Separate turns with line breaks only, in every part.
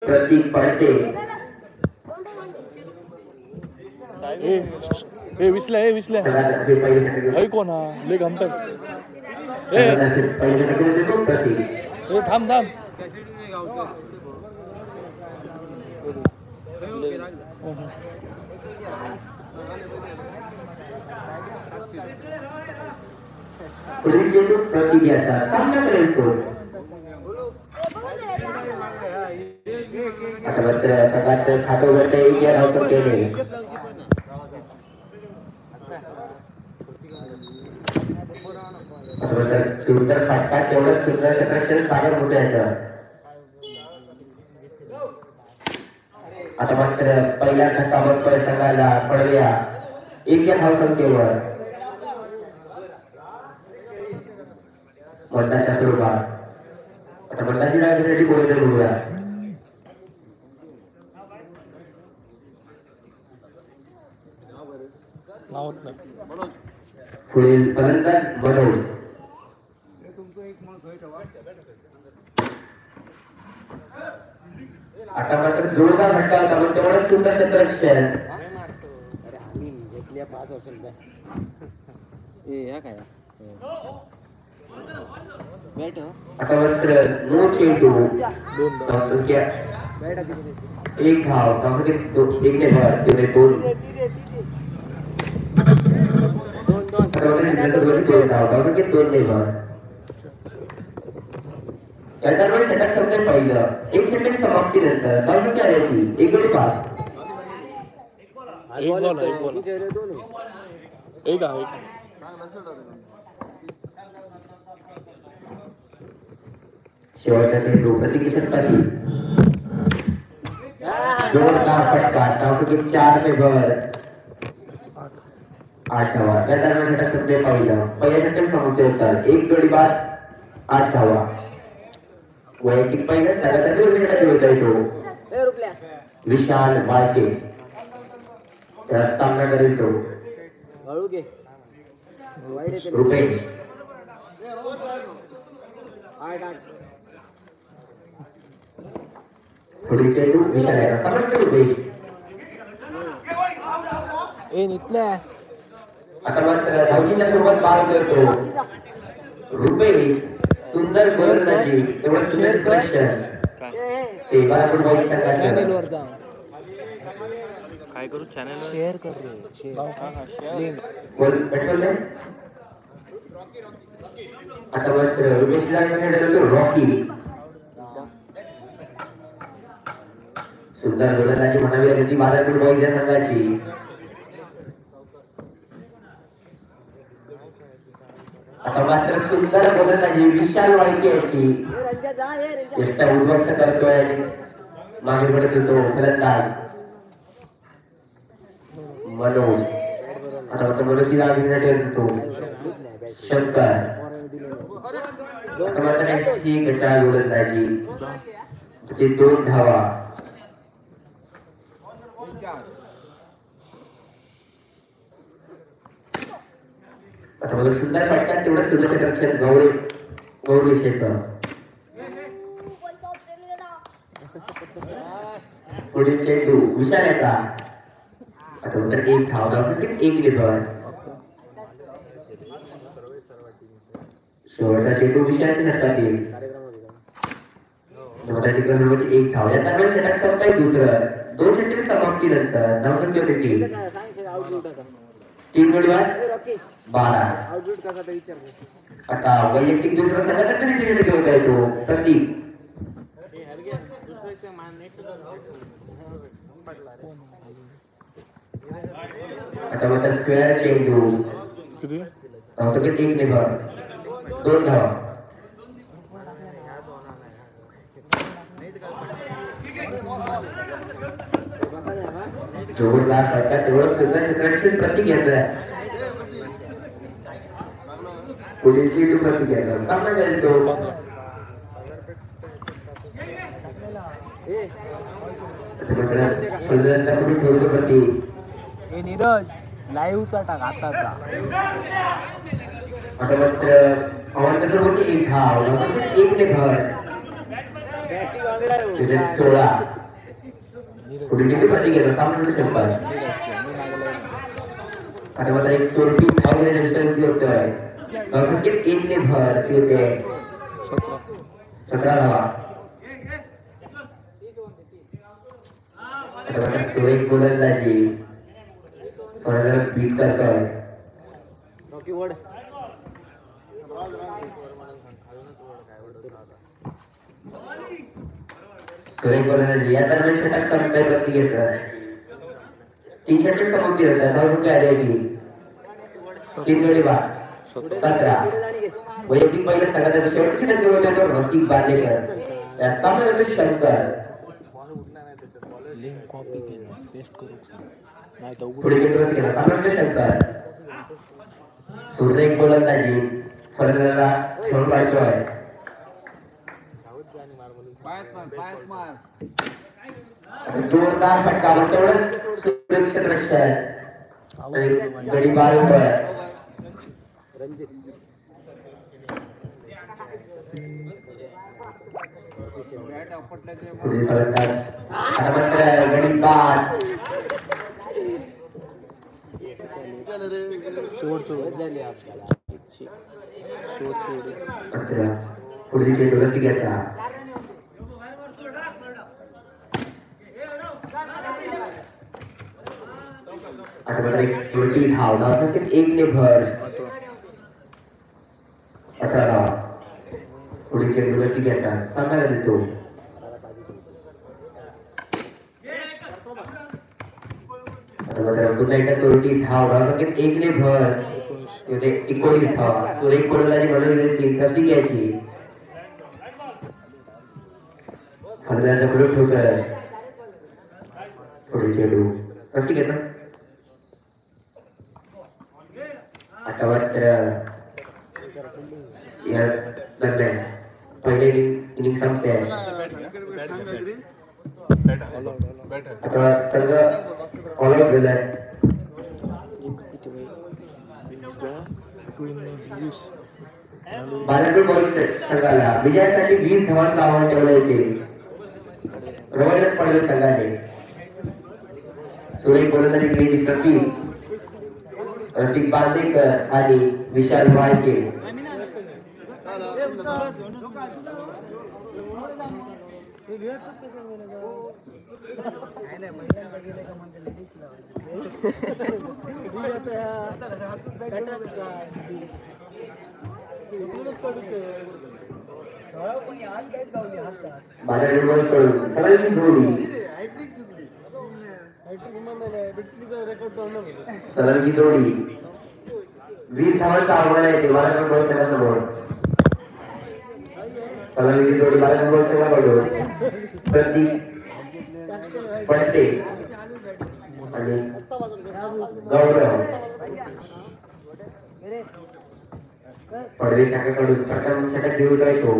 प्रतीक पडते.
ए विसल्या हय कोण हा ले गमतात. ए थांब थांब.
पुढील चेंडू प्रतीक घ्यायचा चांगला करेल तो. आता बस खातो गट एक या धाव केले. सुंदर फटका तेवढं सुंदर क्षेत्रक्षण फार मोठे आहे. आता मात्र पहिल्या धक्का बसतोय संघाला पडव्या एक या धाव संख्येवर. बंडाच्या स्वरूपात आता बंडाची लागण्यासाठी बोलत बघूया. पुढील फलंदाज मनोज. आता मात्र जोरदार फटका होता पण तेवढंच सुंदर क्षेत्ररक्षण. आता मात्र नो चेंडू संख्या एक धाव एक ने भर तेवढे दोन. दोन धाव दोन ने भर. त्याच्यामुळे षटक समजेल पहिलं एक षटक समाप्तीनंतर धाव किती आली ती 1-5. शेवटचा चेंडू प्रतीक षटकाची जोरदार फटका धाव 4 ने भर 8 धावा. त्याच्यामुळे षटक समजेल पहिल्या षटक समाप्तीनंतर 1 गडी बाद 8 धावा. वैयक्तिक पहिल्या विशाल बाळके सामना करेल तो. रुपेश पुढील चेंडू विशाल रुपेश. आता मात्र धावजीच्या सोबत बाल करतो रुपेश. सुंदर गोलंदाजी तेवढं सुंदर प्रश्न ते मला फुटबॉल संघाचं
काय करू चॅनल शेअर कर रे.
आता मात्र रुपेशला रॉकी. सुंदर गोलंदाजी म्हणावी ती माझा फुटबॉल संघाची. आता मात्र सुंदर गोलंदाजी विशाल वाळके याची चेष्टा उद्ध्वस्त करतोय. मागे पडत होतो फलंदाज मनोज. आता मात्र मनोजची जागा घेण्यासाठी होतो शंकर. आता मात्र ही गचाळ गोलंदाजी ते 2 धावा. आता मला सुंदर फटका तेवढं सुंदर क्षेत्ररक्षण गौरी शेखर. पुढील चेंडू विशाल याचा. आता उत्तर 1 धाव 1 ने भर. शेवटचा चेंडू विशालची नसतात मोठ्याची क्रमांकाची 1 धाव. याचा वेळ षटक संपताय दुसरं. 2 षटक समाप्तीनंतर धावसंख्या होती 3 गडी बाद 12. आता वैयक्तिक दुसरा संघाचा षटक घेऊन जायचो प्रतीक. आता मात्र स्क्वेअर चेंडू 1 ने भर 2 धाव. जोरदार फटका तेवढं सुंदर क्षेत्ररक्षण प्रतीक घेतलाय. पुढील चेंडू प्रतीक घेतला सामना करेल तो.
नीरज लाईव्हचा टाक आताचा.
आता मात्र अवंतसोबतची 1 धाव 1 ने भर 16. पुढे किती प्रति घेतो सामने शंभर आता मात्र एक चोरटी धाव घेण्याच्या विचार होतोय नक्कीच एक ने भर होते 17 धावा आता मात्र सुरेश गोलंदाजी फरक बीट करतोय सुरेश गोलंदाजी या दरम्यान षटक करतोय प्रति घेतोय 300 समाप्ती होतात 10 रुपये आले की 3 गडी बाद 17 वैयक्तिक पहिल्या संघाचा शेवटच्या षटक जवळ जातो रफिक बार्लेकर या सामन्यात शंकर
लिंक कॉपी केला पेस्ट करू नाही तर
पुढे घेतलं केला सामन्यात शंकर सुरेश गोलंदाजी फलंदाजाला खेळून पाडतोय जोरदार फटका तेवढं सुरक्षित रक्षण गडी बाद होतोय पुढे फलंदाज आता मात्र गडी बाद पुढे चेंडू रस्ती घ्यायचा आता मात्र एक त्रुटी धावला एक ने भर 18 पुढे चेंडू रस्ती घ्यायचा सांगा देतो पुन्हा एकदा चोरटी धाव एक ने भर 19 धावा सुरेश गोलंदाजी म्हणून कशी घ्यायची फलंदाजाचा विरोध होतोय पुढे चेंडू कशी घेतो आता मात्र या दरम्यान पहिले इनिंग संपते आता संघ ऑल आउट गेलाय बालापूर बॉल संघाला विजयासाठी 20 धावांचं आव्हान ठेवलं येते रवायलाच पडलं संघाने सुरेश गोलंदाजी केली प्रति रफिक बार्लेकर आणि विशाल वाळके सलामीची जोडी 20 धावांचं आव्हान आहे ते बालापूर बॉल संघासमोर सलामीची जोडी बालापूर बॉल संघाकडून प्रति पडते आणि गौरव पडवे शाखेकडून प्रथम षटक घेऊन तो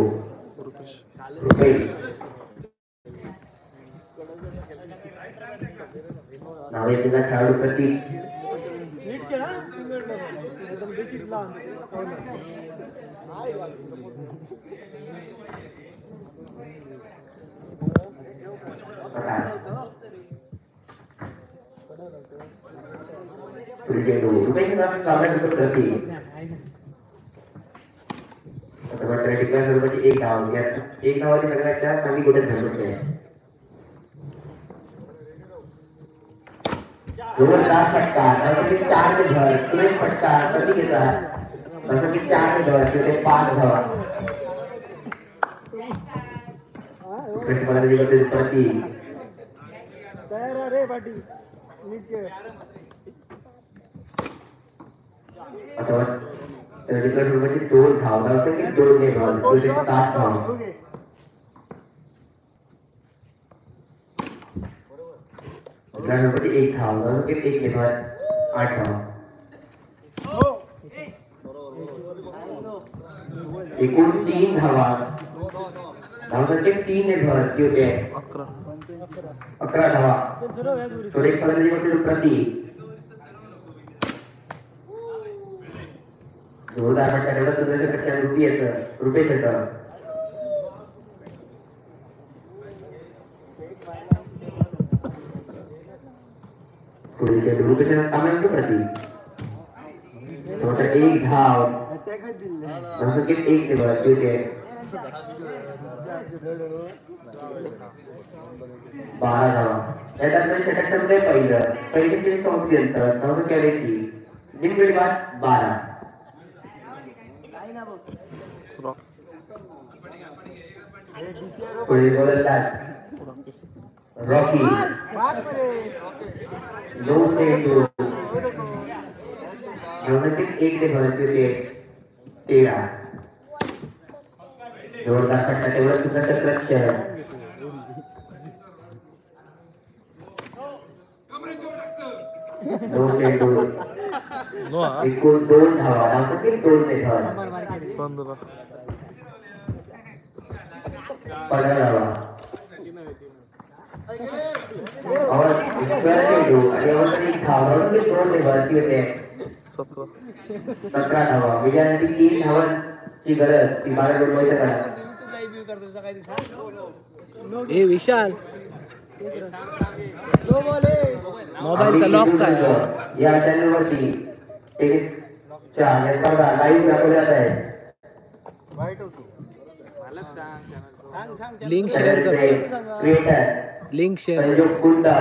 रुपेश नावेतीला खेळाडू प्रति रुपेश प्रति एक धाव एक धावाची सगळ्यात चांगली गोष्ट ठरवते जोरदार फटका जसं की 4 ने भर सुरेश फटका प्रति घेता जसं की 4 ने भर तिथे 5 धावा प्रति आता सुरुवाती 2 धावला असं की 2 ने भर तुझे 7 धावा एक धावला असं की 1 ने भर 8 धावा एकूण 3 धावा धावसाठी 3 ने भर होते 11 धावा सुरेश फलंदाजी मध्ये प्रति जोरदार फटका तेवढा सुरेश रुपेश येतं पुढील चेंडू कशा सामने प्रति टोटल 1 धाव धावसंख्येत 1 टेबल विकेट 12 धावा या दरम्यान षटक संपले पहिली टीम समाप्ती नंतर धावसंख्या वेगळी बिनगडी बाद 12 पुढील गोलंदाज रॉकी 2 चेंडू धावसंख्येत 1 टेबल विकेट 13 जोरदार फटका तेवढं सुद्धा लक्ष दोन चेंडू एकूण 2 धावा धावसंख्येत 2 टेबल 15 धावा और दुसरा चेंडू आणि धावसंख्येत 2 टेबल विकेट 17 धावा विजयासाठी 3 धावांची गरज ती 12 गोलमध्ये करा
ए विशाल मोबाईलचा लॉक काय
या चॅनलवरती टेनिसच्या या स्पर्धा लाईव्ह दाखवल्या जात आहेत
लिंक शेअर करतो
क्रिएटर
लिंक शेअर
संजोग कुंडा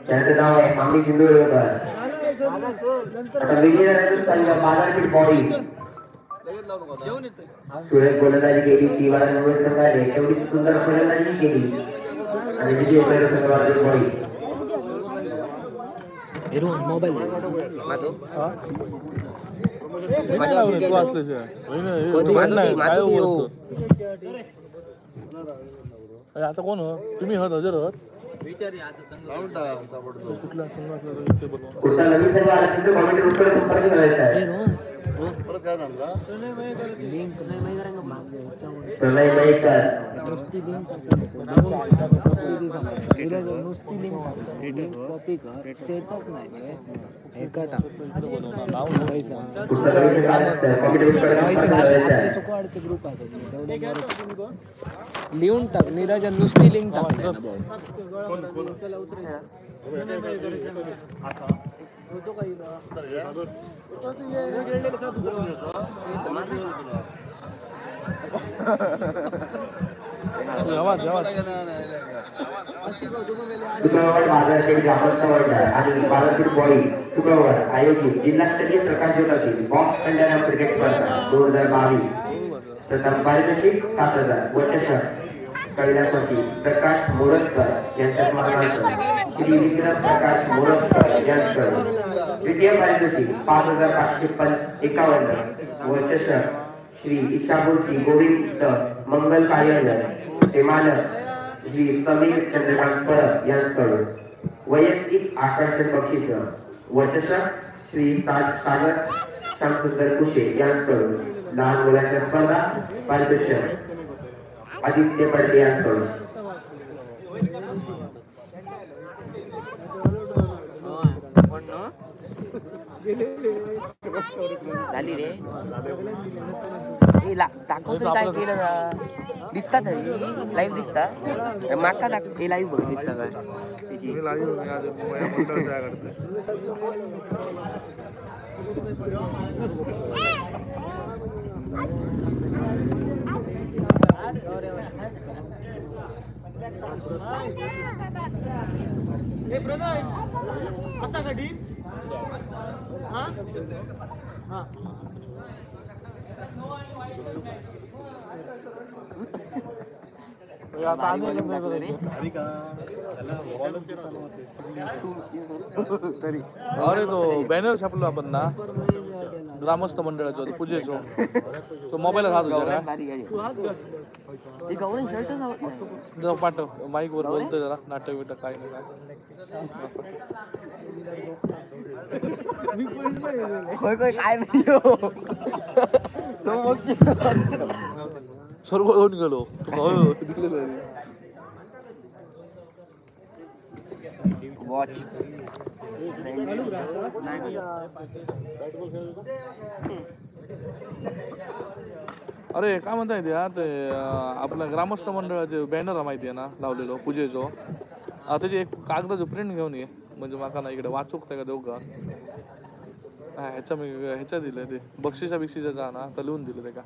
त्यांचं नाव आहे मामी सिंधुदुर्गकर आता विजय संघ बाजारपेठ बॉडी सुरेख गोलंदाजी केली ती वाला मुंबई संघाने तेवढी सुंदर फलंदाजी केली आणि विजय संघ बाजारपेठ बॉडी
मोबाईल
आता कोण तुम्ही हत हजर हत कुठला
कुठला नवीन संघ आला तिथे कॉमेंट रुपये संपर्क करायचा आहे प्रलय मयेकर
लिहून टाक नीरज नुसती लिंक टाक
शुक्रवार बाजारपेठ ग्रामस्थ मंडळ आणि बाजारपेठ बॉडी शुक्रवार आयोजित जिल्हास्तरीय प्रकाश ज्योतातील बॉक्स खंडाळा क्रिकेट स्पर्धा 2022 प्रथम पारितोषिक 7,000 व चषक कैलासवासी प्रकाश मोरजकर यांच्या स्मरणार्थ श्री विक्रम प्रकाश मोरजकर यांच्याकडे द्वितीय पारितोषिक 5,551 व चषक श्री इच्छापूर्ती गोविंद मंगल कार्यालय ते मालक श्री समीर चंद्रकांत परब यांच्याकडून वैयक्तिक आकर्षण बक्षीस व चषक श्री सागर श्यामसुंदर कुशे यांच्याकडून लहान मुलांच्या स्पर्धा पारितोषिक आदित्य पडते यांच्याकडून
झाली रे दाखवतो काय केलं दिसता तरी लाईव्ह दिसता माका हे लाईव्ह बघ दिसता काय
अरे तो बॅनर छापलो आपण ना ग्रामस्थ मंडळाचो पूजेचो तो मोबाईलला हात जरा पाठव माईक वर बोलतोय जरा नाटक बिटक काय नाही
काय
सर्व होऊन गेलो
वॉच
अरे काय म्हणता येते ते आपल्या ग्रामस्थ मंडळाचे बॅनर माहिती आहे ना लावलेलो पूजेचो त्याची एक कागदाची प्रिंट घेऊन ये म्हणजे माका ना इकडे वाचूक का देऊ का ह्याच्या मी ह्याच्या दिलं ते बक्षिसा जा ना तर लिहून दिलं ते का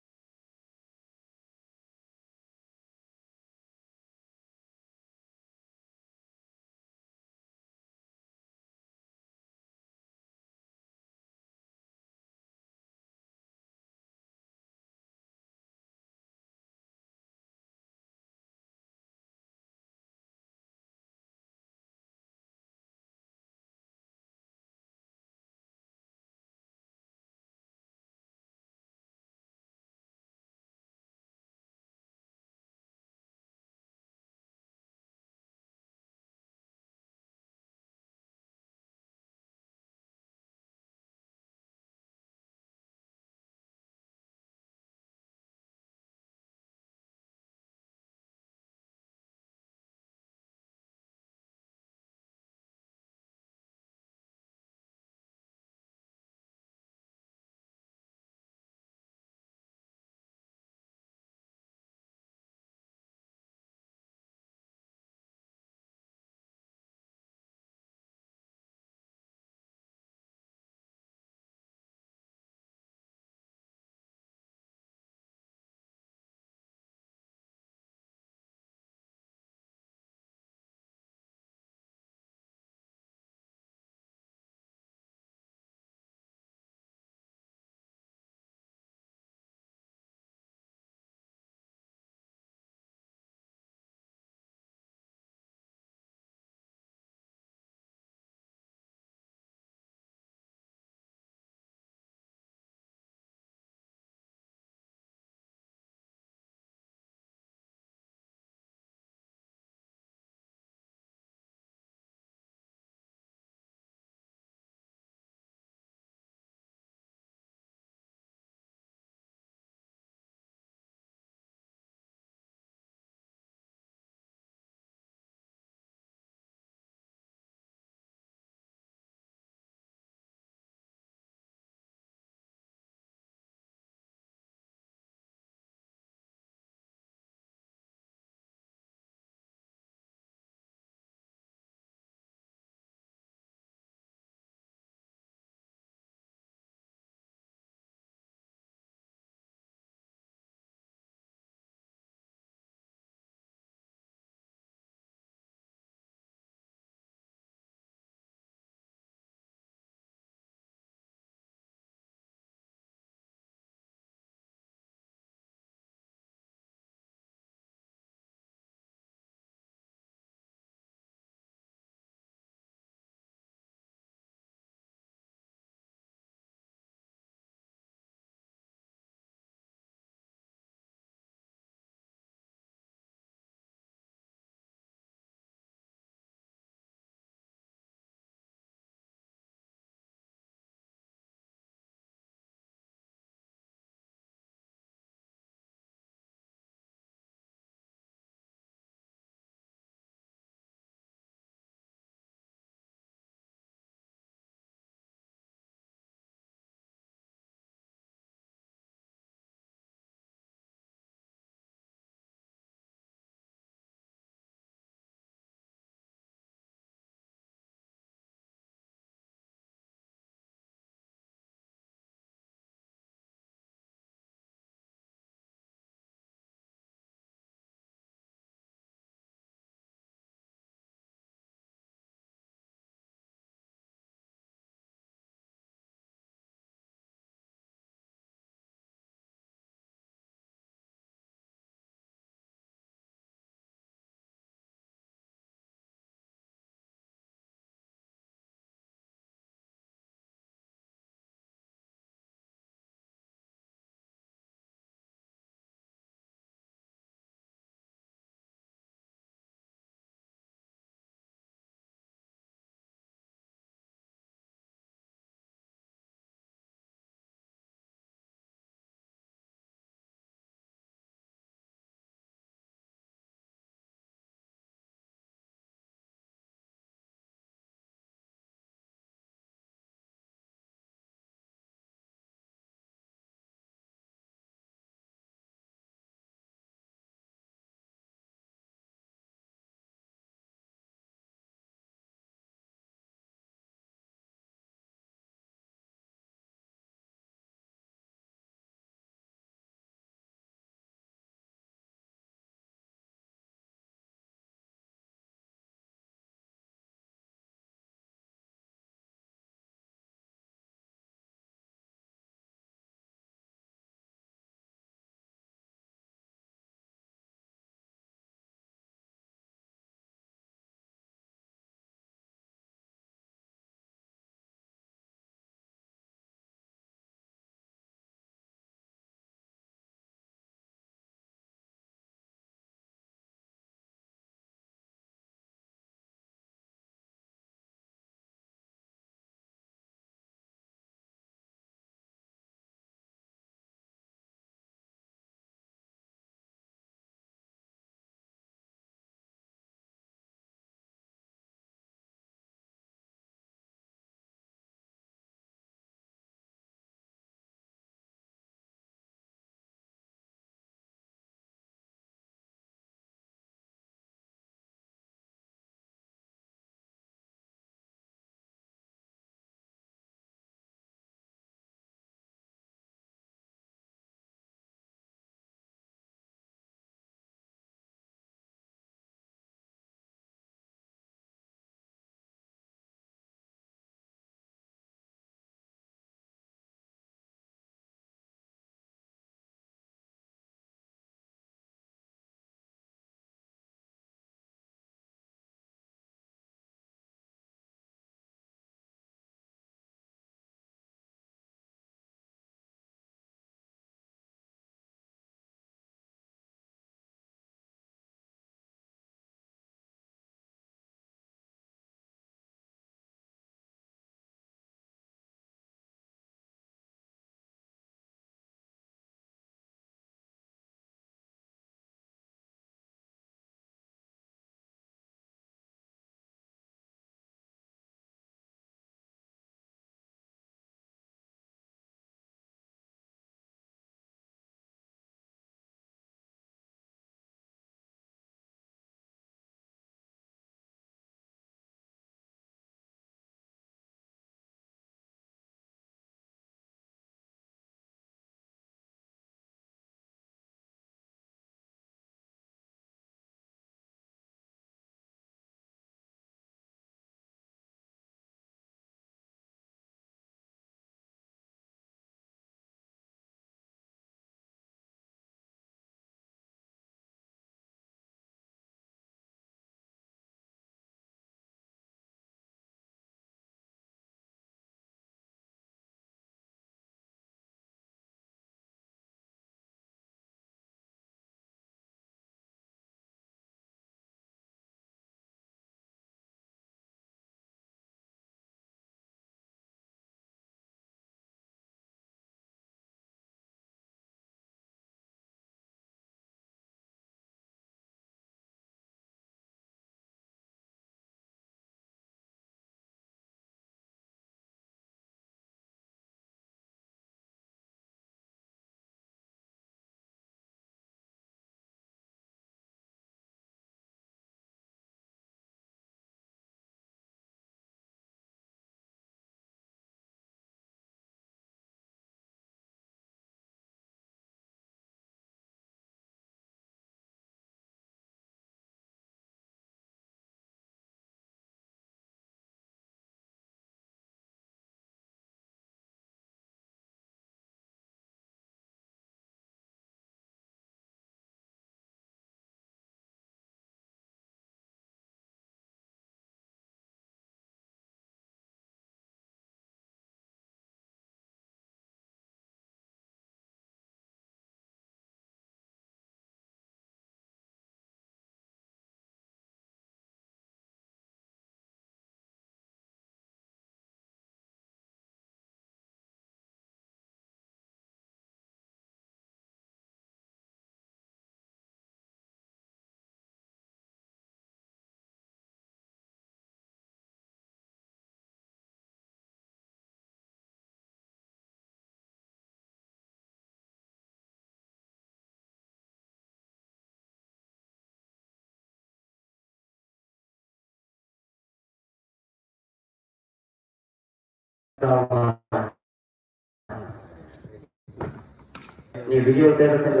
विजय होते संघ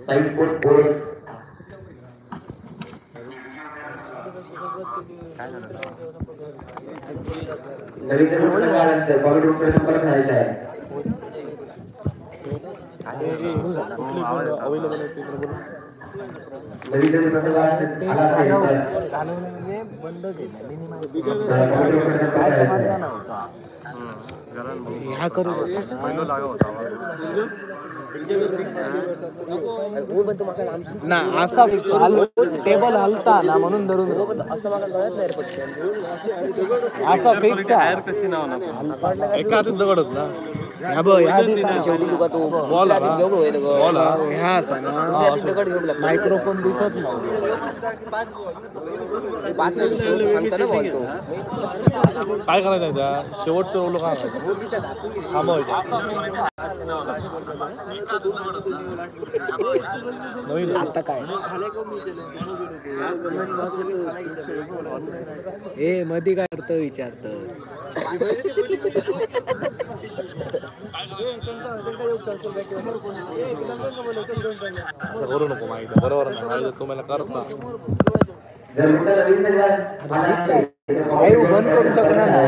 साई स्पोर्ट बोर्ड नवीन जर संघानंतर कॉमेडी उपक्रम संपर्क साधायचा आहे
अवेलेबल आहे तिकडे बोला.
नवीन जर संघ आला असेल तर
बंद केलं
कॉमेडी उपक्रम संपर्क साधायचा आहे
ह्या करू ना असा फिक्स टेबल हलता ना म्हणून धरून
असं मला कळत नाही रे पटकन.
असा फिक्स
एका हातात दगड होत ना.
ह्या बघ ह्या
शेवटी तुका तो
बॉल
दुसऱ्या हातीत घेऊन होईल गं.
ह्या असा ना
दुसऱ्या हातीत दगड घेऊन लागतो.
मायक्रोफोन दिसत नाही.
पाच नाही दिसतो, सांगतो ना बॉल तो.
काय करायचं आहे त्या शेवटचं रोल काय थांबवायचं नवीन
आता काय ए मध्ये काय अर्थ विचारत
करू नको माहिती बरोबर नाही माहिती तुम्हाला करत ना
जर कुठं नवीन संघ आला असेल तर
लाईव्ह बंद करू शकणार नाही.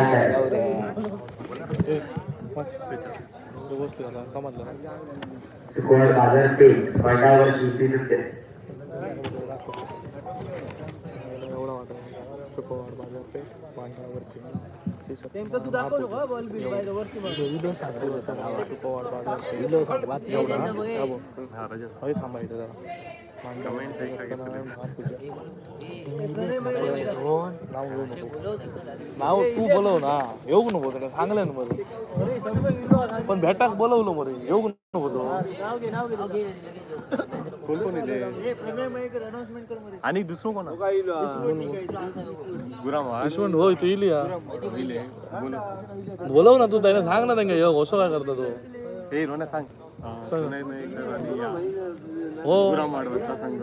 व्यवस्थित आता समजलं ना.
स्क्वॉड बाजारपेठ मंडावरची श्रीदत्त
एवढा वाटत शुक्रवार बाजारपेठ पांढरावरची शुक्रवार बाजारपेठ थांबायचं जरा नाव तू बोलव ना येऊ नको त्याला सांगलं ना बरं पण भेटाक बोलवलं बरं येऊ नको तो
आणि दुसरं कोण
यशवंत होय तू इली बोलव ना तू त्याने सांग ना त्यांना योग असं काय करता तो
हे रोना सांग
हो
सांग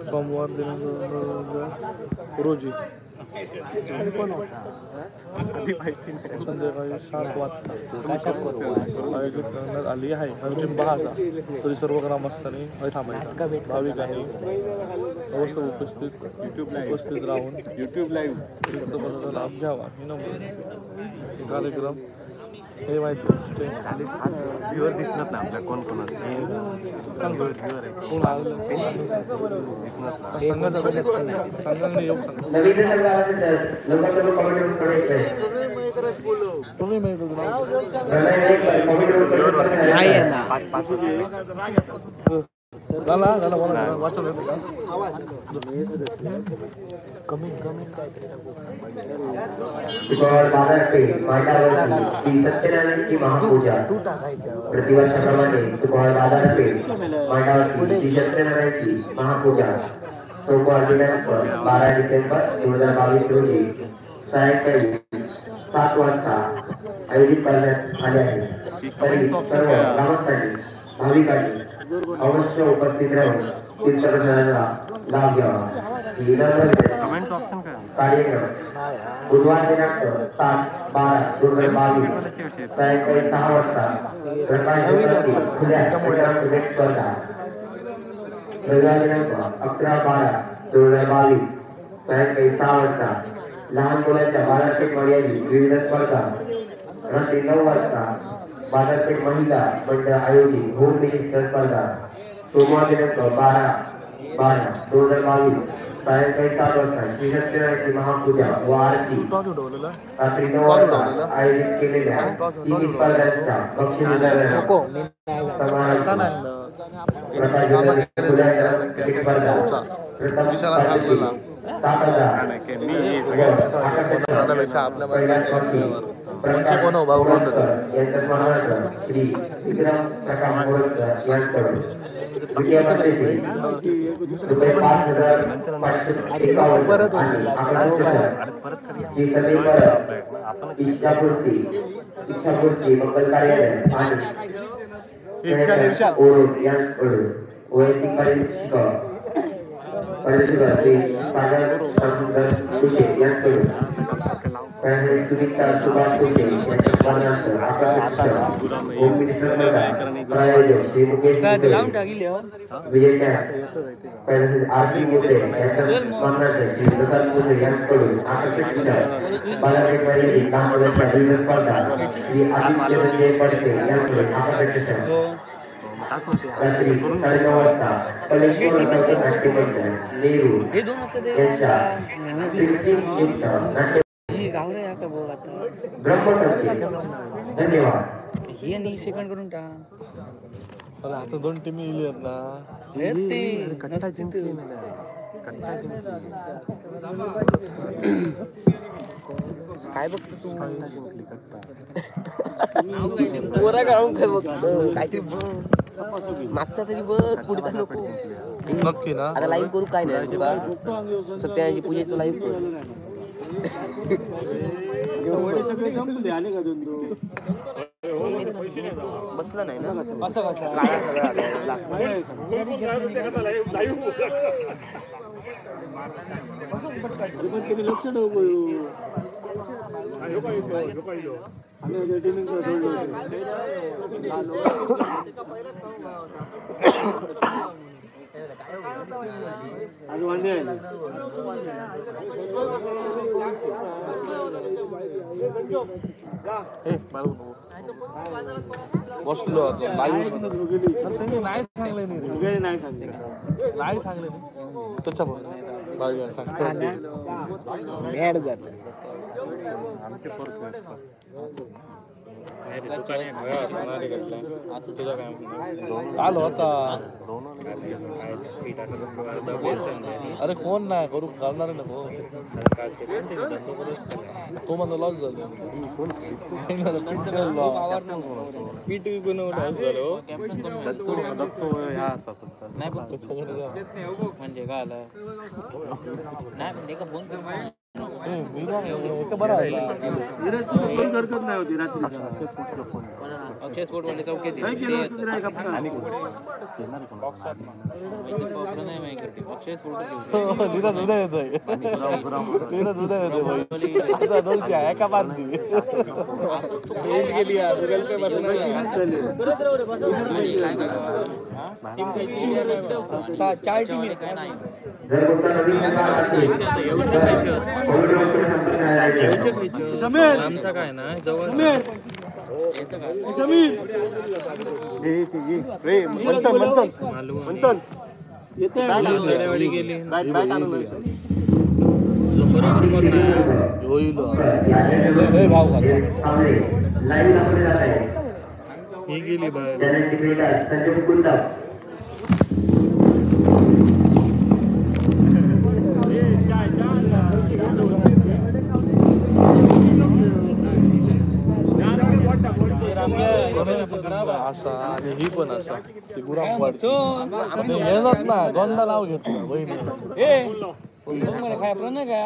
सोमवार दिनांक रोजी संध्याकाळी 7 वाजता आयोजित करण्यात आली आहे. अंतिम 10 तरी सर्व ग्रामस्थांनी थांबायचा भाविकांनी अवश्य उपस्थित राहून
युट्यूब लाईव्ह
तीर्थपदाचा लाभ घ्यावा ही नमूद कार्यक्रम हे माहिती
व्ह्यूअर दिसणार ना आपल्या कोण कोण
संघाने योग सांग
नवीन जर संघ आला असेल तर लवकर कॉमेडी उपक्रम
तुम्ही माहिती
कॉमेडी उपक्रम
नाही आहे ना
झाला बोला वाचून
कमी
स्क्वॉड बाजारपेठ मंडावरची श्री सत्यनारायणची महापूजा प्रतिवर्षाप्रमाणे स्क्वॉड बाजारपेठ मंडावरची श्री सत्यनारायणची महापूजा सोमवार दिनांक 12 डिसेंबर 2022 रोजी सायंकाळी 7 वाजता आयोजित करण्यात आले आहे. तरी सर्व ग्रामस्थांनी भाविकांनी अवश्य उपस्थित राहून तीर्थप्रसादाचा लाभ घ्यावा.
कमेंट ऑप्शन काय
कार्यक्रम बुधवार दिनांक 7/12/2022 सायंकाळी 6 वाजता प्रकाश खुल्या क्रीडा स्पर्धा. रविवार दिनांक 11/12/2022 सायंकाळी 6 वाजता लहान मुलांच्या बाजारपेठ मर्यादित विविध स्पर्धा. रात्री 9 वाजता बाजारपेठ महिला मंडळ आयोजित होम मिनिस्टर स्पर्धा. सोमवार दिनांक 12/12/2022 सायंकाळी 7 वाजता श्री सत्यनारायणची महापूजा व आरती. रात्री 9 वाजता आयोजित केलेल्या 3 स्पर्धांच्या बक्षीस वितरणाचा समारोप. प्रकाश स्पर्धा प्रथम स्पर्धेतील 7,000 यांच्या स्मरणार्थ श्री विक्रम प्रकाश मोरजकर यांच्याकडून द्वितीय स्पर्धेतील ₹5,551 आणि जी सर्व इच्छापूर्ती मंगल कार्यालय आणि ओरोस यांच्याकडून वैयक्तिक पारितोषिक श्री सागर शामसुंदर कुशे यांच्याकडून सुनीता सुभाष कुशे यांच्या स्मरणार्थ आकर्षक होम मिनिस्टर प्रायोजक श्री मुकेश विजय आरती मुसे यांच्या स्मरणार्थ श्री प्रसाद मुसे यांच्याकडून आकर्षक बालाकेश्वरी कामगारांच्या विविध स्पर्धा श्री आदित्य संजय पडसे यांच्याकडून आकर्षक रात्री 9:30 वाजता कलेश्वर नाट्यमंडळ नेहरू यांच्या 16th नाट्य ब्रह्मसंगीत. धन्यवाद.
हे नाही सेकंड करून टाक.
अरे आता 2 टीम येईल ना.
कट्टा जिंकली
काय बघतो तू?
कट्टा जिंकली कट्टा.
पोरा ग्राउंड काय बघतो? काहीतरी बघ. मागचा तरी बघ, पुढचा नको.
नक्की ना.
आता लाईव्ह करू काय नाही तुका? सत्याची पूजेचं लाईव्ह करू. बसला नाही ना असं
लक्ष नको
बसलो नाही सांगले आलो होता. अरे कोण नाही करू करणार ना तो म्हणतो लॉस झालं पीट
म्हणजे काय आलं नाही म्हणजे का फोन
हरकत नाही होती रात्री
अक्षय स्पोर्ट वाले चौक अक्षय स्पोर्ट चार टीम काय नाही
समीर
आमचा काय ना जवळ
समीर येते
गेली
ही गेली बाहेर असा आणि ही पण असा ती गुरांपाडची येणार ना गोंदा नाव घेतलं बहिणी
काय आपलं नाही काय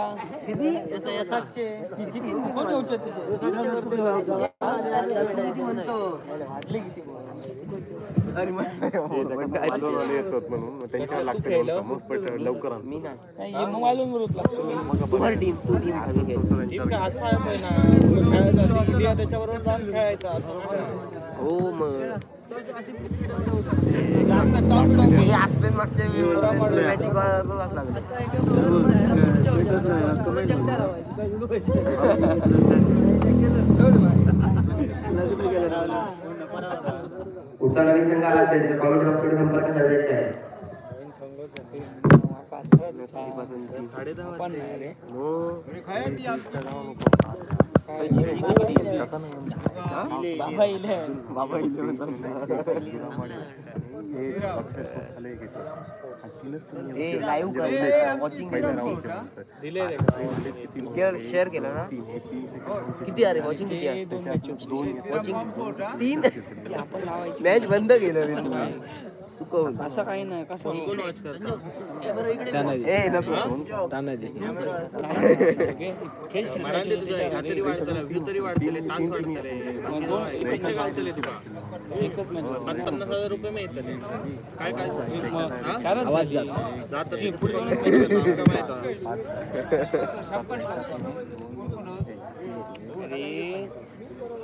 म्हणून त्यांच्या लागतं लवकर
त्याच्याबरोबर जाऊन खेळायचा
हो मग
कुठचा नवीन संघ आला असेल तर कॉमेंट बॉक्सकडे संपर्क साधायचा आहे.
शेअर केलं ना किती अरे वॉचिंग किती आहे वॉचिंग 3 मॅच बंद केलं चुकवून
असं काही नाही कसं
ए नको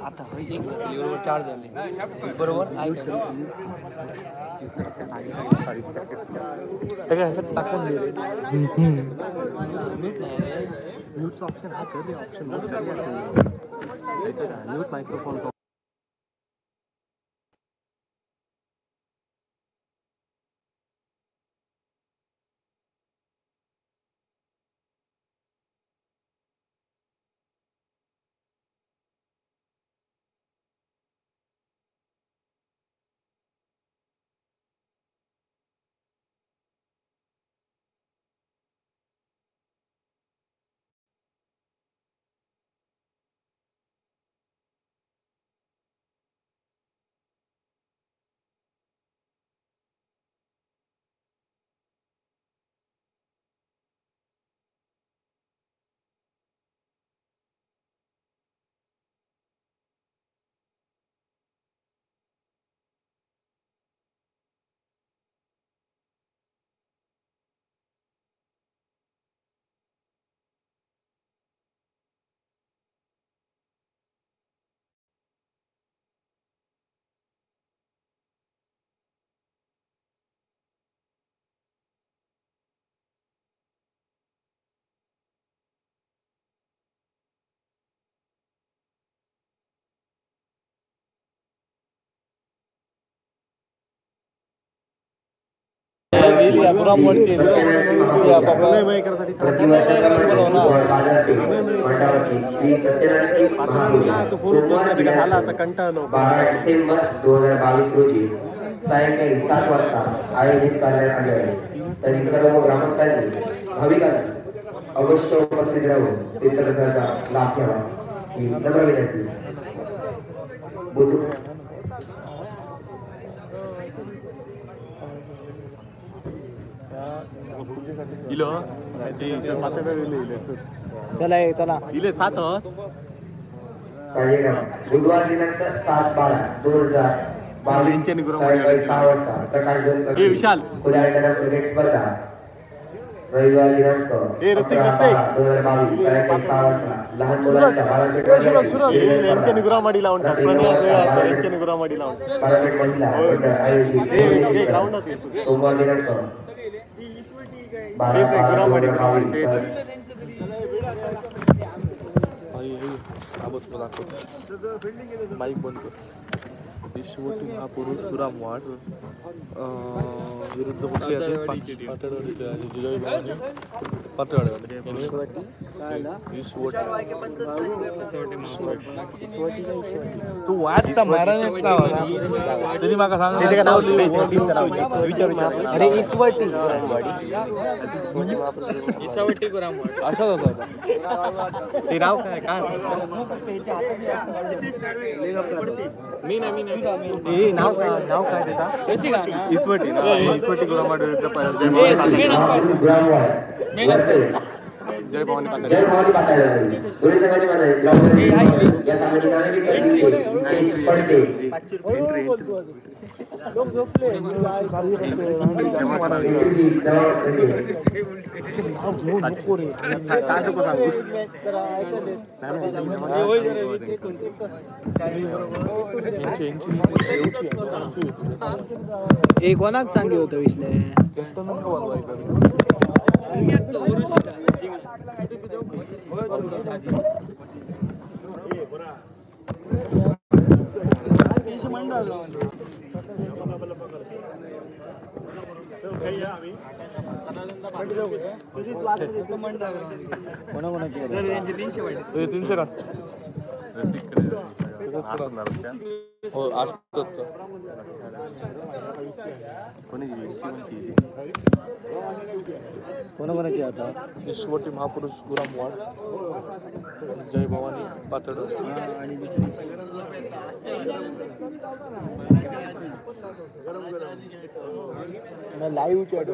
आता एक बरोबर 4 झाले बरोबर
टाकून दे रे
म्यूटचा ऑप्शन हा कर रे ऑप्शन म्यूट मायक्रोफोन आता कंटाळलो
12 डिसेंबर 2022 रोजी सायंकाळी 7 वाजता आयोजित करण्यात आले आहे. तरी सर्व ग्रामस्थांनी भाविकांनी अवश्य उपस्थित राहून तीर्थदर्शनाचा लाभ घ्यावा ही नम्र विनंती.
इले 7
बुधवार दिनांक 7/12/2022 सायंकाळी 6 वाजता प्रकाश
ए विशाल
खुल्या मैदानात क्रिकेट स्पर्धा. रविवार दिनांक 11/12/2022 सायंकाळी 6 वाजता लहान मुलांच्या बालपीठ
यांच्या निगुरामाडी लावून टाक यांच्या निगुरामाडी लावून
बालपीठ महिला मंडळ आयोजित
ग्राउंड
सोमवार दिनांक 12/12/2022
बाईक बंद कर. शेवटी हा पुरुष गुराम वाट विरुद्ध पाटळवाडीचे आणि जिजाई भवानी पाटळवाडी तू वाट महाराज तरी माका सांग
अरे इसवटी
असाच होता
ते नाव काय काय ए नाव काय देता इसवटी इसवटी गुरामाडी जय भवानी पातळी
दोन्ही संघाची पातळी या सामाजिक पडते.
कोणाक सांगे होतं विश्ले
तीनशे का हो असतात
कोणाकोणाची आता
शेवटी महापुरुष गुराम वाड जय भवानी पातळ
लाईव्ह चॅट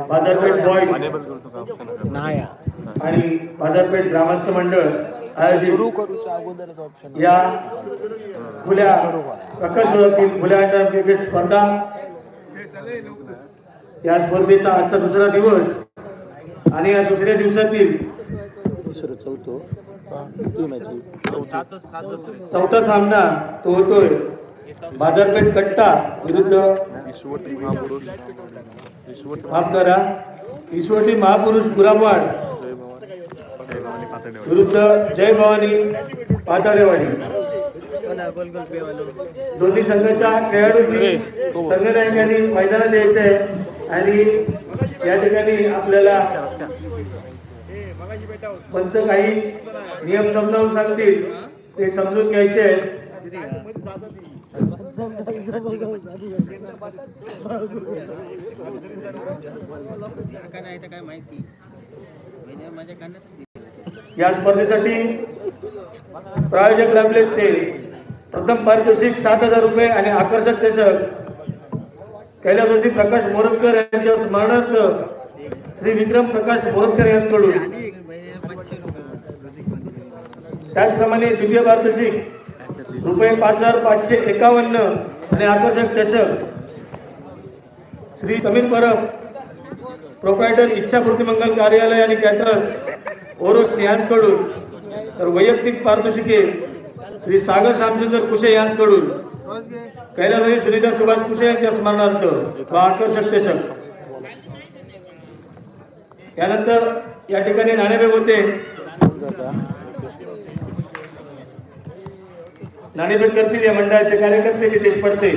बाजारपेठ बॉईज
नाही
आणि बाजारपेठ ग्रामस्थ मंडळ आयोजित
सुरू करूच्या अगोदरच ऑप्शन
या खुल्या प्रकाशोत्सवातील खुल्या अंडर क्रिकेट स्पर्धा, या स्पर्धेचा आजचा दुसरा दिवस आणि या दुसऱ्या दिवसातील चौथा सामना तो होतोय बाजारपेठ कट्टा विरुद्ध माफ करा इसवटी महापुरुष गुरामवाड विरुद्ध जय भवानी पाताळेवाडी. दोन्ही संघाच्या खेळाडूंनी संघनायकांनी मैदानात यायचे आहे आणि या ठिकाणी आपल्याला पंच काही नियम समजावून सांगतील ते समजून घ्यायचे आहेत. या स्पर्धेसाठी प्रायोजक लाभले ते प्रथम पारितोषिक 7,000 रुपये आणि आकर्षक चषक कैलासवासी प्रकाश मोरजकर यांच्या स्मरणार्थ श्री विक्रम प्रकाश मोरजकर यांच्याकडून. त्याचप्रमाणे द्वितीय पारितोषिक रुपये 5,551 आणि आकर्षक चषक श्री समीर परब प्रोप्रायटर इच्छापूर्ती मंगल कार्यालय आणि कॅटरर्स ओरोस यांच्याकडून. तर वैयक्तिक पारितोषिके श्री सागर श्यामचंद्र कुशे यांच्याकडून कैलासवासी सुनीता सुभाष कुशे यांच्या स्मरणार्थ व आकर्षक चषक. यानंतर या ठिकाणी नाणेफेक होते. नाणेफेक करतील या मंडळाचे कार्यकर्ते नितेश पडते.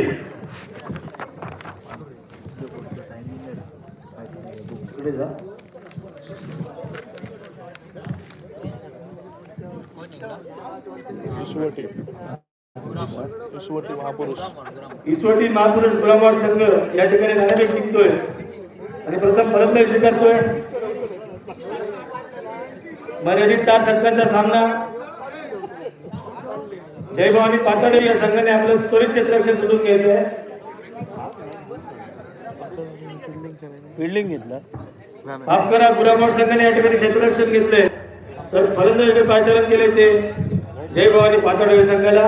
इसवटी महापुरुष गुलामवाड संघ या ठिकाणी नाणेफेक जिंकतोय आणि प्रथम फलंदाजी स्वीकारतोय. मर्यादित 4 षटकांचा सामना. जय भवानी पाताडे या संघाने आपलं त्वरित क्षेत्ररक्षण सोडून घ्यायचं आहे.
फिल्डिंग घेतलं.
माफ करा, गुलामवाड संघाने या ठिकाणी क्षेत्ररक्षण घेतलंय. तर फलंदाजी पाचारण केले ते जय भवानी पाताडे संघाला.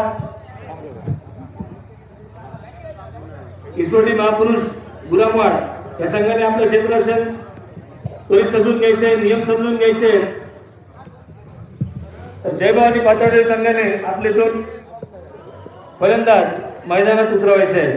इसवटी महापुरुष गुलामवाड या संघाने आपलं क्षेत्ररक्षण त्वरित सजून घ्यायचे, नियम समजून घ्यायचे. तर जय भवानी पाताडे संघाने आपले 2 फलंदाज मैदानात उतरवायचे आहे.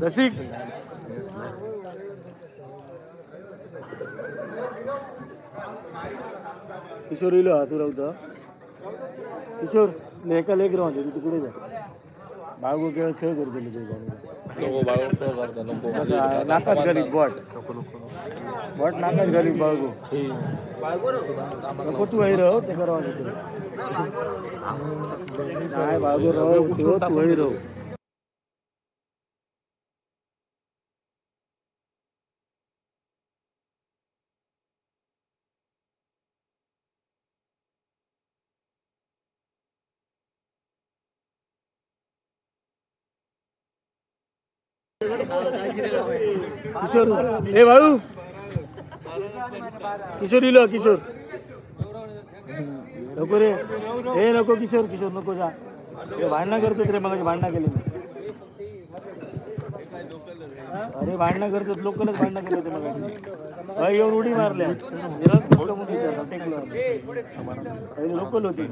रसिक
किशोर इलो हा तुला होता किशोर एका लेक राहून तू तिकडे जा. बागू खेळ खेळ करू दिले नाकात घाली बॉट नाकात घाली बागू नको तू वही राह ते करावं नाही बागू राह तू वही राह. किशोर ए बाळू किशोर इलो किशोर नको रे हे नको किशोर किशोर नको जा. भांडणं करतात रे मग भांडणं केली. अरे भांडणं करतात लोकलच भांडणं केलं होते मग येऊन उडी मारल्या लोकल होती.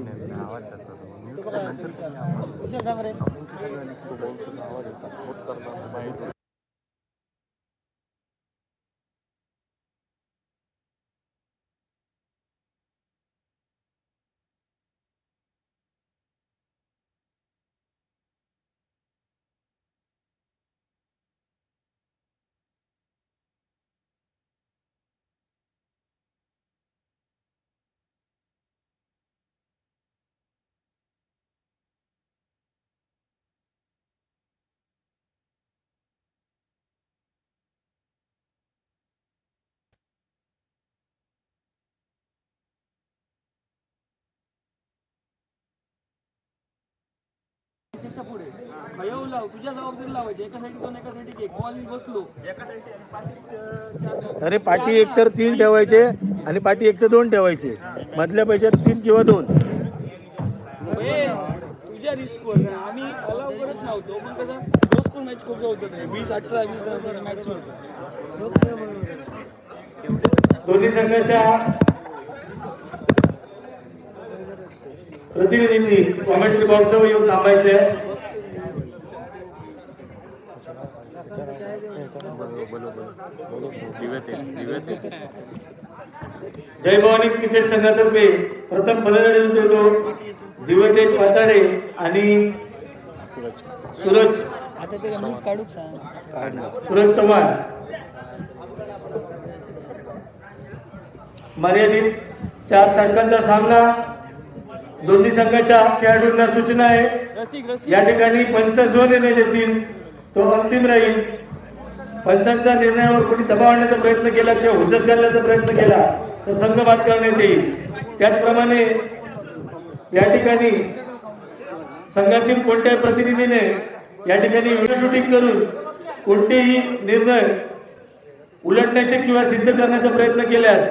अरे पाठी एक तर 3 ठेवायचे आणि पाठी एक तर 2 ठेवायचे, मधल्या पैशात 3 किंवा 2.
तुझ्या रिस्कवर आम्ही अलाव करत नव्हतो, पण कसं रोज कोण मॅच खूप होतं 20-18-20 रनचा मॅच होतो.
दोन्ही संघाच्या प्रतिनिधींनी कॉमेंट्री बॉक्सवर येऊन थांबायचे. जय भवानी क्रिकेट संघातर्फे प्रथम फलंदाजी देतो दिव्यतेज पाताडे आणि सूरज चव्हाण. मर्यादित 4 षटकांचा सामना. दोन्ही संघाच्या खेळाडूंना सूचना आहे, या ठिकाणी पंच जो निर्णय देतील तो अंतिम राहील. पंचांच्या निर्णयावर कोणी दबाव आणण्याचा प्रयत्न केला किंवा हुज्जत घालण्याचा प्रयत्न केला तर संघ बाद करण्यात येईल. त्याचप्रमाणे या ठिकाणी संघातील कोणत्याही प्रतिनिधीने या ठिकाणी व्हिडिओ शूटिंग करून कोणतेही निर्णय उलटण्याचे किंवा सिद्ध करण्याचा प्रयत्न केल्यास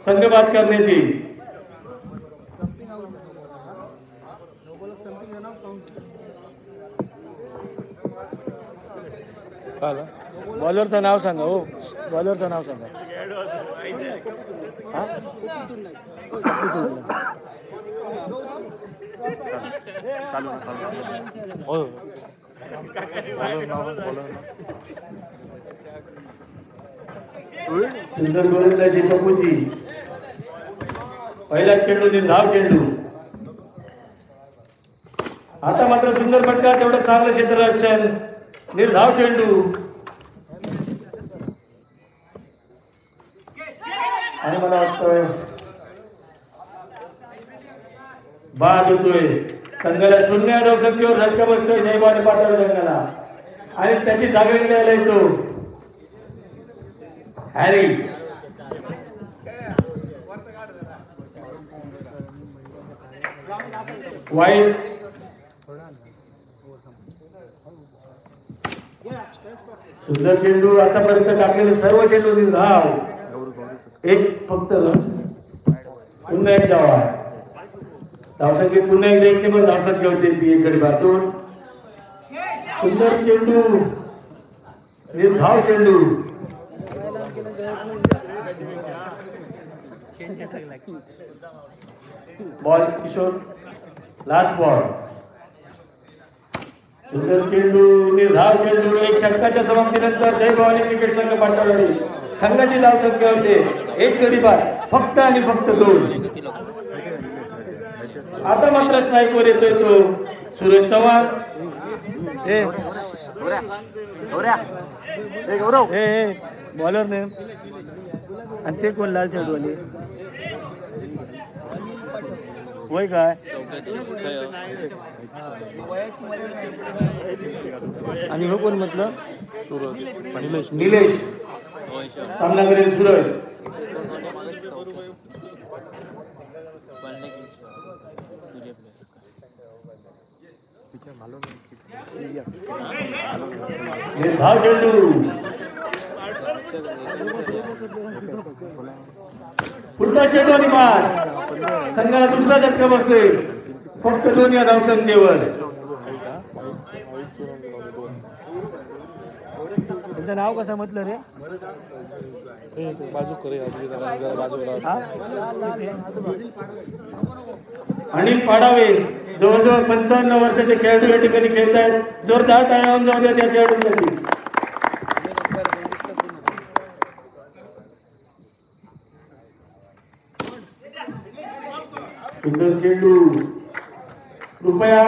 संघ बाद करण्यात येईल.
बॉलरचं नाव सांगा. हो, बॉलरचं नाव सांगा.
सुंदर गोलंदाजी टपूची. पहिला चेंडू निर्धाव चेंडू. आता मात्र सुंदर फटका, तेवढं चांगलं क्षेत्ररक्षण. निर्धाव चेंडू आणि मला वाटतं बाद होतोय. संघाला 0 धावसंख्येवर झटका बसतोय जयभवानी पाताळ संघाला आणि त्याची जागा द्यायला येतो हॅरी. वाईट. सुंदर चेंडू. आतापर्यंत टाकलेले सर्व चेंडू निर्धाव. एक फक्त रन. पुन्हा एक धावा. धावसंख्येत पुन्हा एकदा एक नंबर धावसंख्या होते ती 1 गडी बाद 2. सुंदर चेंडू. निर्धाव चेंडू. बॉल किशोर. Last ball. सुंदर चेंडू. निर्धाव चेंडू. 1 षटकाच्या समाप्तीनंतर जय भवानी क्रिकेट संघ पाठवली. संघाची धावसंख्या होते 1 गडी बाद फक्त आणि फक्त 2. आता मात्र स्ट्राईकवर येतोय तो सूरज चव्हाण.
बॉलर ने आणि ते कोण लाल चेंडूवाले वय काय. आणि हो कोण म्हटलं.
सूरज
निलेश. सामना करेल सूरज. निर्धाव चेंडू. पुढचा चेंडू आणि बाद. संघाला दुसरा झटका बसतोय फक्त 2 या धावसंख्येवर.
त्यांचं नाव कसं म्हटलं रे.
बाजू करे
अनिल पाडावे जवळजवळ 55 वर्षाचे खेळाडू या ठिकाणी खेळत आहेत. जोरदार टाळ्या जाऊ द्या त्या खेळाडूंसाठी. सुंदर चेंडू. कृपया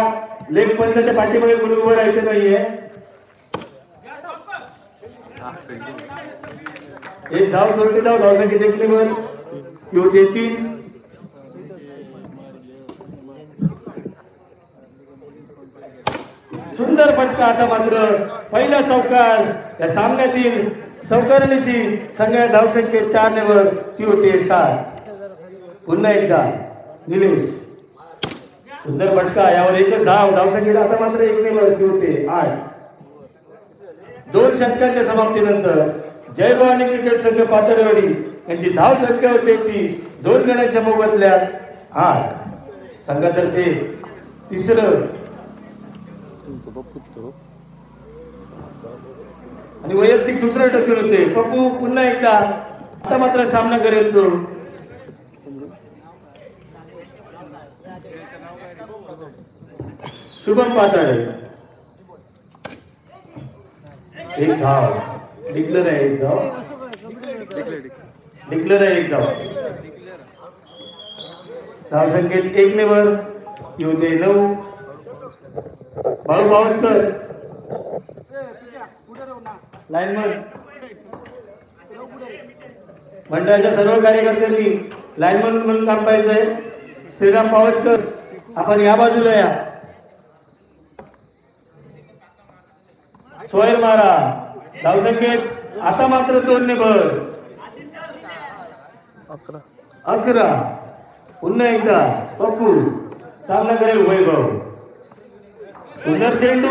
लेग पंचाच्या पाठीमागे कोणी उभं राहायचं नाहीये. एक धाव सोडली. धावसंख्येत 1 नंबर होते 3. सुंदर फटका. आता मात्र पहिला चौकार या सामन्यातील चौकारानिशी संघाच्या धावसंख्येत 4 नंबर ती होते 7. पुन्हा एकदा निलेश. सुंदर फटका, यावर एकच धावसंख्येला आता मात्र 1 ने वरती होते 8. 2 षटकांच्या समाप्तीनंतर जय भवानी क्रिकेट संघ पातळवाडी यांची धावसंख्या होते ती 2 गड्यांच्या मोबदल्यात 8. संघातर्फे तिसरं आणि वैयक्तिक दुसरं टक्कर होते. पप्पू पुन्हा एकदा आता मात्र सामना करेल तो. शुभम पाताळे 1 धाव डिक्लेअर आहे. 1 धाव डिक्लेअर आहे. 1 धाव. धावसंख्येत 1 ने वर होते 9. बाळू पावसकर लाईनमन मंडळाच्या सर्व कार्यकर्त्यांनी लाईनमन म्हणून काम पाहिजे. श्रीराम पावसकर आपण या बाजूला या. सोहेल मारा. धावसंख्येत आता मात्र 2 ने भर 11. पुन्हा एकदा पप्पू सामना करेल वैभव. सुंदर चेंडू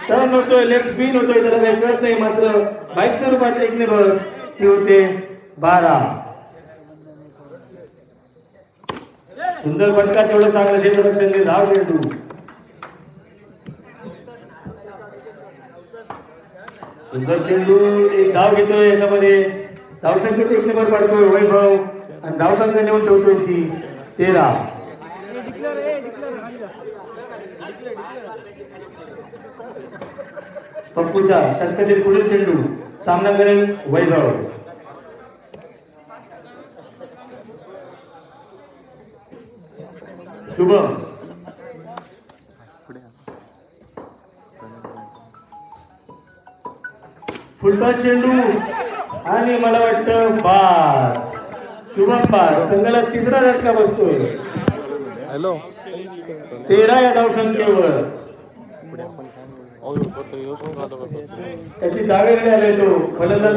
टर्न होतोय, लेग स्पिन होतोय, त्याला काही कळत नाही. मात्र बाईक स्वरूपात 1 ने भर ती होते 12. सुंदर फटका, तेवढं चांगलं क्षेत्ररक्षण. धाव चेंडू सुंदर चेंडू 1 धाव घेतोय. याच्यामध्ये धावसंख्येत 1 ने भर पडतोय वैभव आणि धावसंख्या नेऊन ठेवतोय ती 13. पप्पूच्या षटकातील पुढील चेंडू सामना करेल वैभव. शुभम फुलटॉस चेंडू आणि मला वाटतं बाद. शुभम बाद. संघाला तिसरा झटका बसतोय.
हॅलो
13 या धावसंख्येवर. त्याची जागेकडे आले तो फलंदाज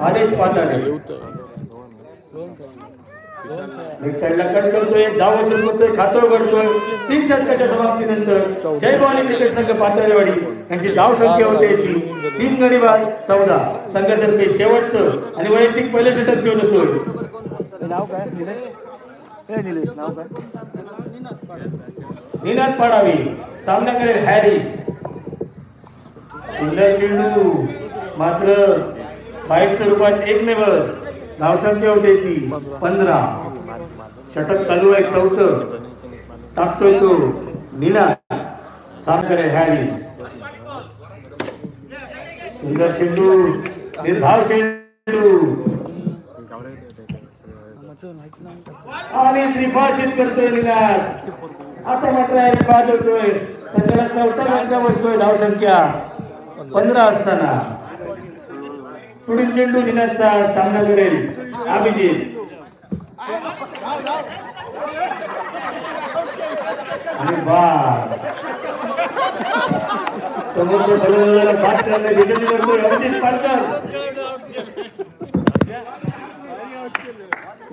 आदेश पाताळे. एक साईडला कट करतोय, धाव वसूल करतोय, खातो घडतोय. 3 षटकाच्या समाप्तीनंतर जय भवानी क्रिकेट संघ पातळेवाडी यांची धाव संख्या होते ती 3 गडी बाद 14. संघातर्फे शेवटचं आणि वैयक्तिक पहिले षटक घेऊन होतोय.
नाव काय निलेश? निलेश नाव काय?
निनाद पाडावी. सामना करेल हॅरी. सुंदर चेंडू मात्र बाईक स्वरूपात 1 ने वर. धावसंख्या होते ती 15. षटक चालू आहे 4. टाकतोय तो निनाद. सामना करेल हॅरी. सुंदर चेंडू निर्धाव चेंडू आणि त्रिफाचित करतोय निनाद. आता मात्र एक बाद होतोय. संघाला 4था झटका बसतोय. धावसंख्या 15 असताना पुढील चेंडू निनादचा सामना करेल अभिजित. आणि बाद. समोरच्या फलंदाजाला बाद करण्याची यशस्वी करतोय अभिजित पालकर.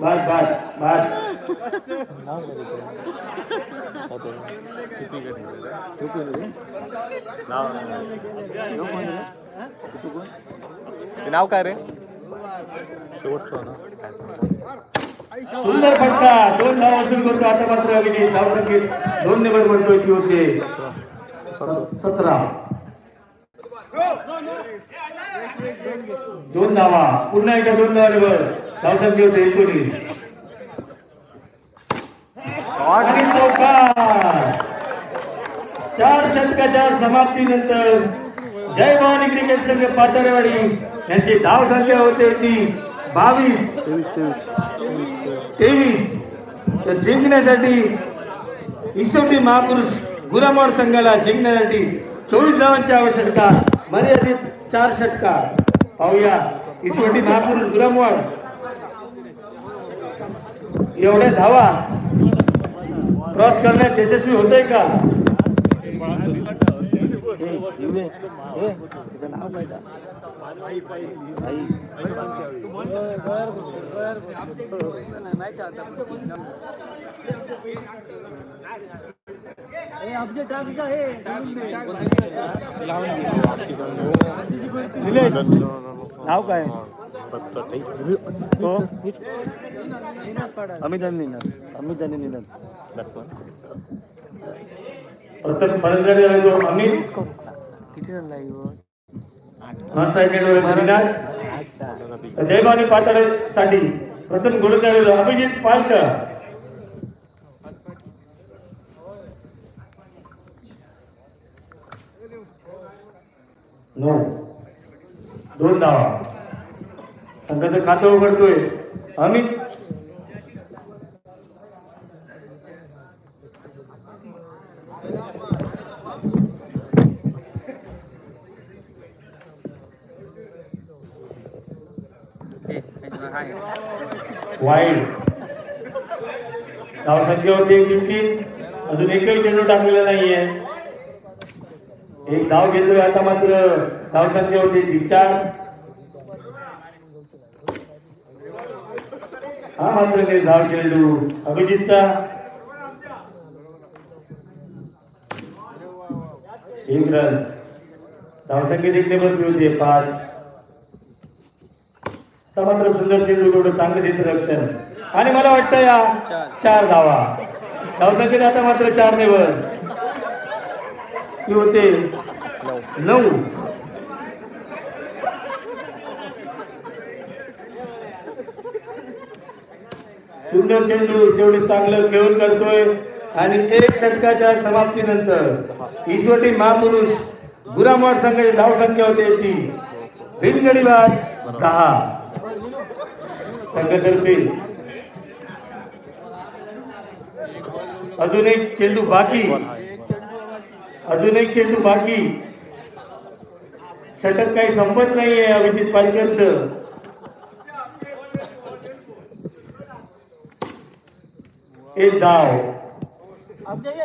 बाद बाद बाद.
नाव काय रे? शेवटचं ना.
सुंदर फटका. 2 धाव वसूल करतो. आता मात्र अभिजित धावसंख्येत 2 ने भर पडतोय ती होते 17. 2 धावा. पुन्हा एकदा 2 धावांवर धावसंख्या होते 19. आणि चौकार. 4 षटकाच्या समाप्तीनंतर जय भवानी क्रिकेट संघ पातळेवाडी यांची धाव संख्या होते ती 22. 23. तर जिंकण्यासाठी इसोटी महापुरुष गुरामोड संघाला जिंकण्यासाठी 24 धावांची आवश्यकता. मर्यादित 4 षटकार. पाहूया इसोटी महापुरुष गुरामोड एवढ्या धावा क्रॉस करण्यात यशस्वी होतोय का?
त्याचं नाव काय?
मॅच आता अपडेट
निलेश नाव काय तो अमित आणि निनाद
प्रथम फलंदाज जो अमित
किती रन लागेल
जयभवानी पातळीसाठी प्रथम गोलंदाज अभिजित पालकर. 9 2 धावा. संघाचं खातं उघडतोय अमित. वाईड. धावसंख्या होती 3-3. अजून एकही चेंडू टाकलेला नाहीये. एक धाव घेतोय आता मात्र धावसंख्या होती 4. हा मात्र निर्धाव चेंडू अभिजितचा. एक रन. धावसंख्या देखील बसली होती 5. तर मात्र सुंदर चेंडू एवढं चांगलं क्षेत्ररक्षण आणि मला वाटतं या 4 धावा. धावसंख्येत आता मात्र 4 ने वर होते 9. सुंदर चेंडू तेवढे चांगलं खेळून करतोय आणि 1 षटकाच्या समाप्तीनंतर ईश्वरी महापुरुष गुरामवाड संघाची धावसंख्या होते ती बिनगडी बाद 10. संघातर्फे अजून एक चेंडू बाकी. षटक काही संपत नाहीये अभिजित पालकरचं. एक धाव.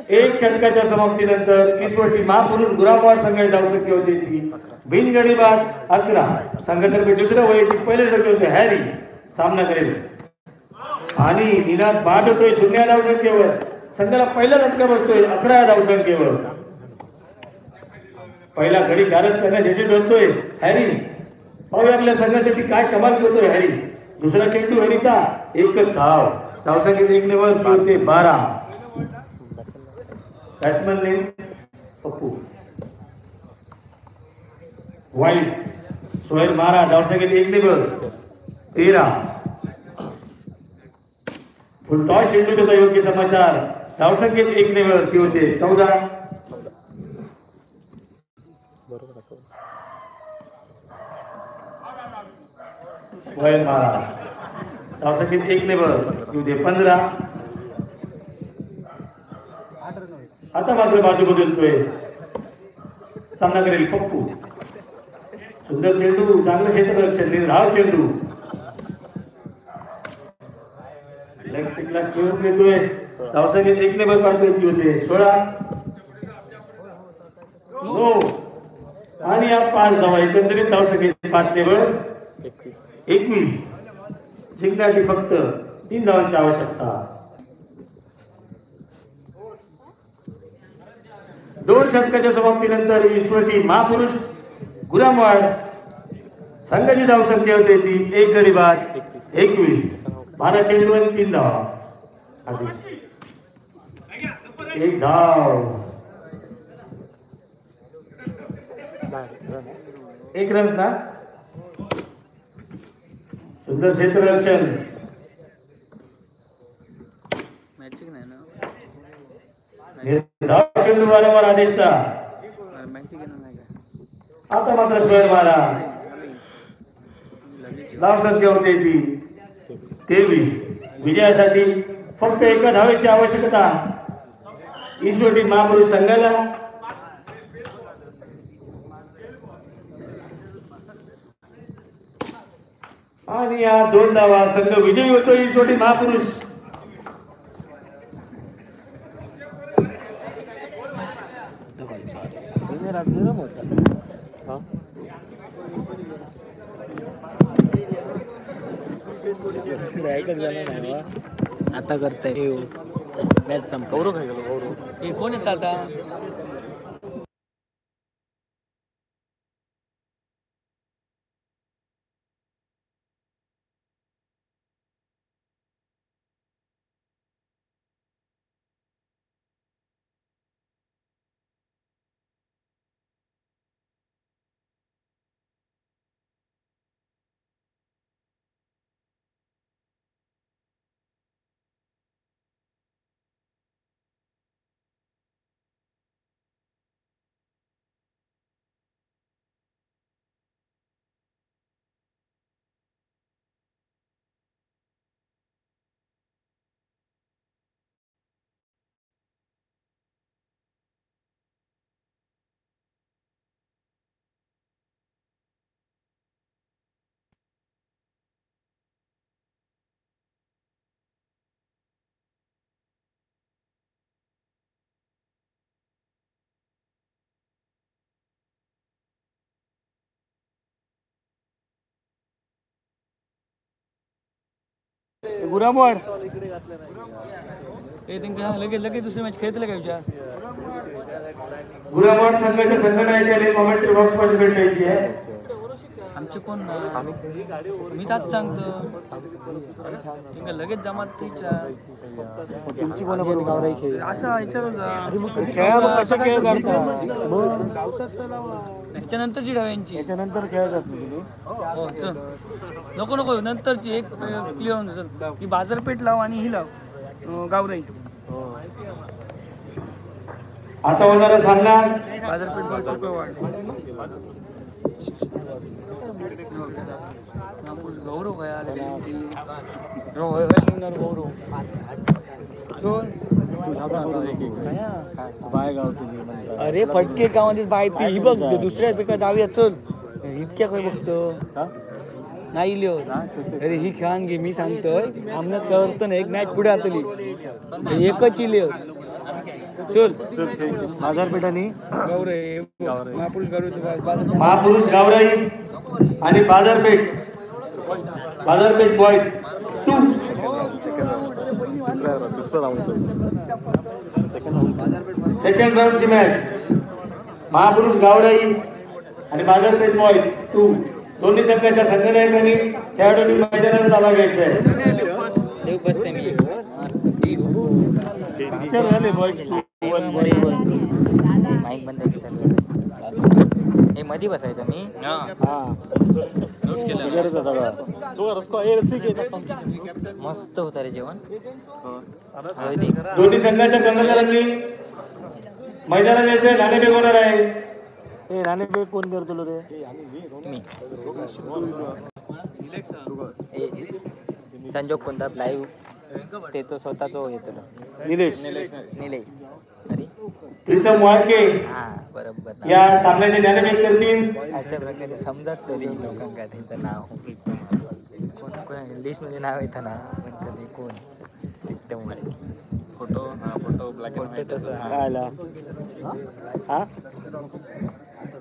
1 षटकाच्या समाप्तीनंतर ईश्वरी महापुरुष गुरामवाड संघाची धावसंख्या होती ती बिनगडी बाद 11. संघातर्फे दुसरं वैयक्तिक पहिले षटक होते हॅरी सामना करेल आणि निनाद बाद होतोय 0 धावसंख्येवर. संघाला पहिला झटका बसतोय 11 धावसंख्येवर. पहिला गडी गारद करण्यासाठी ठरतोय हॅरी. पाहूया आपल्या संघासाठी काय कमाल करतोय हॅरी. दुसरा चेंडू हॅरीचा 1 धाव. धावसंख्येत 1 ने वर होते 12. बॅट्समन ने पप्पू. वाईट. सोहेल मारा. धावसंख्येत 1 ने वर 13. फुलटॉस चेंडू त्याचा योग्य समाचार. धावसंख्येत 1 ने वरती होते 14. सोहेल मारा. धावसंख्येत 1 ने वर होते 15. आता मात्र बाजू बदलतोय. सामना करेल पप्पू. सुंदर चेंडू चांगलं क्षेत्ररक्षण निर्धाव चेंडू लेग खेळून घेतोय. धावसंख्येत 1 ने वर पाडतोय ती होते 16. आणि या 5 धावा. एकंदरीत धावसंख्येत 5 ने वर 21. जिंकण्यासाठी फक्त 3 धावांची आवश्यकता. 2 षटकाच्या समाप्तीनंतर ईश्वरी महापुरुष गुरामवाड संघाची धावसंख्या होते ती 1 गडी बाद 21. 12 चेंडू आणि 3 धावा. आदेश 1 धाव. 1 रन ना. सुंदर क्षेत्ररक्षण. निर्धाव चेंडू वारंवार आदेशचा. आता मात्र सोहेल मारा. धावसंख्या होते ती 23. विजयासाठी फक्त 1 धावेची आवश्यकता ईश्वरी महापुरुष संघाला. आणि या 2 धावा. संघ विजयी होतो ईश्वरी महापुरुष.
आता करताय मॅच संपलं.
गौरव काय गेलो गौरव
हे कोण येतं आता?
गुरामोड
हे त्यांना लगेच दुसरी मॅच खेळतले का विचार?
गुरामोड संघाच्या संघटनेच्या कॉमेंट्री बॉक्स मध्ये भेटायची आहे.
आमचे कोण ना मी त्याच सांगतो त्यांना लगेच जमात
तुमची कोणाबरोबर गावराई खेळ
असा विचार
खेळा कसं खेळ काढता
ह्याच्यानंतरची डाव्यांची
याच्यानंतर खेळायचं असतं तुम्ही
हो चल नको नंतरची एक क्लिअर होऊन चल ही बाजारपेठ लाव आणि ही लाव गावराई
आता होणारा सामना
बाजारपेठ 5 रुपये वाढ गौरव काय गौरव
बाय गाव तुम्ही
अरे फटके गावामध्ये बाय ती ही बघ दुसऱ्या पिका जाऊया चल इतक्या काय बघतो नाही लिहो अरे ही खेळान घे मी सांगतोय आमनात करतो ना एक मॅच पुढे आतली एकच लिहो चल
बाजारपेठानी
गौरे महापुरुष गौरव
महापुरुष गावराई आणि बाजारपेठ बॉईज 2 सेकंड राऊंडची मॅच महापुरुष गावराई आणि बाजारपेठ बॉईज 2 दोन्ही संघाच्या संघनायकांनी खेळाडूंनी मैदानात ताबा घ्यायचा आहे.
बसते मी माईक बंद आहे चालू हे मध्ये बसायचं मी मस्त होत रे जेवण
दोन्ही संघाच्या कर्णधारांनी मैदानात यायचे नाणेफेक होणार आहे.
ए नाणेफेक कोण करतो रे
मी संजोग कोणता लाईव्ह त्याचं स्वतःच येतो
निलेश
अरे
प्रीतम वाळके
हा बरोबर
या सामन्याचे नाणेफेक करतील.
अशा प्रकारे समजत तरी लोकांका त्यांचं नाव कोण इंग्लिश मध्ये नाव येतं ना म्हणतात ते कोण Pritam Walke
photo black and white
तसं
काय आला हा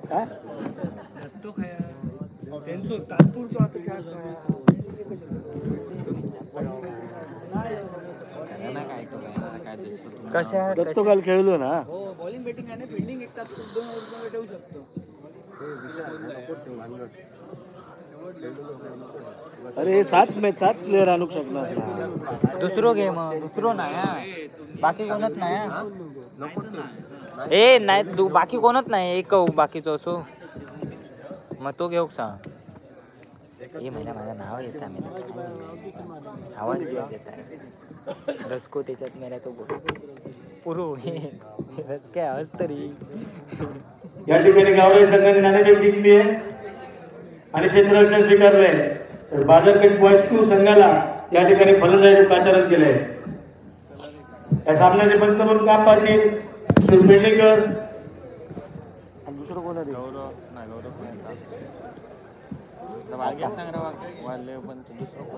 काय
कशा
दत्तो काल खेळलो ना
बॉलिंग बॅटिंग आणि फिल्डिंग एक तास 2 ओव्हर ठेवू शकतो.
अरे 7 प्लेअर आणू शकणार
दुसरो गेम दुसरो नाही बाकी कोणच नाही ए नाही बाकी कोणच नाही एक बाकीचं असो मग तो घेऊ सांग हे माझं नाव येत आवाज येत आहे रसको त्याच्यात मेला तो पुरो काय आवाज तरी
या ठिकाणी गावराई संघाने नाणेफेक जिंकली आहे आणि क्षेत्ररक्षण स्वीकारलंय. तर बाजारपेठ बॉईज 2 संघाला या ठिकाणी फलंदाजी पाचारण केलंय. या सामन्याचे पंच म्हणून काम पाहतील सुरपेंडेकर.
दुसरं कोण आहे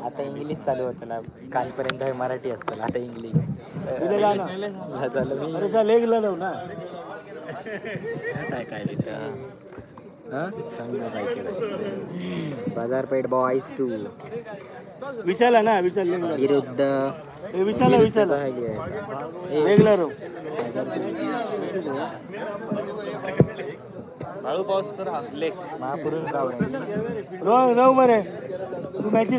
आता इंग्लिश चालू होतं ना कालपर्यंत हे मराठी असतं आता इंग्लिश झालं मी
अरे लेग लढव ना
काय तिथं हा? बाजारपेठ बॉईज 2
विशाल आहे ना विशाल लेगला
विरुद्ध
विशाल विशाल लेगला रो
बाळू पाऊस कर लेख
महापुरुष गाव
रो रो बरे तू मॅची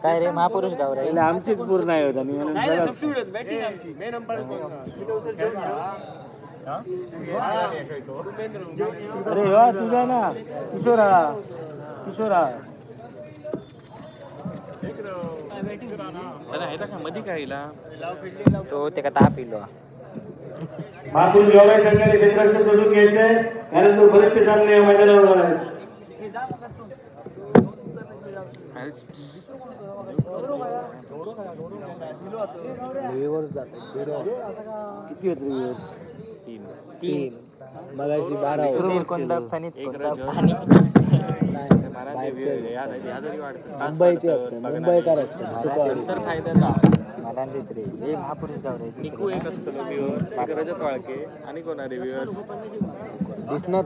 काय रे महापुरुष गाव रे
रे आमचीच पूर्ण आहे होता मी म्हणून अरे हो तुझा ना किशोरा किशोरा
मध्ये काय
तो ते का ताप इलो
महापुरुष गावाच्या संघाने क्षेत्राचं सोडून घ्यायचंय त्यानंतर बरेचसे सामने मैदानावर आहेत.
किती होत रिव्ह्यूअर्स
3
मगाशी 12 मुंबईचे असते मुंबईकर असते
मला देत रे हे महापुरुष गाव रे
निकू एक असतो व्ह्यूअर रजत वाळके आणि कोणा रिव्ह्यूअर्स
दिसणार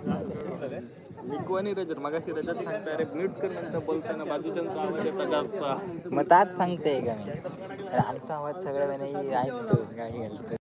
निकू आणि रजत मगाशी रजत सांगता रे म्यूट कर नंतर बोलताना बाजूच्यांचा आवाज येता जास्त
मग ताच सांगते का मी अरे आमचा आवाज सगळ्या नाही ऐकतो काही घालतो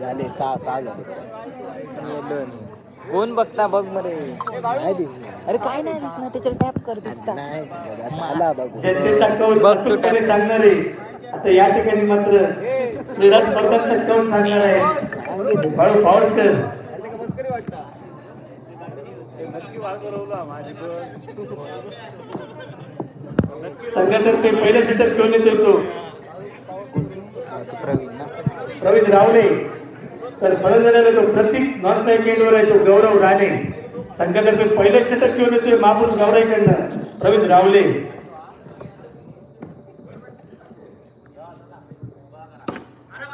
झाले 6 झाले
कोण बघता बघ मरे अरे काय नाही दिसणार त्याच्यावर टॅप कर दिसता
आला बघ
जनतेचा कौल
बघ,
अचूकपणे सांगणारे आता या ठिकाणी मात्र क्रीडा स्पर्धांचा कौल सांगणार आहे बाळू पावसकर. संघातर्फे पहिल्या सेटअप घेऊन येतो प्रवीण रावले तर फलंदाजाला तो प्रतीक नॉन स्ट्राईक एंडवर आहे तो गौरव राणे. संघातर्फे पहिलेच षटक घेऊन येतोय महापुरुष गावराईकडनं प्रवीण रावले.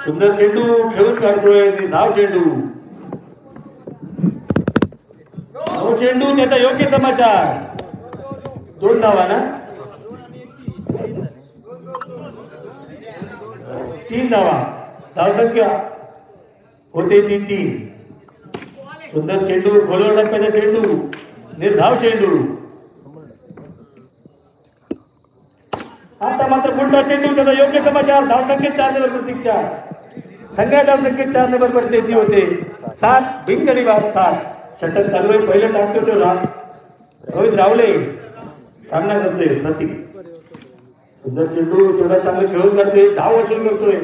सुंदर चेंडू खेळून काढतोय धाव चेंडू धाव चेंडू त्याचा योग्य समाचार 2 धावा ना 3 धावा धावसंख्या होते ती 3. सुंदर चेंडू गोलवर टप्प्याचा चेंडू निर्धाव चेंडू आता मात्र पुढचा चेंडू त्याचा योग्य समाचार धावसंख्येत 4 नंबर प्रतीक्षा संघा धावसंख्येत 4 नंबर पर तेजी होते 7 बिनगडी बाद 7. षटक चालू आहे पहिलं टाकतो तो रोहित रावले सामना करतोय प्रतीक. सुंदर चेंडू तेवढा चांगलं खेळून काढतोय धाव वसूल करतोय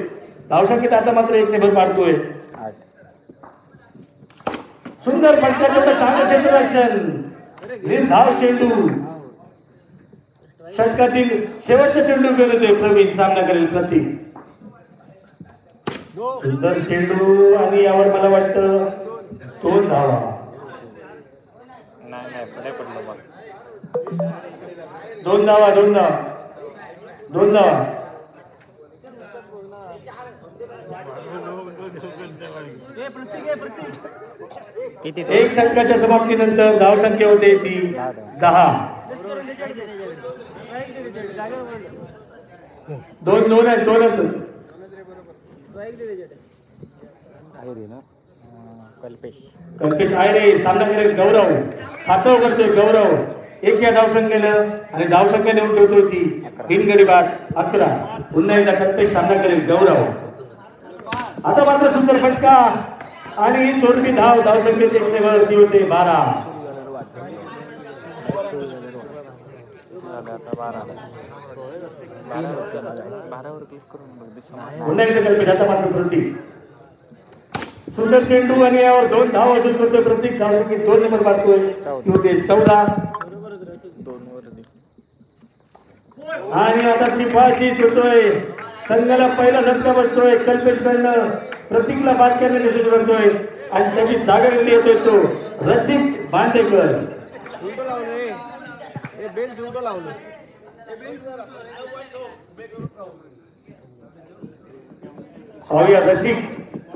धावसंख्येत आता मात्र 1 नंबर मारतोय. सुंदर फटका तेवढं चांगलं क्षेत्ररक्षण निर्धाव चेंडू षटकातील शेवटचा चेंडू खेळतोय प्रवीण सामना करेल प्रतीक. सुंदर चेंडू आणि यावर मला वाटतं 2 धावा.
नाही पुढे पडलो मग
2 धावा 2 धावा 2 धावा. एक षटकाच्या समाप्तीनंतर धावसंख्या होते ती 10. 2-2 आहेत 2 आहेत. कल्पेश आयरे सामना करेल गौरव हातव करतोय गौरव 1 या धावसंख्येनं आणि धावसंख्या नेऊन ठेवतोय ती बिनगडी बाद 11. पुन्हा एकदा कल्पेश सामना करेल गौरव. आता मात्र सुंदर फटका आणि ही चोरटी धावसंख्येत एक वरती होते 12. पुन्हा एकदा कल्पेश आता मात्र प्रतीक सुंदर चेंडू आणि यावर 2 धाव वसूल करतोय प्रतीक. धावसंख्येत 2 नंबर पाडतोय ती होते 14. आणि आता टिपाची सुटतोय संघाला पहिला झटका बसतोय कल्पेशकडनं प्रतीकला बाद करण्याची यशस्वी करतोय आणि त्याची जागा गेली येतोय तो रसिक बांदेकर. पाहूया रसिक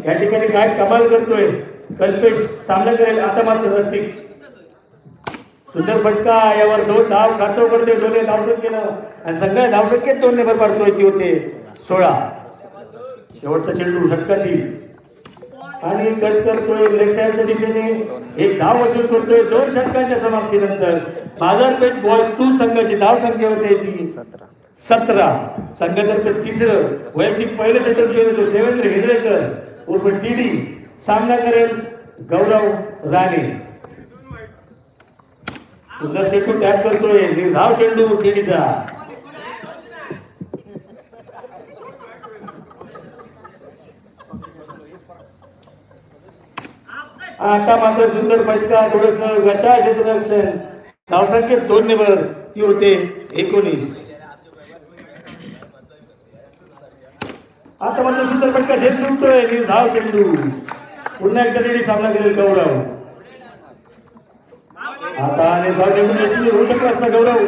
या ठिकाणी काय कमाल करतोय. कल्पेश सामना करेल आता मात्र रसिक. सुंदर फटका यावर 2 धाव खातो करतोय. 2 धावसंख्येनं आणि संघाला धावसंख्येत 2 नंबर पाडतोय ती होते 16. शेवटचा चेंडू षटकातील आणि कट करतोय लेग साईडच्या दिशेने. 1 धाव वसूल करतोय. 2 षटकांच्या समाप्तीनंतर बाजारपेठ बॉयज 2 संघाची धावसंख्या होते ती 17. संघातर्फे तिसरं वैयक्तिक पहिलं षटक केलं होतं देवेंद्र हिंद्रेकर उर्फ टीडी. सामना करेल गौरव राणे. सुंदर चेंडू टॅप करतोय निर्धाव चेंडू टीडीचा. आता मात्र सुंदर फटका थोडस गचा क्षेत्ररक्षण. धावसंख्येत 2 नंबर ती होते 19. आता मात्र सुंदर फटका झेल सुटतोय निर्धाव चेंडू. पुन्हा एकदा टीडी सामना करेल गौरव. आता निर्धाव चेंडू यशस्वी होऊ शकला असता गौरव.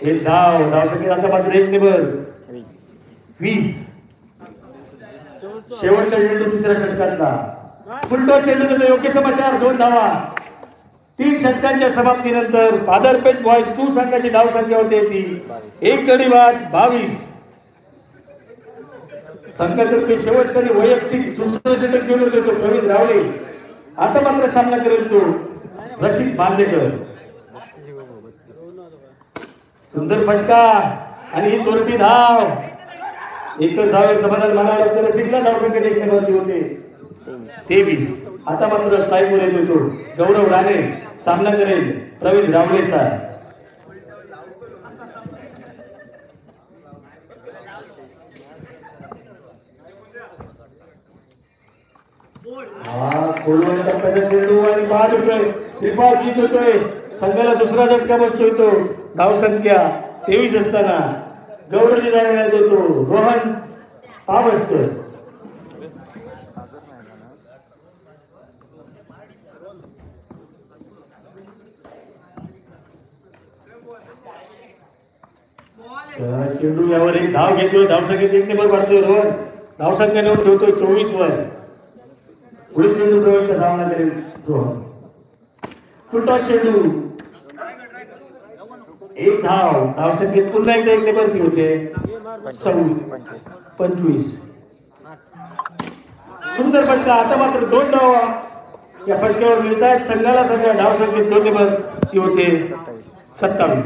एक धावसंख्येत आता मात्र 1 नंबर 20. शेवटचा चेंडू तिसऱ्या षटकातला फुलटो चेंडू त्याचा योग्य समाचार 2 धावा. 3 षटकांच्या समाप्तीनंतर बाजारपेठ बॉयज 2 संघाची धावसंख्या होते ती 1 गडी बाद 22. संघातर्फे शेवटचा वैयक्तिक दुसरं षटक घेऊन होते तो प्रवीण रावले. आता मात्र सामना करेल तो रसिक बांदेकर. सुंदर फटका आणि ही चोरटी धाव. एकच धाव समाधान म्हणाला तर रसिकला धावसंख्येत 1 नंबरची होते 23. आता मात्र स्ट्राईकवर येतो तो गौरव राणे. सामना करेल प्रवीण रावलेचा. खोलवण टप्प्याचा चेंडू आणि बाद होतोय. त्रिपाल जीत होतोय. संघाला दुसरा झटका बसतोय तो. धावसंख्या 23 असताना गौरवची जागा होतो रोहन पावसकर. चेंडू यावर 1 धाव घेतोय. धावसंख्येत 1 नंबर पाडतोय रोहन. धावसंख्या नेऊन ठेवतोय 24 वर. पुढील चेंडू प्रवेशचा सामना करेल रोहन. फुलटॉस चेंडू 1 धाव. धावसंख्येत पुन्हा एकदा 1 नंबर ती होते 25. सुंदर फटका. आता मात्र 2 धावा या फटक्यावर मिळत आहेत संघाला. धावसंख्येत 2 नंबर ती होते 27.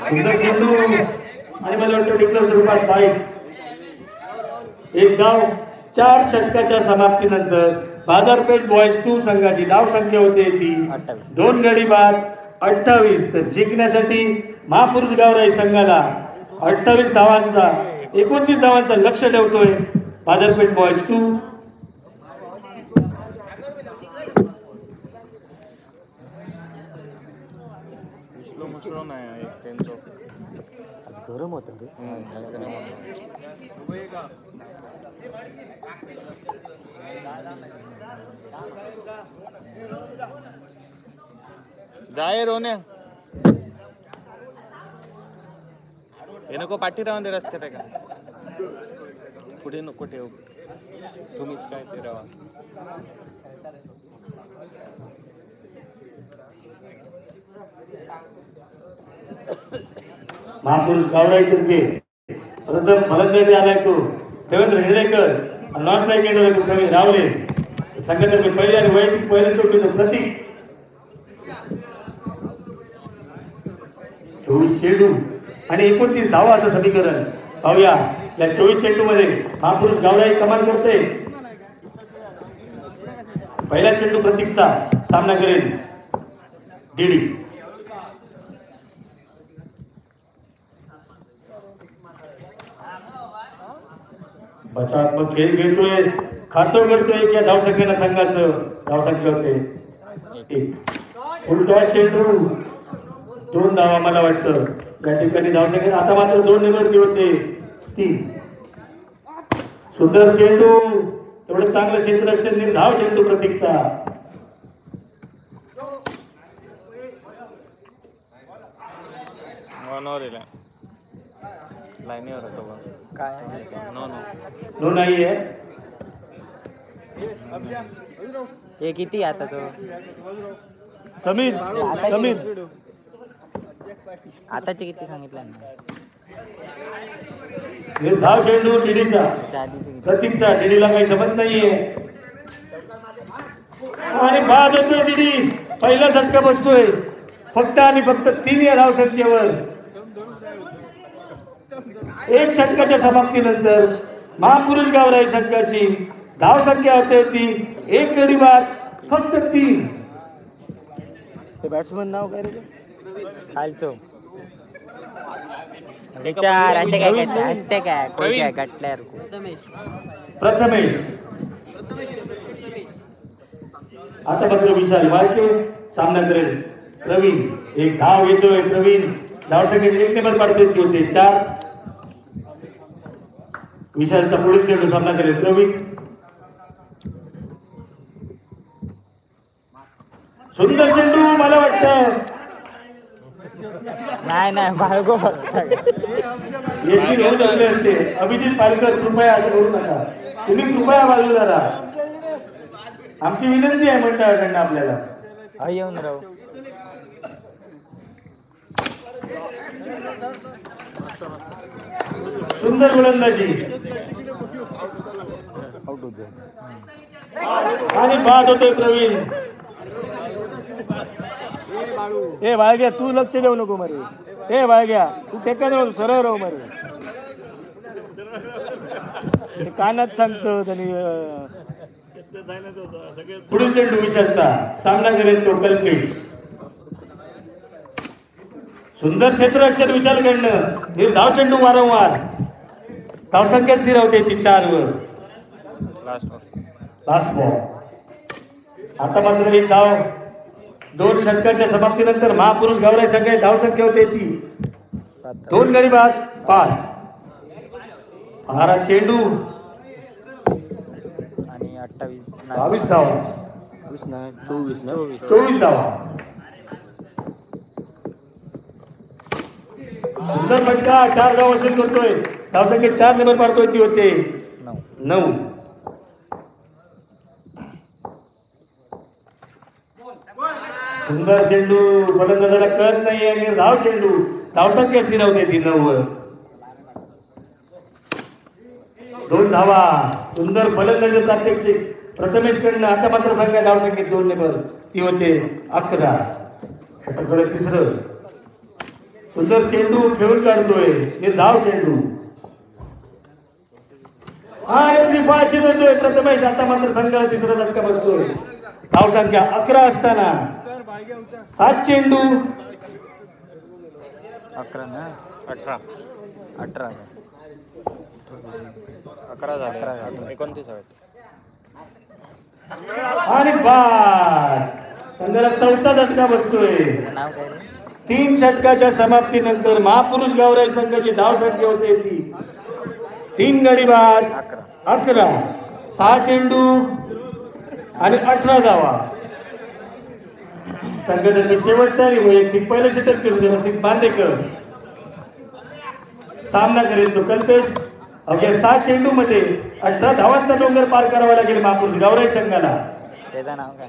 सुंदर चेंडू आणि मला वाटतं डिक्लेअर स्वरूपात 22. 1 धाव. 4 षटकाच्या समाप्तीनंतर बाजारपेठ बॉयज 2 संघाची धावसंख्या होते ती 2 गडी बाद 28. तर जिंकण्यासाठी महापुरुष गावराई संघाला 28 धावांचा 29 धावांचा लक्ष ठेवतोय बाजारपेठ बॉयज 2.
आज गरम होतं रे.
जाय रोने हे नको पाठी राहून दे रस्त्यात आहे का पुढे नको ठेव तुम्हीच काय ते राहा.
महापुरुष गावराई तर्फे प्रथम फलंदाजी आलाय तो देवेंद्र हिरेकर. नॉन स्ट्राईक केलं तो प्रवीण रावले. संघातर्फे पहिले आणि वैयक्तिक पहिले चोटीचं प्रतीक. 24 चेंडू आणि 29 धावा असं समीकरण. पाहूया या 24 चेंडू मध्ये महापुरुष गावराई कमाल करते. पहिला चेंडू प्रतीकचा सामना करेल डीडी. बचावात्मक खेळ खेळतोय, खातो करतोय या धावसंख्येला संघाचं. धावसंख्या होते फुलटॉस चेंडू 2 धावा मला वाटतं या ठिकाणी धावसंख्या. आता मात्र 2 निवडती होते 3. सुंदर चेंडू, तेवढं चांगलं क्षेत्ररक्षण, निर्धाव चेंडू प्रतीकचा.
लाईनीवर होतो
काय
नो नाहीये.
हे किती आता तो
समीर समीर
आताचे किती सांगितलं ना
निर्धाव चेंडू डीडीचा
त्याच्या आधी किती?
प्रतीकचा. डीडीला काही जमत नाहीये आणि बाद होतोय डीडी. पहिला झटका बसतोय फक्त आणि फक्त 3 या धावसंख्येवर. 1 षटकाच्या समाप्तीनंतर महापुरुष गावराई संघाची धावसंख्या होते ती 1 गडी बाद फक्त 3.
ते बॅट्समन नाव काय रे?
खालचो विचार असते काय काय असते काय कोण काय गटल्यार
प्रथमेश. आता मात्र विशाल वाळके सामना करेल प्रवीण. 1 धाव येतोय प्रवीण. धावसंख्येचे 1 नंबर पाडतोय ती होते 4. विशालचा पुढील चेंडू सामना करेल प्रवीण. सुंदर चेंडू, मला वाटतं
नाही बाळगो
यशी होऊ शकले असते. अभिजित पालकर कृपया असं करू नका. तुम्ही कृपया बाजूला राहा. आमची विनंती आहे मंडळाकडनं आपल्याला.
येऊन राहू.
सुंदर गोलंदाजी आणि बाद होतोय प्रवीण.
ए बाळग्या तू लक्ष देऊ नको मरे. ए बाळग्या तू टेका जाऊ सरळ राहू मरे. ते कानात सांगतो त्यांनी.
पुढील चेंडू विशालचा सामना करेल तो कल्पेश. सुंदर क्षेत्ररक्षण विशालकडनं. निर्धाव चेंडू वारंवार. धावसंख्या स्थिर होते ती 4 वर. Last ball. आता मात्र 1 धाव. 2 षटकाच्या समाप्तीनंतर महापुरुष गावराई संघाची धावसंख्या होते ती 2 गडी बाद 5. हारा चेंडू
आणि 28
22 धावा. 24 धावा. सुंदर फटका. 4 धाव वसूल करतोय. धावसंख्येत 4 नंबर पाडतोय ती होते 9. सुंदर चेंडू, फलंदाजाला कळत नाहीये. निर्धाव चेंडू. धावसंख्या स्थिर होते ती 9 वर. 2 धावा. सुंदर फलंदाजी प्रात्यक्षिक प्रथमेश कडनं. आता मात्र संख्या धावसंख्येत 2 नंबर ती होते 11. षटकाकडे 3रं. सुंदर चेंडू खेळून काढतोय. निर्धाव चेंडू आणि चिरतोय प्रथमेश. आता मात्र संघाला 3रा झटका बसतोय. धावसंख्या 11 असताना 7 चेंडू
11 ना
18 11 झाले 29 आहेत.
आणि बाद. संघाला 4था झटका बसतोय.
नाव काय रे?
3 षटकाच्या समाप्तीनंतर महापुरुष गावराई संघाची धावसंख्या होते ती 3 गडी बाद 11. 6 चेंडू आणि 18 धावा. संघाचा शेवटचा आणि वैयक्तिक पहिलं षटक केलं रसिक बांदेकर. सामना करेल तो कल्पेश. अवघ्या 6 चेंडू मध्ये 18 धावांचा डोंगर पार करावा लागेल महापुरुष गावराई संघाला.
त्याचं नाव काय?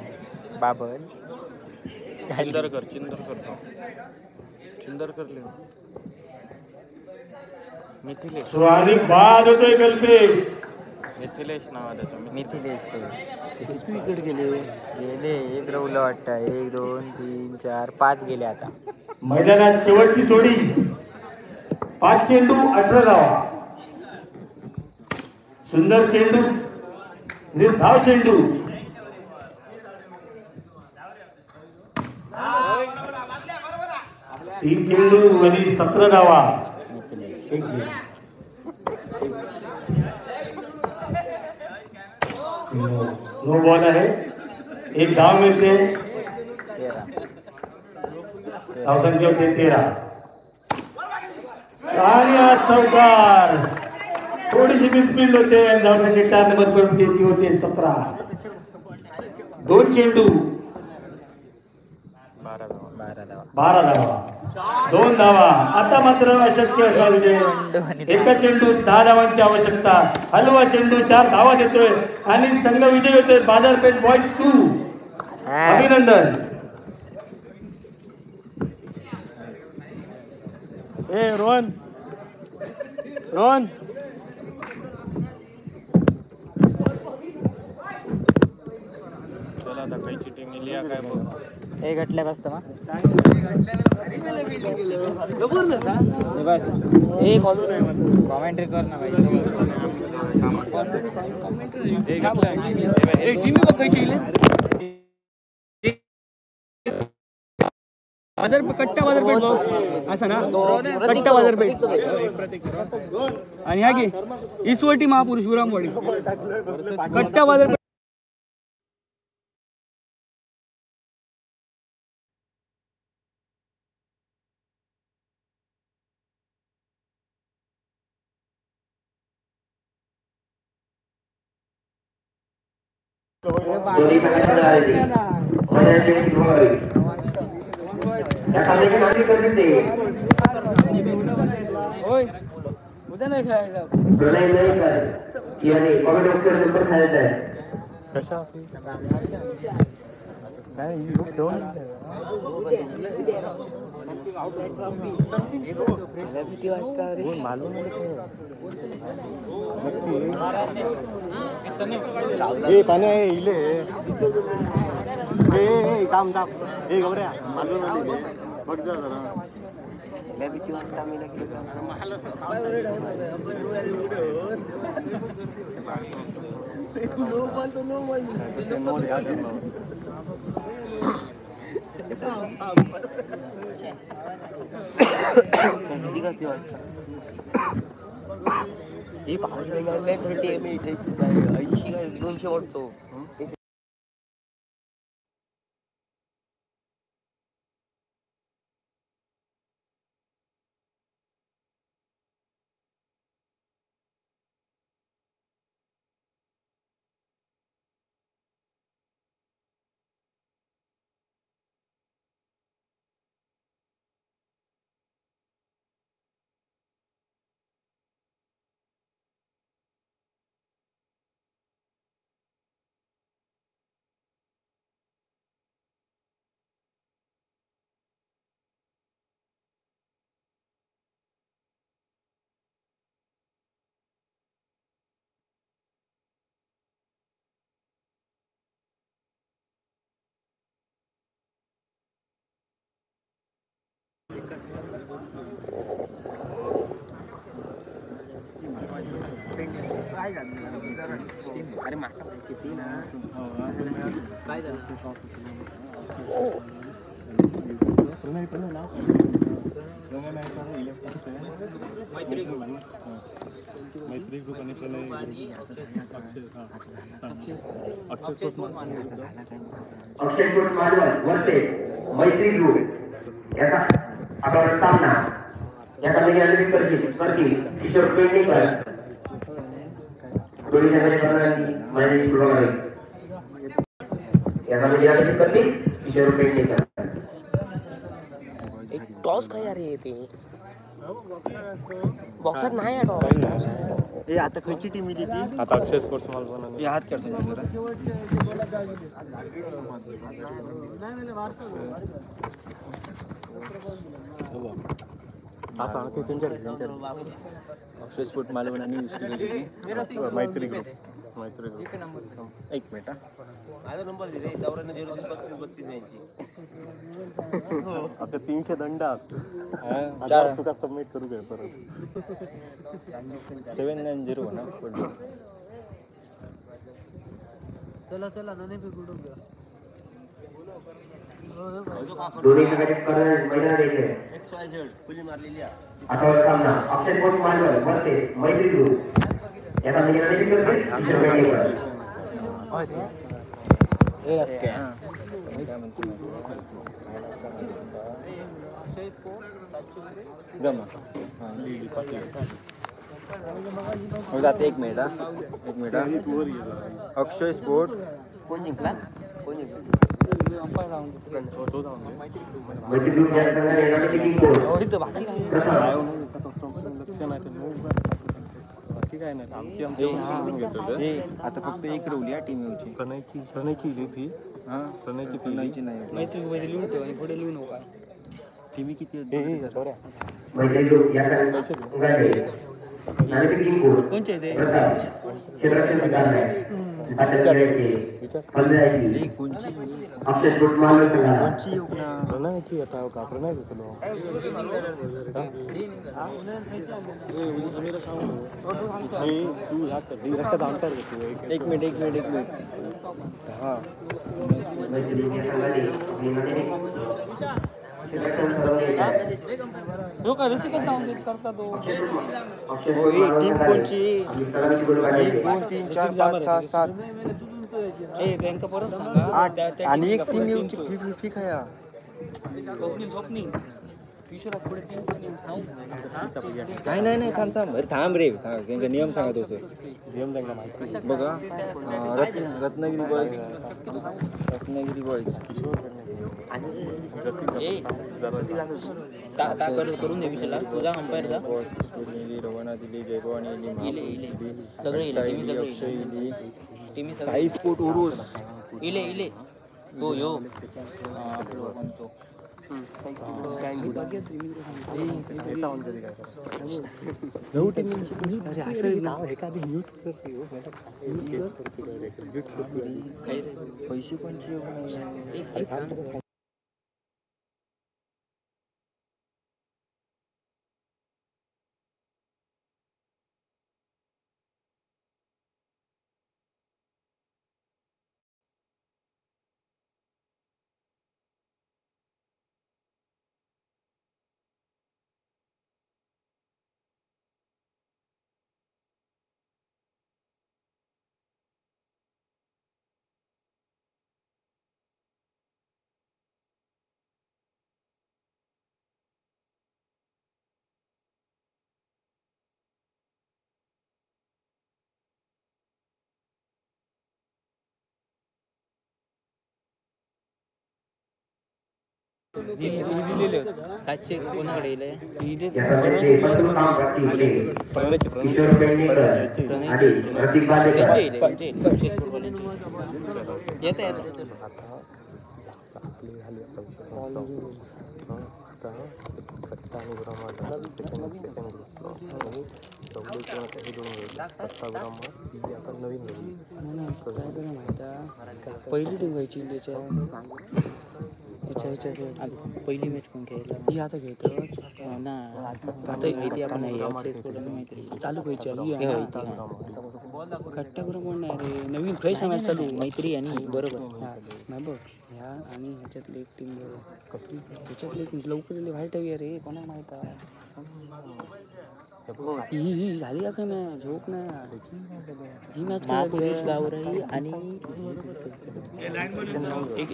बाबर
चिंदरकर मिथिलेश.
आणि बाद होतोय कल्पेश.
मिथिलेश नाव आहे त्याचं.
मिथिलेश तो गेले 1 रवलं वाटतं. 1 2 3 4 5 गेले आता.
मैदानात शेवटची जोडी 5 चेंडू 18 धावा. सुंदर चेंडू, निर्धाव चेंडू. तीन चेंडू आणि 17 धावा. नो बॉल आहे. एक धाव मिळते. धावसंख्या होते 13 आणि आज चौकार. थोडीशी मिसफिल्ड होते आणि धावसंख्या 4 नंबर पर्यंत ती होते 17. 2 चेंडू 12 धावा. 2 धावा. आता मात्र अशक्य असा विजय. एका चेंडू 10 धावांची आवश्यकता. हलवा चेंडू 4 धावा देतोय आणि संघ विजय होतोय. बाजारपेठ बॉईज 2. अभिनंदन.
रोहन
चला आता काहीची टीम लिहा काय बघ.
हे घटल्या बसतं मग कॉमेंट्री कर ना भाई.
कट्टा बाजारपेठ भाऊ असा ना. कट्टा बाजारपेठ आणि हा घे इसवटी महापुरुष विरामवाडी कट्टा बाजारपेठ.
दोन्ही संघांमध्ये आलेली मैदानाची एक सुरू करावी. या सामन्याची नागरिक करतील ते
उद्या नाही खेळायचं.
प्रणय नाईकर याने कॉमेंट बॉक्सवर नंबर सांगितला आहे.
कशा
पाणी इले काम दाब हे गौऱ्या मालून बघ जरा.
भीती वाटतं आम्ही ही पाहिजे 30 मिनिट 200 वाटतो. अरे माका किती ना काय झालं
मैत्री ग्रुप आणि
अक्षय स्पोर्ट्स मालवण वर्ते मैत्री ग्रुप याचा आपण सामना या सामन्याची करतील किशोर पेडणेकर. दोन्ही संघाच्या कर्णधारांनी मैदानाची सुरुवात करावी. या सामन्याची करतील किशोर पेडणेकर.
एक टॉस काय यार ते बॉक्सर नाही टॉस.
हे आता खयची टीम येते ती
आता अक्षय स्पोर्ट्स मालवण
हात करतो जरा. अक्षय स्पोर्ट मालवण आणि मैत्री ग्रुप एक मिनिट आता 300 दंड चार तुका सबमिट करू काय परत 790 ना
चला नाही कुठं
दोन्ही संघाचे कर्णधार मैदानात द्यायचे आठवडा सामना अक्षय स्पोर्ट मालवण वर्सेस मैत्री ग्रुप याचा निकाल निश्चित करते किशोर पेडणेकर.
एक मिनिट अक्षय स्पोर्ट
कोण जिंकला
मैत्री ग्रुप या संघाने येणारे किती गोल
काय नाही आता फक्त एक रोवली या टीमची प्रणयची फी हा प्रणयची नाही
मैत्री लिहून ठेव आणि पुढे लिहू नका
टीव्ही किती
मैत्री ग्रुप या संघाने येणारे किती गोल
कोणचे ते
क्षेत्राचे विकास आहे
कोणची
अक्षय स्पोर्ट मालवण संघाला
प्रणयची आता का प्रणय होतो एक मिनिट हा
मैत्री ग्रुप या संघाने
लोक रसिकच जाऊन करता तो
टीम कोणची 1 2 3 4 5 6 7
बँक परत सांगा
8 आणि एक टीम येऊची फी खाया
स्वप्नी किशोरा पुढे टीम
नाही थांब थांब रे नियम सांगा तो नियम सांगा माहिती बघा रत्नागिरी बॉयज
करून दे विषयाला तुझा अंपायर जा
रवाना दिली जयभवानी
सगळे टीम
साई स्पोर्ट उरुस
इले तो यो
पैसे कोणची
दिलेले 700 कोणाकडे येईल
किशोर पेडणेकर आणि प्रतीक बालेकर
येते
पहिली टीम व्हायची
पहिली मॅच कोण खेळला
ही आता खेळतो
ना आता माहिती आपण
चालू व्हायची कट्टा करून कोण नाही रे नवीन फ्रेश मॅच चालू
मैत्री आणि बरोबर
नाही बघ ह्या आणि ह्याच्यातली एक टीम ह्याच्यातली एक लवकर वाईट हवी रे कोणा माहित ही झाली का मॅच झोप नाही ही मॅच
महापुरुष गावराई आणि
एक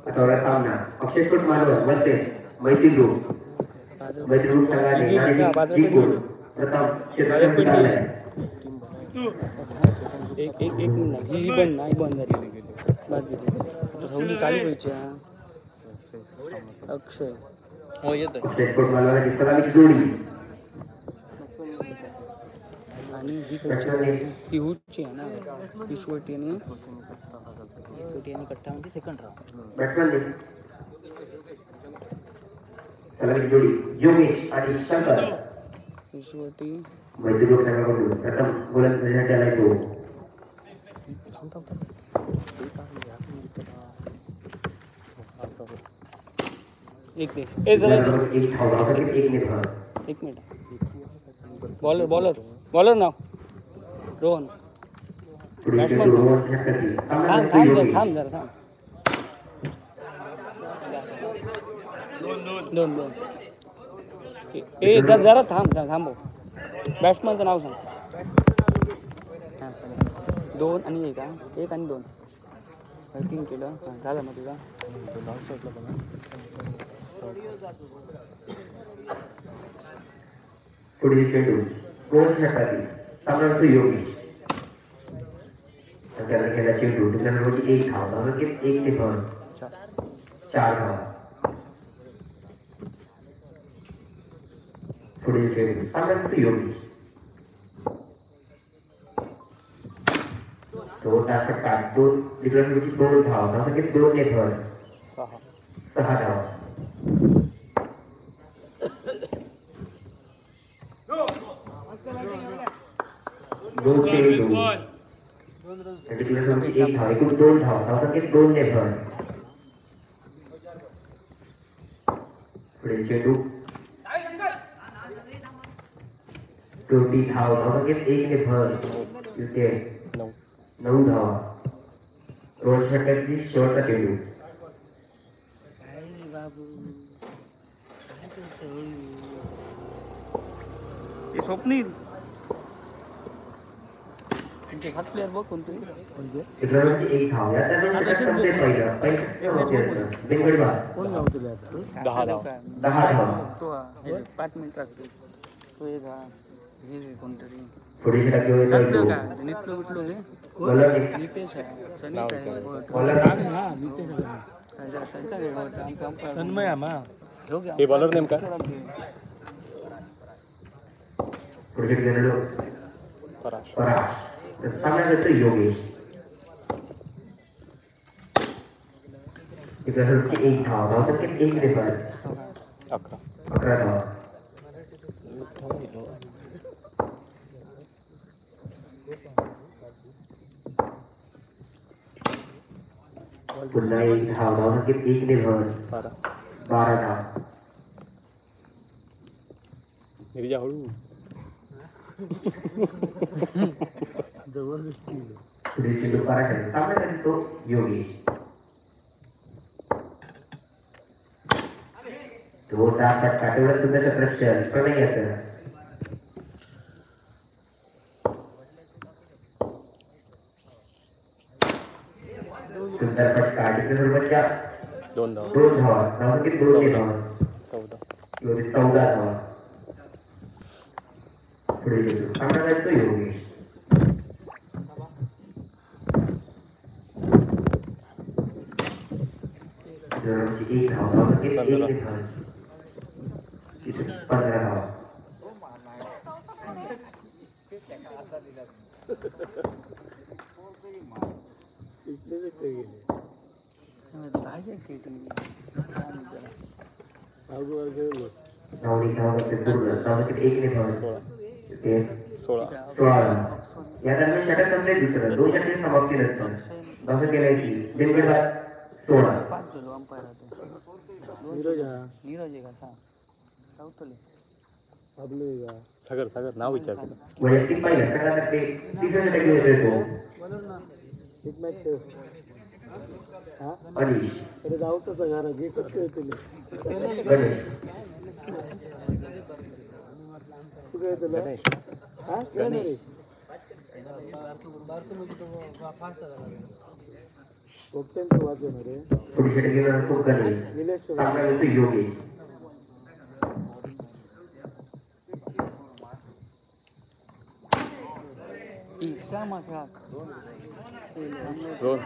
आठवडा सामना अक्षय स्पोर्ट मालवण वर्सेस मैत्री ग्रुप संघाने प्रथम क्षेत्राचे विकास आहे
एक मिनिट ही बंद नाही बंद झाली बाद गेली राहुली चालू व्हायची अक्षय
हो येतोय
अक्षय स्पोर्ट मालवणाची सलामीची जोडी
आणि ही होची आहे ना विश्वटी आणि शेवटी आणि कट्टा म्हणजे सेकंड राऊंड.
बॅट्समॅन ने सलामी जोडी योगेश आणि शंकर
शेवटी
मैत्री संघाकडून प्रथम गोलंदाजीसाठी आलाय तो.
एक दे ए जरा
एक धाव एक निर्धाव.
एक मिनिट बॉलर नाव रोहन.
पुढे चेंडू रोहन षटकातील
थांब
सामना योगेश.
थांब जरा थांब. दोन ए जरा थांबव. बॅट्समनचं नाव सांग. हां 2 आणि 1 1 आणि 2 3 केलं. हां झालं मग तुझा.
पुढील चेंडू रोहन षटकातील सामना योगेश. त्याला केला चेंडू दुसऱ्या एक धाव धावसंख्येत 1 निर्धाव. 4 धाव. पुढील चेंडू सामना योगेश. छोटा षटकार 2 धाव धावसंख्येत 2 निर्धाव. 6 धाव. दोन चेंडू एक धाव एकूण 2 धाव धावसंख्येत 2 निर्धाव. पुढील चेंडू शेवटी धाव धावसंख्येत 1 निर्धाव. इथे 9 धाव. रोहन षटकातील शेवटचा चेंडू
स्वप्नील 7 प्लेअर बघ कोणतरी म्हणजे
एक धाव. या दरम्यान षटक संपले पहिलं बिनगडी बाद.
10 धाव.
10 धाव.
तो 5 मिनिट लागते. तो एक हे कोणतरी
पुढील षटक घेऊन
चांगलं
येतो.
का नितलो बिटलो रे
बॉलर
नितेश आहे सनी आहे
बॉलर
तन्मय
हे बॉलर नेमका
पुढील चेंडू
पराश.
सामना करतो योगेश. इकडे एक धाव धावसंख्येत 1 निर्धाव. 11 धाव. पुन्हा एक धाव धावसंख्येत 1 निर्धाव. 12 धाव.
निर्जा हळू.
पुढील चेंडू पराठे सामना करतो योगेश. तो डासात काटेवर सुद्धा प्रश्न प्रणय असं सुंदर फटका डिफेंडरच्या
2 धाव.
2 धावा धावसंख्येत 2 निर्धाव.
14.
14 धावा. पुढील चेंडू सामना करतो योगेश. एक धाव धावसंख्येत 1 निर्धाव. 15 धावा. धावणी धावसंख्येत पूर्ण धावसंख्येत 1 निर्धाव.
16.
16. या दरम्यान षटक संपले दुसरं 2 षटके समाप्ती नंतर धावसंख्या केली बिनगडी बाद 16.
5 झालो अंपायर नीरज आहे का सांग राऊतले
सागर नाव विचार.
वैयक्तिक पाहिलं सगळ्यात ते तिसरं षटक घेऊन येतो अनिश. गणेश पुढे षटक घेऊन तो गणेश. सामना करतो योगेश.
ईसा मागा
रोहन.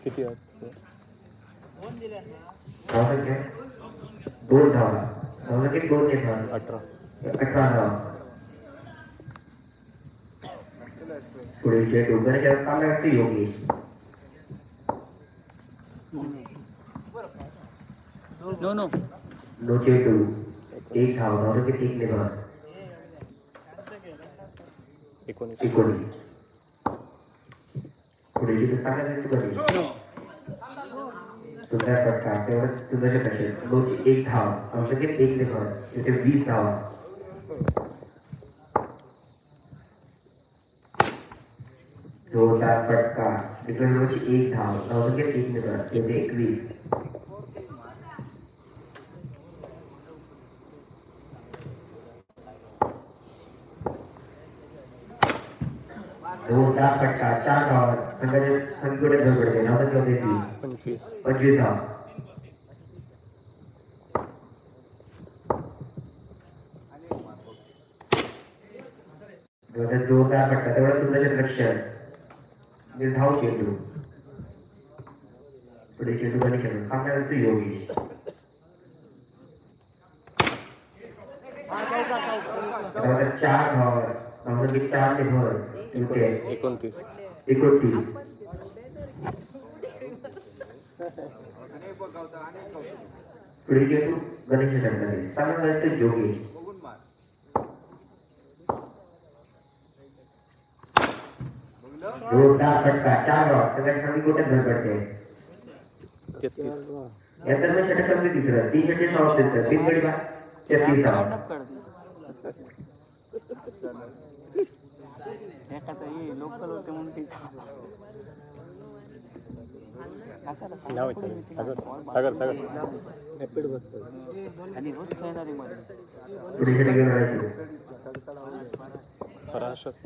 किती
धावसंख्या 2 धावा धावसंख्येत 2 निर्धाव.
18.
18 धावा. पुढील चेंडू गणेश सामना करतो योगेश.
नो नो
नो चेंडू. एक धाव धावसंख्या 1 ने भर. 19. पुढील चेंडू सामना करतो गणेश. सुंदर फटका तेवढं सुंदर कसे 1 धाव धावसंख्या 1 ने भर. इथे 20 धावा. जोरदार फटका विक्रमची 1 धाव धावसंख्या 1 ने भर. इथे 21. जोरदार फटका 4 धाव संघाचे धर पडते. धावसंख्या होते 25 धाव. जोरदार फटका तेवढा सुंदर रक्षण निर्धाव चेंडू. पुढे चेंडू गणेश सामना करतो योगेश. त्यावर 4 धाव धावसंख्या 4 ने भर. इथे 29. पुढे चेंडू गणेश सामना करतो योगेश. जोरदार फटका 4 धाव सगळ्यात कमी गोट्यात धर पडते. 33. या दरम्यान षटक संपले तिसरं. 3 षटके समाप्त होतात. 3 गडी बाद 33 धाव.
लोकल होते म्हणून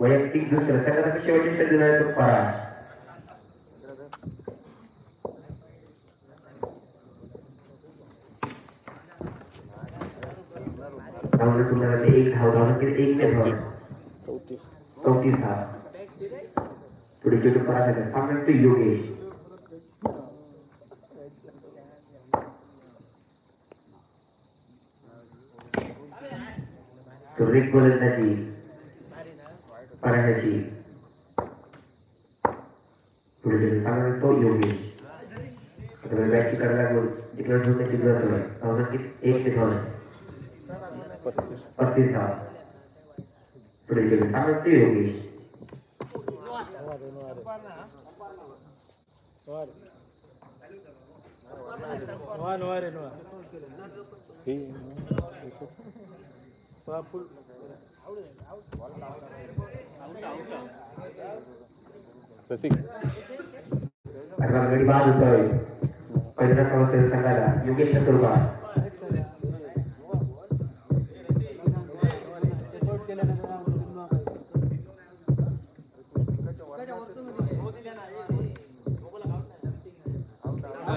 वैयक्तिक दुसरं सगळ्यात शेवटचे षटक दिला तो पराश. धावले तुम्हाला 1 धाव धावसंख्या 1 ने भर. 34 धाव. पुढे चेंडू पराश सामना करतो योगेश. सुरेख गोलंदाजी पराशाची. पुढे चेंडू सामना करतो योगेश. बॅटची करायला गोल डिक्लेअर होण्याची गरज आहे. धावसंख्या 1 ने भर. 35 धाव. पुढे चेंडू सामना करतो योगेश. गडी बाद होतोय. पहिला क्रमांक संघाला योगेश चतुर्बार.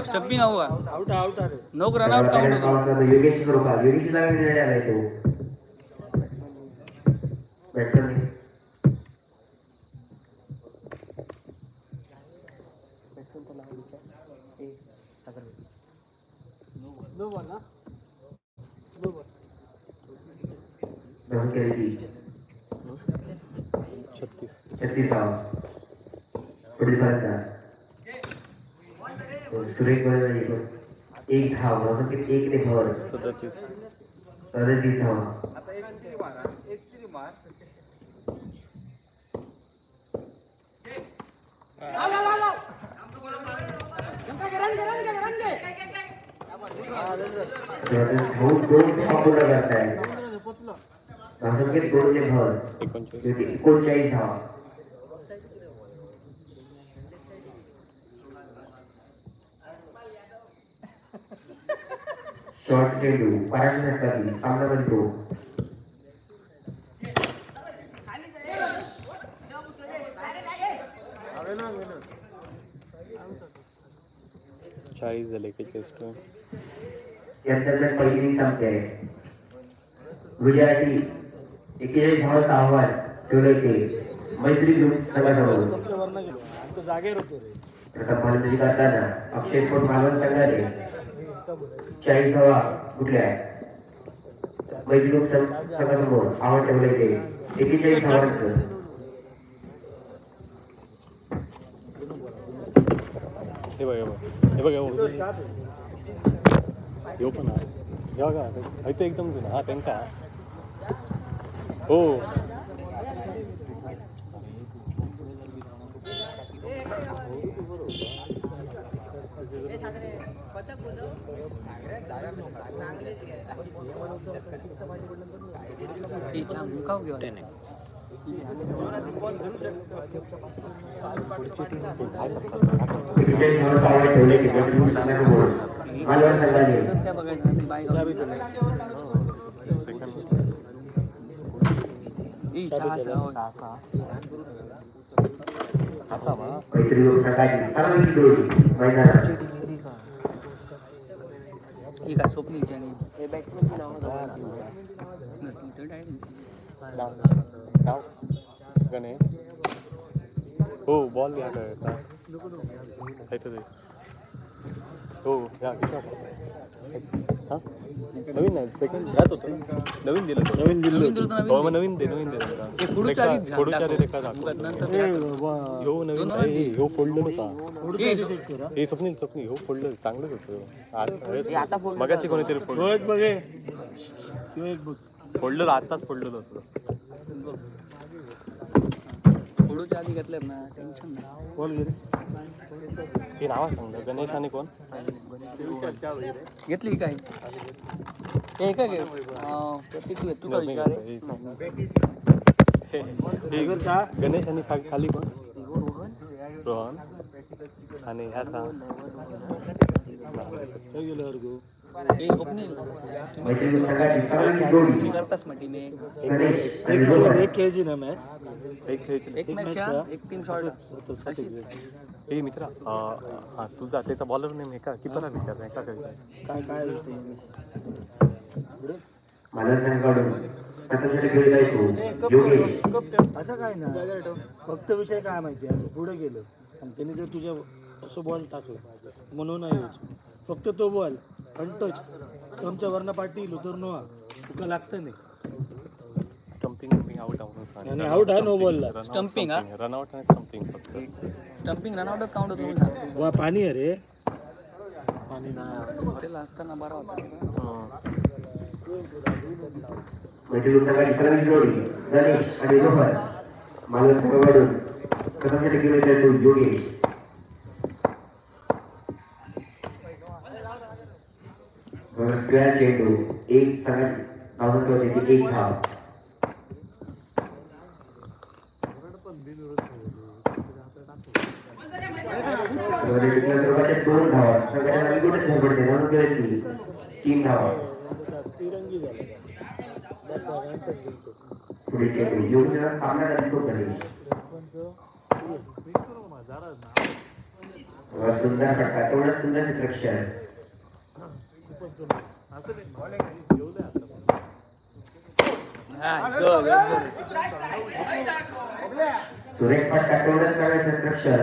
स्टंपिंग हुआ out no run out count होतो.
योगेश चतुर्बार. योगेश जागा निर्णय आलाय तो बॅटरने. केली 36 धाव. पुढील फलंदाज सुरेख गोलंदाजी 1 धाव धावसंख्या 1 ने भर. 37 धाव. दोन धाव पूर्ण करताय. धावसंख्या 2 ने भर. 39 धाव. शॉर्ट चेंडू पराशासाठी सामना करतो. यंत्रणा पहिली इनिंग संपते. गुजराती 41 धावांचं आव्हान ठेवलंय ते मैत्री ग्रुप संघासमोर. प्रथम फलंदाजी करताना अक्षय स्पोर्ट मालवण संघाने 40 धावा कुठल्या मैत्री ग्रुप संघासमोर आव्हान ठेवलंय ते 41 धावांचं.
हे बघ येऊ पण जेव्हा का इथं एकदम जुना हा त्यांचा हो
स्वप्नीची आणि
गणे हो बॉल घ्या हो या हां नवीन नाही सेकंड ह्याच होतं नवीन दिलं हो मग नवीन दे हो फोडलं नव्हता हे स्वप्नील हो फोडलं चांगलंच होतं मगाशी कोणीतरी फोडलं आत्ताच फोडलेलं होतं
फोडूच्या आधी घेतलं ना टेन्शन नाही
बोल हे नाव सांग गणेश आणि कोण
घेतली काय हे काय घे तू काय विचार
गणेश आणि खाली कोण रोहन आणि ह्या सांग
करतास मग टीम
एक खेळची ना मॅच
एक मॅच एक टीम शॉर्ट
हे मित्रा हा तुझा त्याचा बॉलर नेम आहे का किपरला विचार का
काय काय असं काय ना फक्त विषय काय माहिती आहे पुढे गेलो आणि त्याने जर तुझ्या असं बॉल टाकलं म्हणून नाही फक्त तो बॉल अनटच तुमच्या वर्ण पाटील उतरनो तुका लागतं नाही
स्टंपिंग आउट
आणि आउट आहे नो बॉलला
स्टंपिंग
रन आउट आणि स्टंपिंग फक्त
स्टंपिंग रन आउटच काउंट होतो सांग
वा पाणी आहे रे
पाणी नाही
त्याला असताना बरा होता
गणेश आणि रोहन मालवण योगेश चेंडू एक एक धाव दोन धावा तीन धावा पुढे चेंडू योगेशला सामना करतो गणेश सुंदर फटका तेवढा सुंदर क्षेत्रक्षण सुरेश फटका तेवढा क्षेत्रक्षण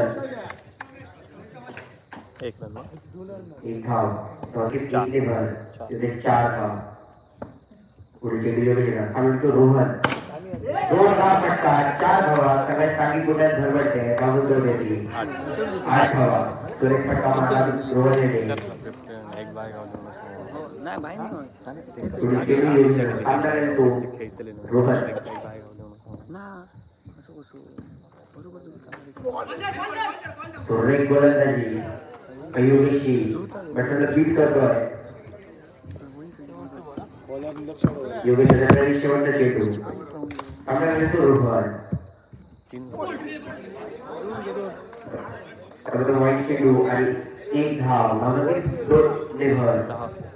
एक रन
एक धाव तीन भर तिथे 4 धाव पुढे चेंडू रोहन 2 धाव फटका 4 धावा सगळ्यात चांगली कुठे धरवडते बाजूला देते 8 धावा सुरेश फटका मारला रोहन
एक बाय
नाही बाय
गोलंदाजी योगेशी बॅटरला बीट करतोय योगेश शेवटचा चेंडू सामना येतो रोहन वाईट चेंडू आणि एक धाव लेव्हल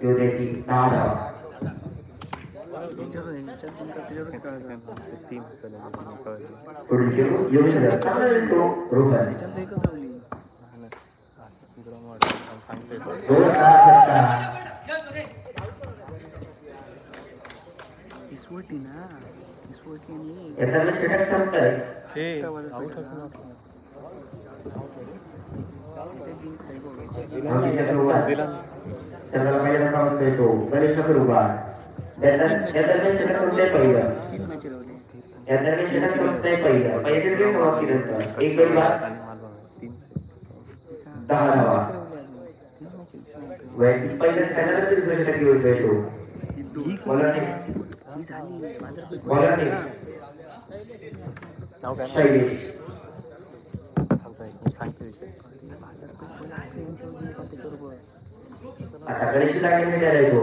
योगेशी 10 धाव पुढील चेंडू योगेश सामना येतो रोहन
इसवटी ना इसवटी आणि
याचा षटक संपतंय
हे
त्याला पहिला क्रमांक येतो गणेश नगर उभा त्याचा षटक संपतंय पहिलं
3 मॅच होते
याचा षटक संपतंय पहिलं पहिल्या समाप्तीनंतर एक गडी बाद 10 धावा. वैयक्तिक पहिल्या सॅनला तरी 2% होतोय तो. बॉलर शैलेश आता गणेश लागेल मी द्यायला तो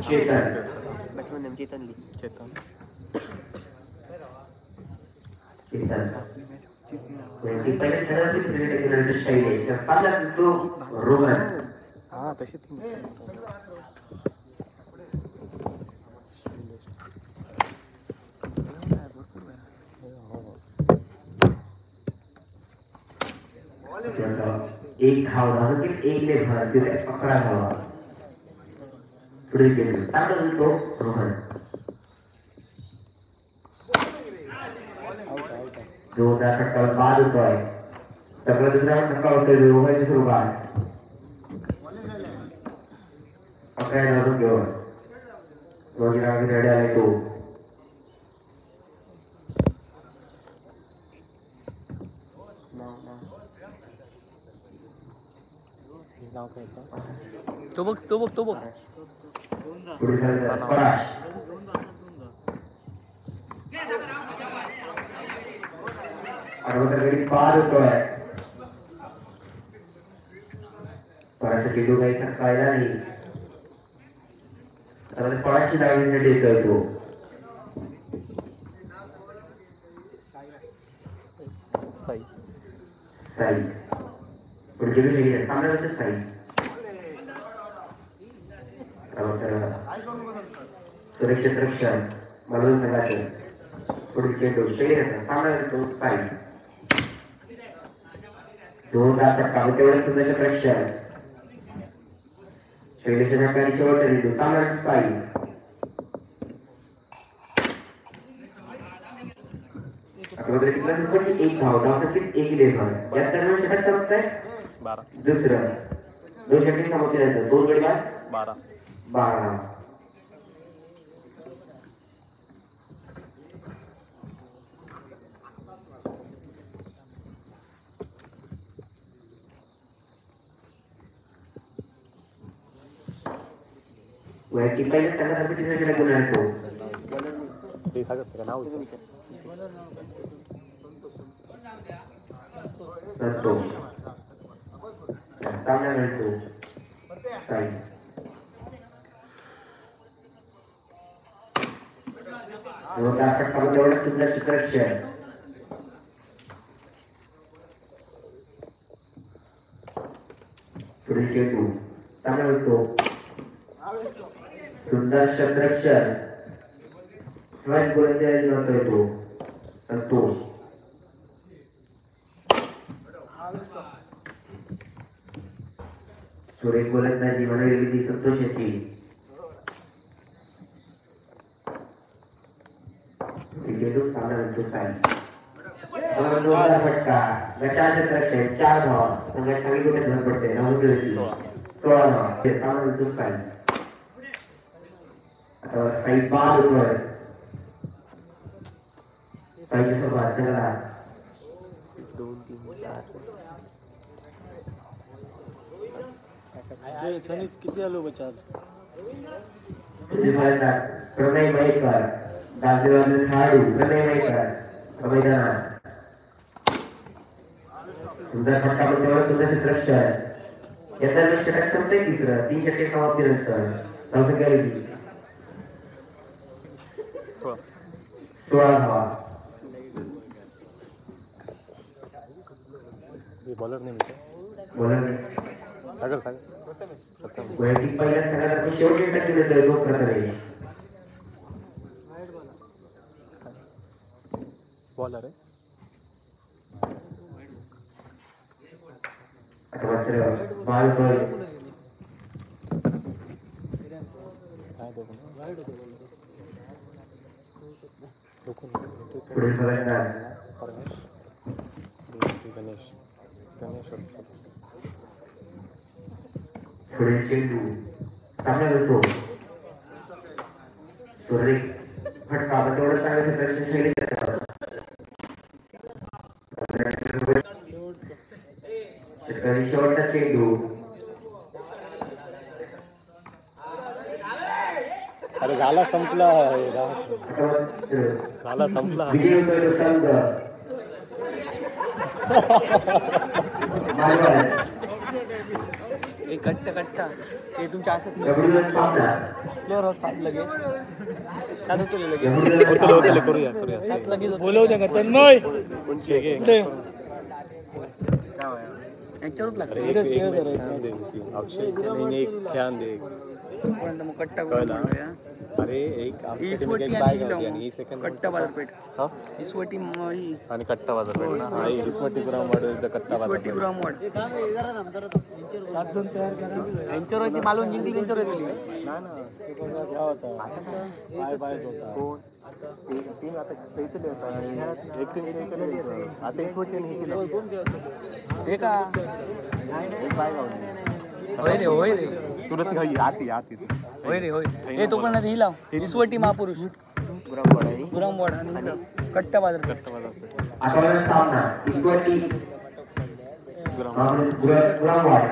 चेतन चेतन वैयक्तिक पहिल्या सॅनला तरी 2% शैलेश तर 5 तो रोहन.
हा तशी
एक धाव धावत एक ले भरत 11 धावा. पुढे गेलो चांगला तो रोहन. जोरदार फटका बाद होतोय. सगळं दुसरा फटका होतोय रोहनची सुरुवात. 11 धावा घेऊन रोजीराव रेडी आलाय तो.
तो बघ
पुढे चालतं पराश. गडी पार होतोय. पराशा चेंडू काही सकाळला नाही. आता पराशी डावीसाठी येतोय तो. साई पुढे गेली सामन्यामध्ये साई. सुरक्षित रक्षण म्हणून संघाचे पुढील चेंडू शैलेश सामन्यामध्ये तो साई. जोरदार फटका तेवढं सुरक्षित रक्षण शैलेशच्या काही शेवटचा चेंडू सामन्यामध्ये साई. एक धाव धावसाठी एक लेभर या दरम्यान षटक संपतंय
12
दुसरं 2 षटक समाप्ती झाली. 2 गडी बाद 12. वैयक्तिक पहिल्या संघातर्फे 3 षटक गुण आहे तो.
ते सांगत का नाव
संतोष सामना मिळतो साई. जोरदार फटका तेवढं सुंदर चित्रक्षण पुढे चेंडू सामना मिळतो सुंदर क्षेत्रक्षण गोलंदाजी करतोय तो संतोष. सुरेख गोलंदाजी म्हणून संतोषाची. जोरदार फटका गटाचे रक्षण 4 धावा. संघात चांगली कुठे धन पडते 16 धावा. सामना साई. आता साई बाद होतोय. साईच्या सोबत चला
2 3 4
क्षणिक किती आलो बच्चा
प्रणय मयेकर दाजवाले खेळाडू प्रणय मयेकर मैदानात. सुंदर फटका तेवढं सुंदर क्षेत्रक्षण यंदा षटक संपतंय. तिसरं 3 षटक समाप्तीनंतर धावसंख्या 16 धावा.
बॉलर नाही
वैयक्तिक पहिल्या संघाला शेवटी टक्के देतोय तो प्रथमेश.
बॉलर आहे
मात्र बाल बॉल पुढील फलंदाज
गणेश
पुढील चेंडू सामना मिळतो सुरेख फटका तेवढं चांगलं प्रश्न शैली षटकारांनी शेवटचा चेंडू.
अरे झाला संपला झाला संपला
विजय होतोय तो संघ मालवण.
एक कट्टा हे तुमच्या असत
डब्ल्यूएस सामना.
लगेच सात होतो लगेच
होतले करूया
सात लगेच होतो.
बोलवू दे का तन्मय
यांच्यावरच लागतं
इथेच खेळ जरा.
अक्षय एक ध्यान दे
तोपर्यंत मग कट्टा
कळला.
करूया.
अरे एक
इसवटी
बाय
आणि
गावली आणि
ही
ही सेकंड
कट्टा बाजारपेठ
हा
इसवटी ही
आणि कट्टा बाजारपेठ ना हा इसवटी ग्रामवाड कट्टा
इसवटी
बाजारपेठ
ब्रह्मवाड
7-2 तयार करा.
यांच्यावर होती मालवण जिंकली त्यांच्यावर होती
पाय होता
तीन आता पैसे होता एक टीम आता इसवटी आणि हे केलं
हे का
एक बाय गावली
होय रे
तुरस घाई आती
होय हे तो पण ही लाव इसवटी महापुरुष गुरामवाड आणि कट्टा बाजारपेठ
आठवड्याचा सामना इसवटी गुरामवाड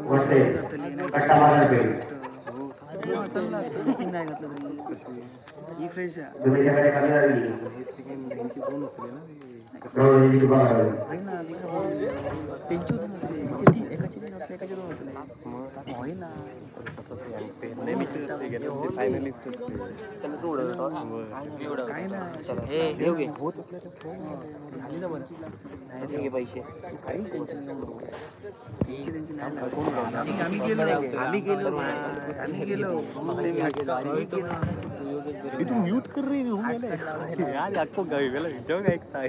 वर्सेस कट्टा बाजारपेठ.
नाही घातलं ही फ्रेश आहे
तुम्ही सगळे कमी झाली. रोहिणी दुकानावर.
आहे ना त्यांची होती ना एकाची दोन होते होय ना काय ना
पैसे
काही टेन्शन आम्ही गेलो
तू म्यूट कर रही हूँ मैंने यार आपको गई वेला जो ऐकता है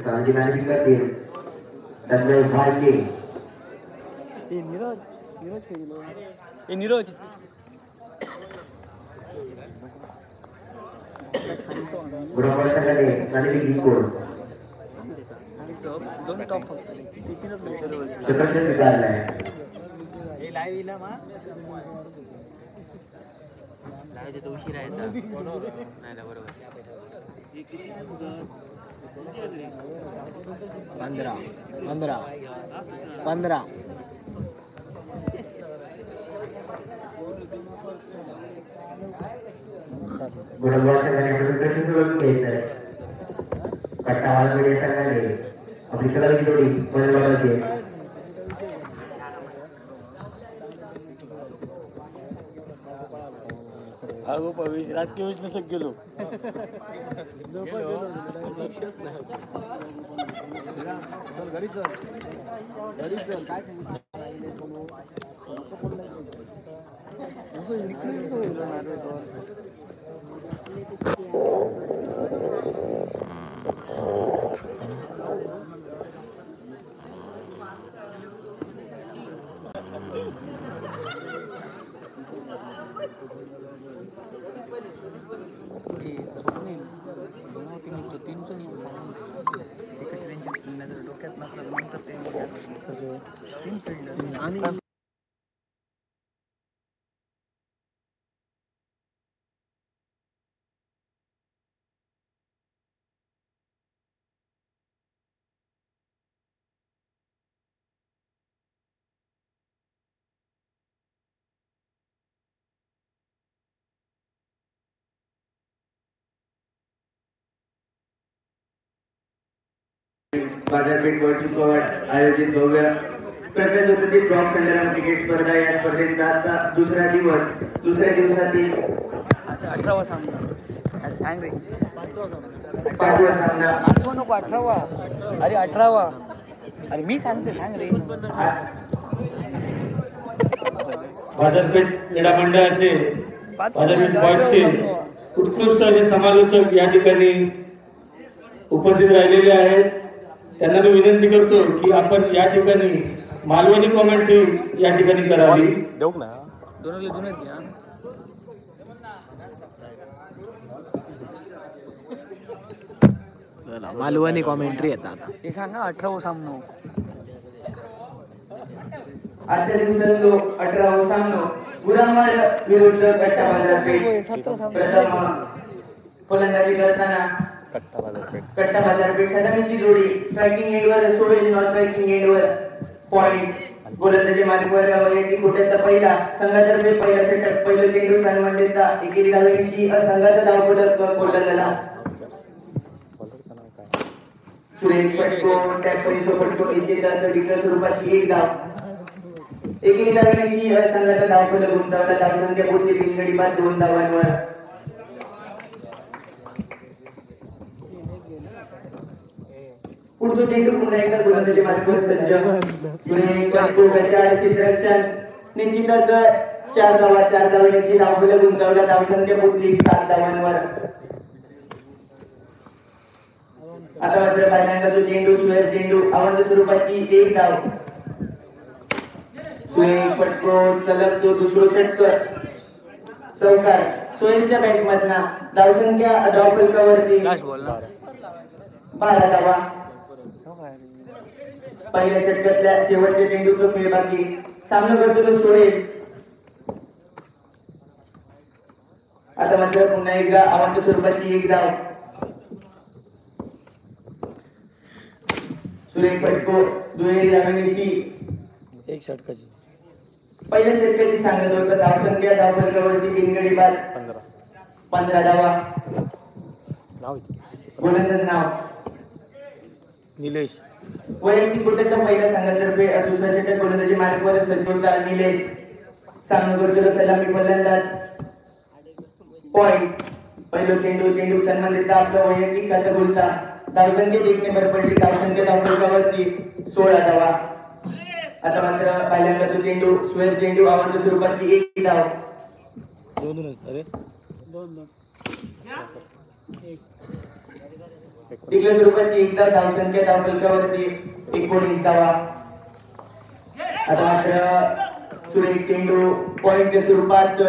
सांजी नाशिक करतील तन्मय भालके.
नीरज
गुरामवाड संघाने नाशिक जिंकून
दोन टॉप
षटक स्वीकारलाय.
उशिरा येतात नाही ना बरोबर 15
गुरामवाड संघाने षटक सुरू घ्यायचंय. कट्टा बाजारपेठ संघाने आपली सलग जोडी बनवली.
अगो पवेश राजकीय विश्लेषक गेलो घरी चल काय
डोक्यात नसलं नंतर ते आणि
बाजारपेठ गोल्ड स्क्वॉड आयोजित भव्य प्रशासकीय ड्रॉप संग्राम क्रिकेट स्पर्धा या स्पर्धेचा दुसरा दिवसातील
18वा सामना सांग रे
5वा सामना.
आठवा नको 18वा अरे 18वा अरे मी सांगते सांग रे
बाजारपेठ क्रीडा मंडळाचे बाजारपेठ पॉईंटचे उत्कृष्ट असे समालोचक या ठिकाणी उपस्थित राहिलेले आहेत. त्यांना मी विनंती करतो की आपण या ठिकाणी मालवणी कॉमेंट्री या ठिकाणी करावी.
देऊ ना
मालवणी कॉमेंट्री येतात आता.
ते सांगा 18 सामनो
आजच्या दिवसातलो 18वा सामनो गुरामाड विरुद्ध कट्टा बाजारपेठ. प्रथम फलंदाजी करताना कट्टा बाजारपेठ सलामीची जोडी स्ट्रायकिंग एंडवर सोहेल, नॉन स्ट्रायकिंग एंडवर पॉइंट. गोलंदाजी मार्गवर वैयक्तिक कोट्याचा पहिला संघातर्फे पहिला षटक, पहिलं चेंडू सन्मान देता एकेरी धावेची संघाचा धावफलक बोलला झाला. सुरेश पटको टॅक्टरीचा पटको विजेता डिक्लेअर स्वरूपाची एक धाव. एकेरी धावेची संघाचा धावफलक उंचावला. धावसंख्या पुढची बिनगडी बाद 2 धावांवर. पुढचा चेंडू पुन्हा एकदा गोलंदाजी मार्गवर सज्ज. सुरेश पटको गचाळ क्षेत्ररक्षण निश्चितच 4 धावांची धावफलक उंचावला. धावसंख्या पुढली 7 धावांवर. आता मात्र पहिल्यांदा जो चेंडू स्क्वेअर चेंडू आव्हान स्वरूपाची एक धाव. सुरेश पटको सलग जो दुसरो षटकर चौकार सोहेलच्या बॅट मधना. धावसंख्या धावफलकावरती 12 धावा. पहिल्या षटकातल्या शेवटच्या चेंडूचा खेळ बाकी. सामना करतो तो सोहेल. आता मात्र पुन्हा एकदा आव्हान स्वरूपाची एक धाव. सुरेश पटको दुहेरी धावेची
एक षटकाची
पहिल्या षटकाची सांगत होतं. धावसंख्या धावफलकावरती बिनगडी बाद 15 धावा. गोलंदाज नाव
निलेश.
वैयक्तिक कोट्याचा पहिल्या संघातर्फे दुसऱ्या षटक गोलंदाजी मार्गवर सज्ज होता निलेश. सामना करतो सलामी फलंदाज पॉइंट. पहिलं चेंडू सन्मान देता आपला वैयक्तिक खाता बोलता. धावसंख्या देखणे भर पडली. धावसंख्या धावफलकावरती 16 धावा. आता मात्र पहिल्यांदा तो चेंडू स्क्वेअर चेंडू आव्हान स्वरूपाची एक धाव. टिकल्या स्वरूपाची एक धाव. धावसंख्या धावफलकावरती 19 धावा. आता मात्र सुरेश चेंडू पॉइंटच्या स्वरूपात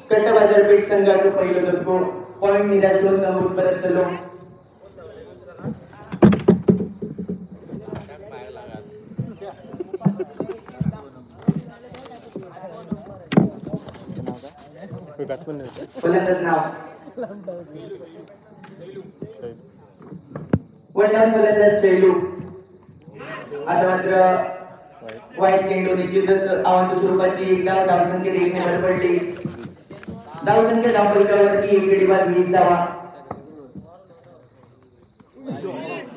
कट्टा बाजारपेठ संघाचं पहिलं धक्को. पॉइंट निराश होऊन तंबूत परतलो. फलंदाज नाव वनडाऊन फलंदाज शैलू. आता मात्र वाईट चेंडू निश्चितच आव्हान स्वरूपाची एक धाव. धावसंख्या देखणे भर पडली. धावसंख्या धावफलकावरती एक गडी बाद 20 धावा.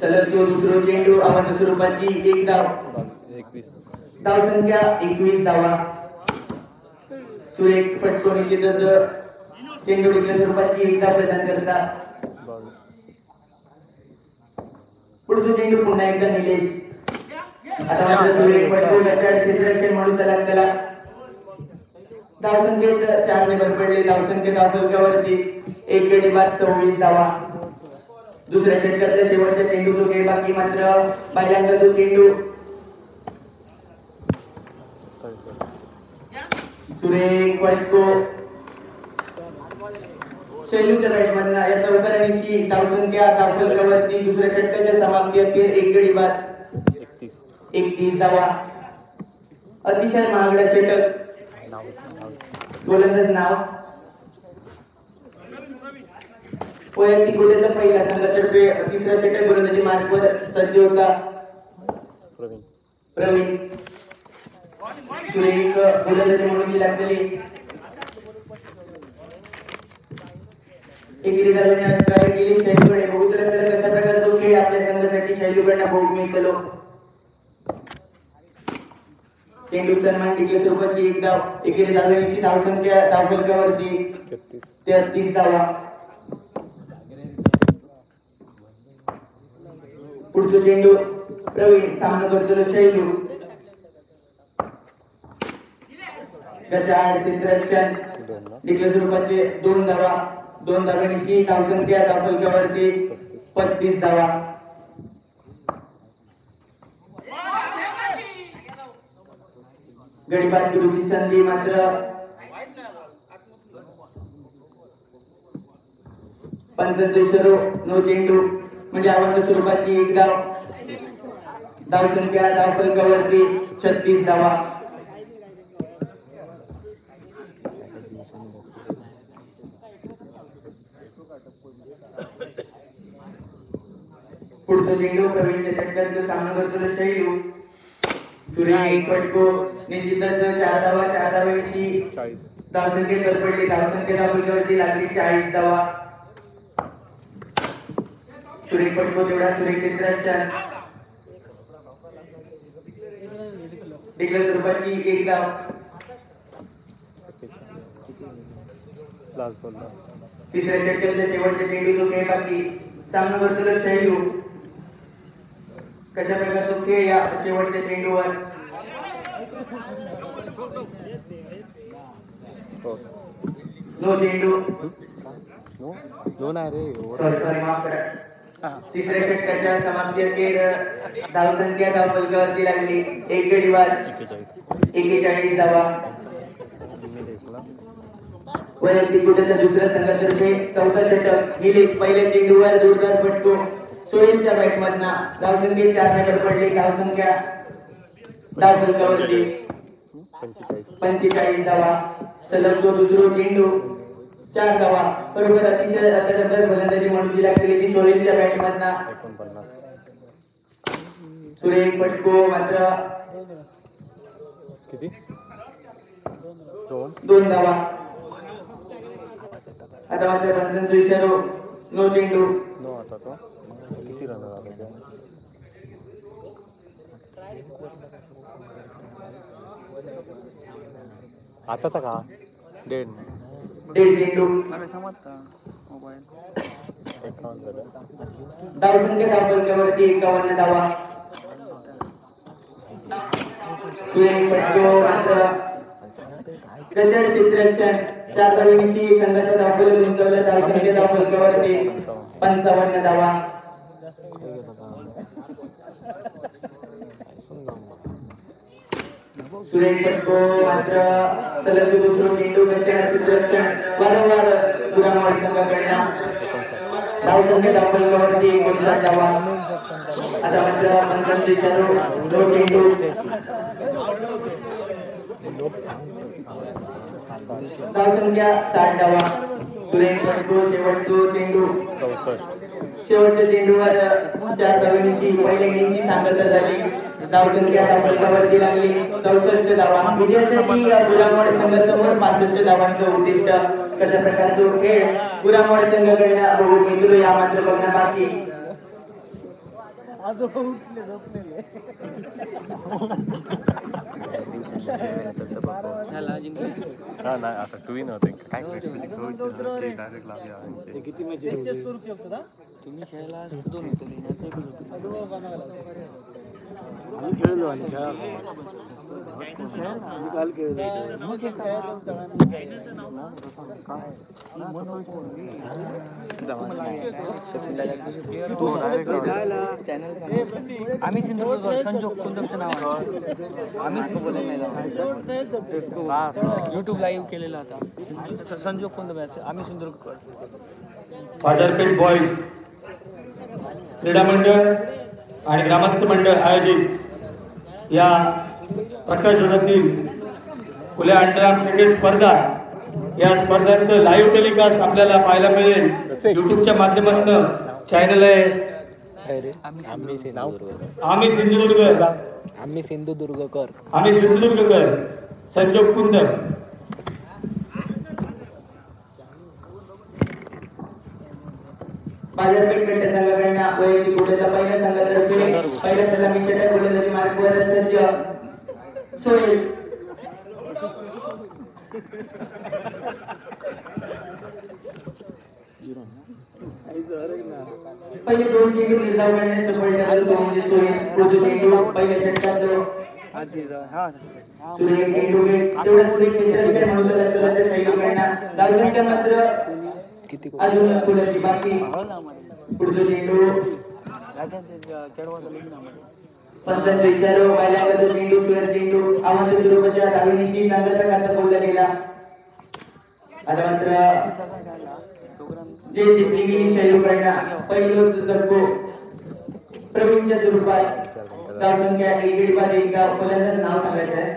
सलग जो दुसरो चेंडू आव्हान स्वरूपाची एक धाव. धावसंख्या 21 धावा. सुरेश पटको निश्चितच चेंडू टिकल्या स्वरूपाची एक धाव प्रदान करता. पुढचा चेंडू पुन्हा एकदा निलेश. आता मात्र सुरेश पटको गचाळ क्षेत्ररक्षण म्हणून तलाक. धावसंख्येत 4 ने भर पडले. धावसंख्या धावफलकावरती एक गडी बाद 26 धावा. दुसऱ्या षटकातल्या शेवटच्या चेंडूचा खेळ बाकी. मात्र पहिल्यांदा तो चेंडू सुरेश पटको शैलूच्या बॅट मधना या चौकारांची धावसंख्या धावफलकावरती दुसऱ्या षटकाच्या समाप्ती अखेर एक गडी बाद 31 धावा. अतिशय महागडा षटक. गोलंदाज नाव वैयक्तिक कोट्याचा पहिला संघातर्फे तिसऱ्या षटक गोलंदाजी मार्गवर सज्ज होता प्रवीण. सुरेख गोलंदाजी म्हणून लागलेली एकेरी धावेने स्ट्राईक केली शैलूकडे. बघू तर कशा प्रकारे तो खेळ आपल्या संघासाठी शैलूकडनं भोग मिळतलो. चेंडू सन्मान टिकल्या स्वरूपाची एक धाव. एकेरी धावेची धावसंख्या धावफलकावरती 33 धावा. पुढचा चेंडू प्रवीण. सामना करतो शैलू. गचाळ क्षेत्ररक्षण टिकल्या स्वरूपाचे 2 धावा. 2 धावांची धावसंख्या धावफलकावरती 35 धावा. गडीबाद सुरूची संधी मात्र 45 नो चेंडू म्हणजे अवंत स्वरूपाची एक धाव. धावसंख्या धावफलकावरती 36 धावा. पुढचा चेंडू प्रवीणच्या षटकांचा सामना करतो शैलू. सूर्य एक फटको निश्चितच 4 धावांची धावसंख्या करपडली. धावसंख्या धावफलकावरती लागली 40 धावा. सूर्य फटको तेवढा सूर्य क्षेत्रात डिक्लेअर स्वरूपाची एक धाव. तिसऱ्या षटकातल्या शेवटच्या चेंडूचा खेळ बाकी. सामना करतो शैलू. कशा प्रकारचा खेळ या शेवटच्या चेंडूवर. नो चेंडू. सॉरी माफ करा. तिसऱ्या षटकाच्या समाप्ती अखेर धावसंख्या धावफलकावरती लागली. एक गडी बाद 41 धावा. वैयक्तिक गुणाच्या दुसऱ्या संघातर्फे चौथा षटक. निलेश पहिल्या चेंडूवर जोरदार फटको. सोहेलच्या बॅटमधना धावसंख्या 4 वर पडली. धावसंख्या धावफलकावरती 45 धावा. सलग तो दुसरा चेंडू 4 धावा. बरोबर अतिशय अत्याडब्बर फलंदाजी म्हणून लागली ती सोहेलच्या बॅटमधना. सूर्य एक फटको मात्र
किती
2 धावा. आता मात्र 45 नो चेंडू.
किती रन झाले आता का
1.5 चेंडू. धावसंख्या धावफलकावरती 51 धावा. सूर्य एक फटको मात्र गचड क्षेत्ररक्षण 4 धावांची संघाचा धावफलक उंचावला. धावसंख्या धावफलकावरती 55 धावा. सूर्य एक फटको मात्र सलग दुसरा चेंडू गचड क्षेत्ररक्षण वारंवार पुरामवाडी संघाकडनं. धावसंख्या धावफलकावरती 59 धावा. आता मात्र 45 नो चेंडू. धावसंख्या 60 धावा. सूर्य एक फटको शेवटचा चेंडू. शेवटच्या चेंडूवर 4 धावांची पहिल्या इनिंगची सांगता झाली. धावसंख्या धावफलकावरती लागली 64 धावा. विजयासाठी गुरामवाडी संघासमोर 65 धावांचं उद्दिष्ट. कशा प्रकारचा खेळ गुरामवाडी संघाकडनं बघू मिळतो या मात्र बघणं बाकी.
आता ट्विन होते काय
किती मॅच तुम्ही खेळला असतं 2 होते खेळलो आणि काल आम्ही सिंधुदुर्ग संजोग कुंदरचं नाव आम्ही युट्यूब लाईव्ह केलेला होता. संजोग कुंदर आम्ही सिंधुदुर्ग.
बाजारपेठ बॉईज क्रीडा मंडळ आणि ग्रामस्थ मंडळ आयोजित या प्रकाशनातील खुल्या अंडरआर्म क्रिकेट स्पर्धा या स्पर्धांचं लाईव्ह टेलिकास्ट आपल्याला पाहायला मिळेल. युट्यूबच्या माध्यमातून चॅनल आहे आम्ही सिंधुदुर्गकर संजोग कुंदर.
बाजारपेठ गट संघाकडनं वैयक्तिक गुणाच्या पहिल्या संघातर्फे पहिल्या सलामी षटक गोलंदाजी मार्कवर सज्ज सोहेल. पहिले 2 चेंडू निर्धाव करण्यास सफल ठरला तो म्हणजे सोहेल. पुढचा चेंडू पहिल्या षटकात सूर्य चेंडू तेवढा सूर्य क्षेत्ररक्षण म्हणून जातो शैलीकडनं. धावसंख्या मात्र अजून फुलाची बाकी. पुढचा चेंडू 45 चेंडू सुयर चेंडू आव्हान स्वरूपाच्या संघाचा खाता बोलला गेला. आता मात्र जे जिंकली गेली शैलूकडना पहिलं धक्को प्रवीणच्या स्वरूपात धावसंख्या एक गडी बाद एक धाव. फलंदाज नाव सांगायचं आहे.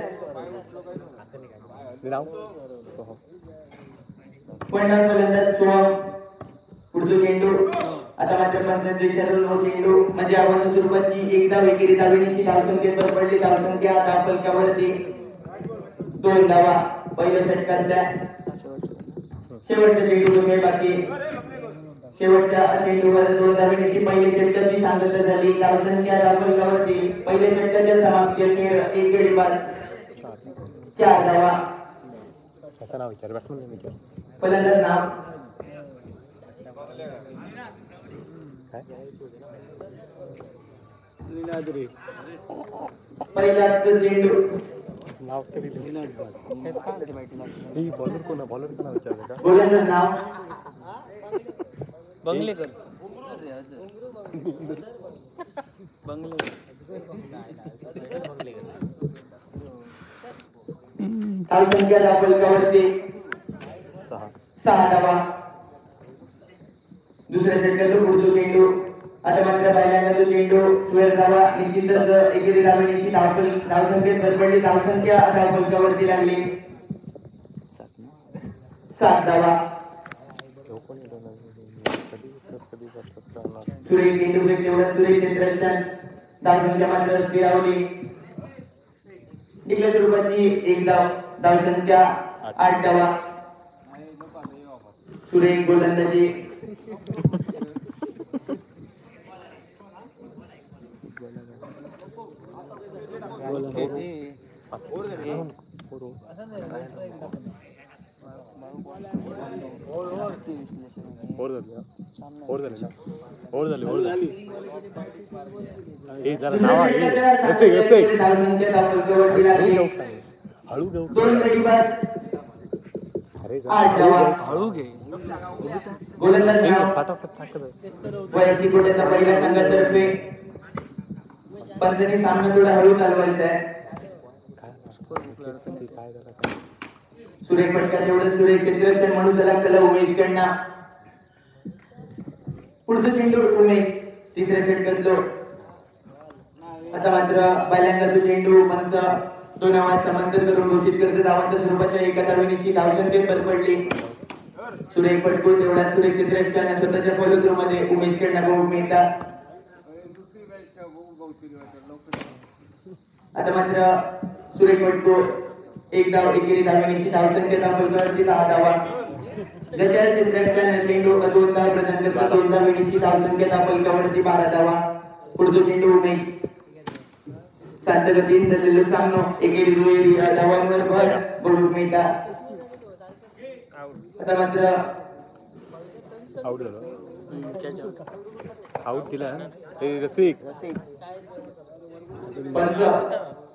पन्नास फलंदाज सोहम. पुढचं चेंडू. आता मात्र पंचांच्या इशाऱ्यावर चेंडू म्हणजे आव्हान स्वरूपाची एक धाव एकेरी धावेनिशी धावसंख्येत भर पडली. धावसंख्या धाव फलकावरती 2 धावा. पहिल्या षटकातल्या शेवटच्या चेंडू बाकी. शेवटच्या चेंडूवर 2 धावेनिशी पहिल्या षटकाची सांगता झाली. धावसंख्या धाव फलकावरती पहिल्या षटकाच्या समाप्तीत एक गडी बाद 4 धावा. फलंदाज नाव
लीलाद्री.
पहिलाच चेंडू. गोलंदाज नाव
बंगलेकर. बंगले
धावसंख्या धाव फलकावरती 6 धावा. दुसऱ्या षटकाचा पुढचा चेंडू. आता मात्र पहिल्यांदा तो चेंडू सुरेश धावा. निश्चितच एकेरी धावेनिशी धावसंख्येत भर पडली. धावसंख्या धाव फलकावरती लागली 7 धावा. सुरेश चेंडू फेक तेवढा सुरेश क्षेत्ररक्षण. धावसंख्या मात्र स्थिरावली. निकल्या स्वरूपाची एक धाव. धावसंख्या 8 धावा. सुरेश गोलंदाजी. गोलंदाज वैयक्तिक गोट्याचा पहिल्या संघातर्फे पंचांनी सामना थोडा हळू चालवायचा आहे. सुरेख फटका तेवढं सुरेख क्षेत्ररक्षण म्हणून चला कला उमेश कडना. पुढचं चेंडू उमेश तिसऱ्या षटकातलो. आता मात्र पहिल्यांदा तो चेंडू पंच 2 धावांत समांतर करून घोषित करत धावांच्या स्वरूपाच्या एका धावेनिशी धावसंख्येत भर पडली. सुरेख फटको तेवढा सुरेख क्षेत्ररक्षण स्वतःच्या फॉलो थ्रू मध्ये उमेश कडना गोल मिळतात. आता मात्र सुरेख फटको एक धाव एकेरी धावेनिशी धावसंख्या धाव फलकावरती 10 धावा. गजाल क्षेत्ररक्षण चेंडू 2 धाव प्रदान करता 2 धावेनिशी धावसंख्या धाव फलकावरती 12 धावा. पुढचा चेंडू उमेश. शांत गतीने चाललेलो सामनो एकेरी दुहेरी धावांवर भर बघू मिळतात. आता मात्र
आउट दिला रसिक.
पंच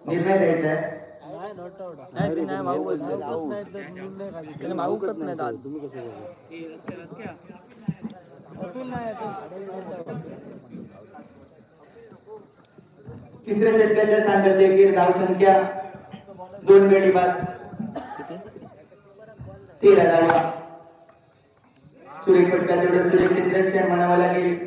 निर्णय द्यायचा आहे. तिसऱ्या षटकाच्या सांगते धावसंख्या 2 गडी बाद 13 धावा. सुरेख फटका तेवढं सुरेख क्षेत्ररक्षण म्हणावं लागेल.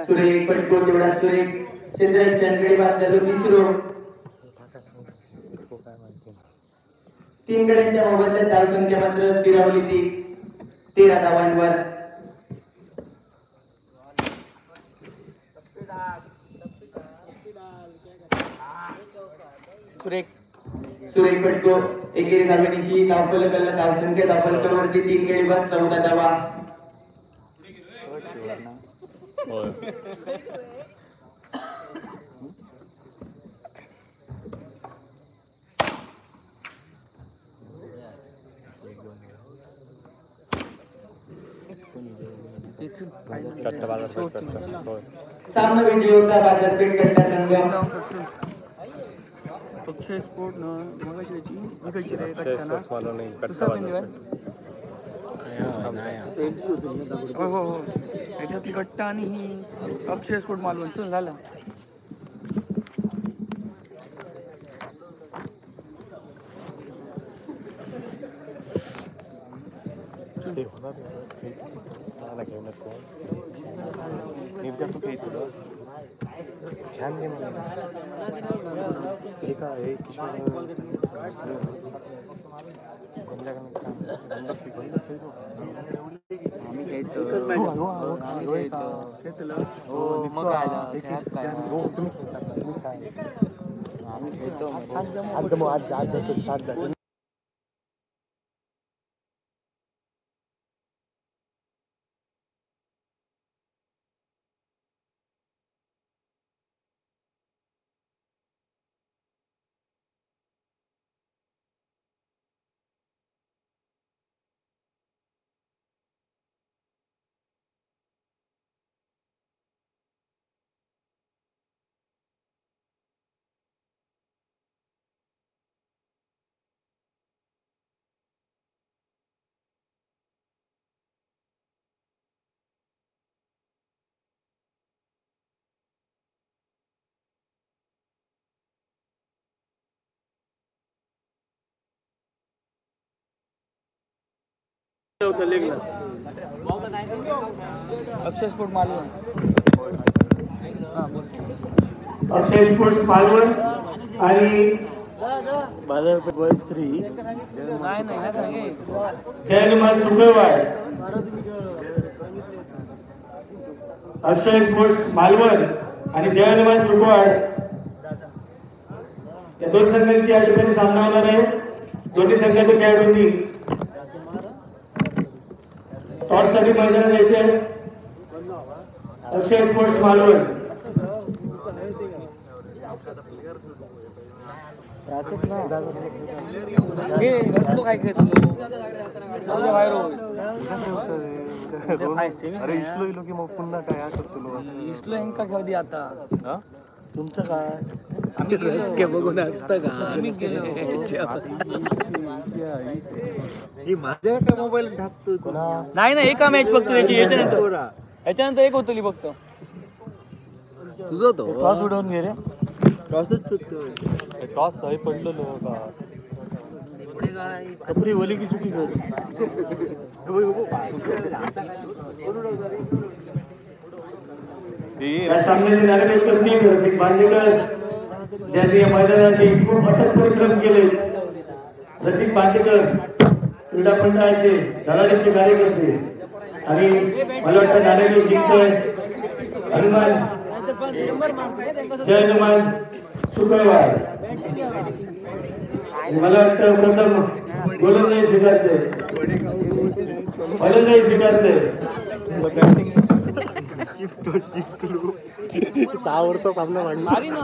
सुरेख फटको तेवढा सुरेख क्षेत्ररक्षण गडी बाद झालो. तिसरो 3 गड्यांच्या मोबदल्यात धावसंख्या मात्र स्थिरावली ती 13 धावांवर. सुरेख फटको एकेरी धावेनिशी धावफलकाला धावसंख्या धावफलकावरती 3 गडी बाद 14 धावा. सामना विजयी होता बाजारपेठ कट्टा संघ.
अक्षय स्पोर्ट मगाशी इकडची रे हो याच्यातली कट्टा आणि ही अक्षय स्पोर्ट मालवण चल झालं.
आम्ही खेळतो हो मग काय आम्ही खेळतो
अक्षय स्पोर्ट मालवण.
अक्षय स्पोर्ट्स मालवण आणि
बाजारपेठ बॉईज 3
जयनुमान शुक्रवार. अक्षय स्पोर्ट्स मालवण आणि जयनुमान शुक्रवार या दोन संघांची या ठिकाणी सामना होणार आहे. दोन्ही संघाच्या खेळाडूंनी टॉस साठी मैदानात जायचे आहे. अक्षय स्पोर्ट्स मालवण
काय खेळतो बाहेर
अरे इस्लो इलो की मग पुन्हा काय असत तुला
इसलो हेंका खेळ दे आता.
तुमचं काय
आम्ही रस्के बघून असतं का आम्ही गेलो
ही माझ्या काय मोबाईल घाततो
नाही ना एका मॅच फक्त त्याची याच्यानंतर एक होतली फक्त तुझं तो
टॉस उडवून घे रे.
टॉसच चुकतो टॉस आहे पडलेलो का
कपरी ओली की चुकी कर.
या सामन्याचे नागरिक करतील रसिक बांदेकर ज्यांनी या मैदानासाठी खूप अथक परिश्रम केले. रसिक बांदेकर क्रीडा मंडळाचे धडाडीचे कार्यकर्ते आणि मला वाटतं नारायण जिंकतोय हनुमान जयनुमान शुक्रवार. मला वाटतं प्रथम गोलंदाजी स्वीकारते फलंदाजी स्वीकारते.
6 वर्ष सामना मांडला
मारी ना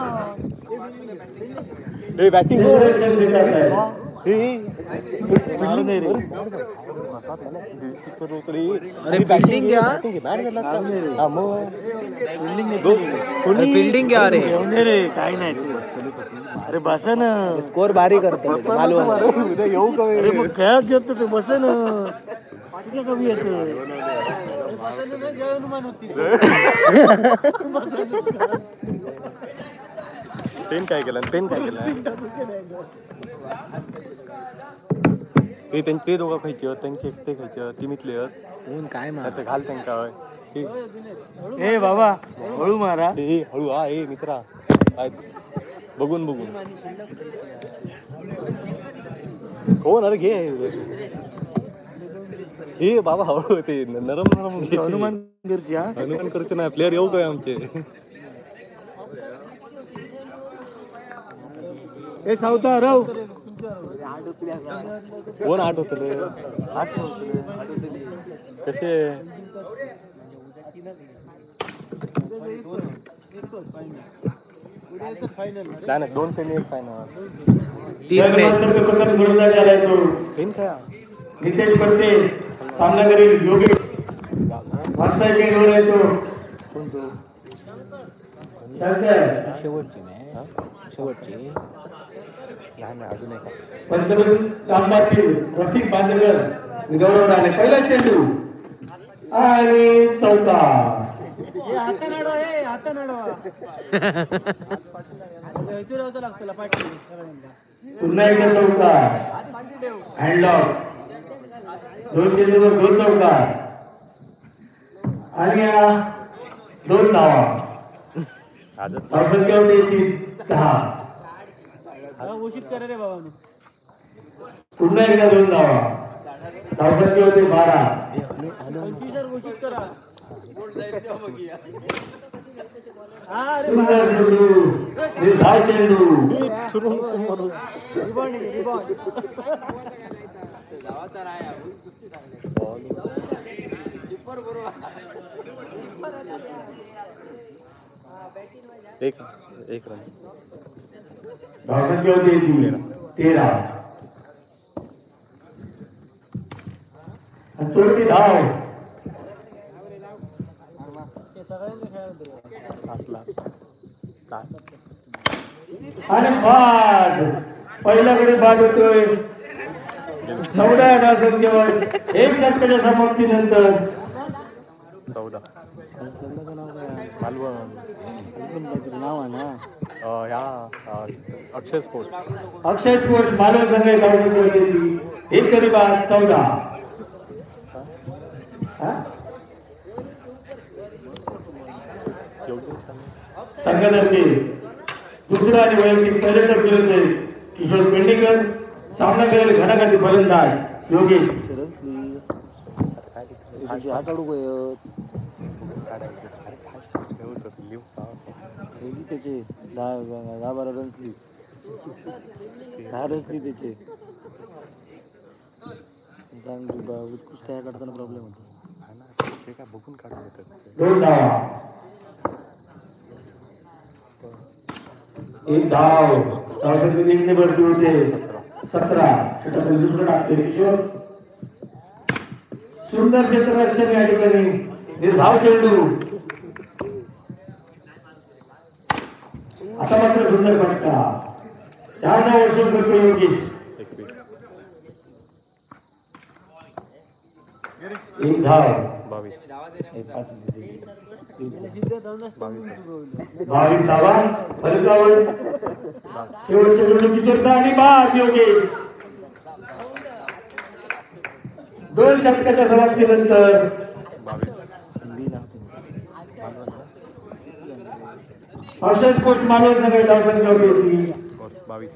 हे बॅटिंग
स्वीकारताय.
अरे फिल्डिंग घ्या फिल्डिंग घ्या अरे
येऊन रे काय नाही. अरे बसा ना.
स्कोर भारी करतो मालवण.
उद्या येऊ का
अरे मग खेळत येत ते बस ना. तुझ्या कमी येत
पेन काय केलं ते त्यांचे दोघं खायचे त्यांचे एकटे खायचे टीमीतले
काय
आता घाल त्यांका
ए बाबा हळू मारा.
ए हळू हा ए मित्रा बघून हो ना घे हे बाबा हळू ते नरम
हनुमान करशी. हा
हनुमान करचे ना प्लेअर येऊ काय आमचे
ए सावता राव
कोण आठवत कसे नाही 2 सेमी 1 फायनल
3 गोलंदाज आलाय तो
पेन काय
नितेश पडते सामनाकरील योगेश मास्टर गेंदवर आहे तो
शेवटची नाही अजून एक
पंतप्रधान कामगार रसिक बांदेकर गौरव राणे पहिला चेंडू आणि चौका. पुन्हा एकदा चौका. हँडलॉक 2 चेंडूवर 2 चौकार आणि 2 धावा. धावसंख्या होती 10.
घोषित करा रे बाबा.
पुन्हा एकदा 2 धावा. धावसंख्या होती 12.
25 घोषित करा.
सुंदर चेंडू, निर्धाव चेंडू.
एक रन.
धावसंख्या होती 13. आणि 24 धाव. आणि बाद पहिल्याकडे बाद होतोय 14 धावसंख्येवर 1 षटकाच्या समाप्तीनंतर.
14.
नाव आहे ना
अक्षय स्पोर्ट्स.
अक्षय स्पोर्ट्स मालवण संघ धावसंख्या होती 1 गडी बाद 14. संघातर्फे दुसरा आणि वैयक्तिक पहिल्यांदा खेळतोय किशोर पेंडेकर. सामना करेल घणाघाती फलंदाज योगेश.
त्याचे 10-12 रन्सली 10 रन्सली त्याचे उत्कृष्ट काढताना प्रॉब्लेम होतो.
ते काय बघून काढून येतात.
2 धावा. 1 धाव. धावसंख्या 1 ने भरती होते 17. षटकातील दुसरं टाकते किशोर. सुंदर क्षेत्ररक्षण या ठिकाणी. निर्धाव चेंडू. आता मात्र सुंदर फटका. 4 धाव वसूल करतो योगेश. 1 धाव.
22.
22 धावा फलकावर. शेवटच्या चेंडू किशोरचा आणि बाद योगेश. 2 षटकाच्या समाप्तीनंतर
22.
अक्षय स्पोर्ट्स मालवण संघ धावसंख्या होती
22.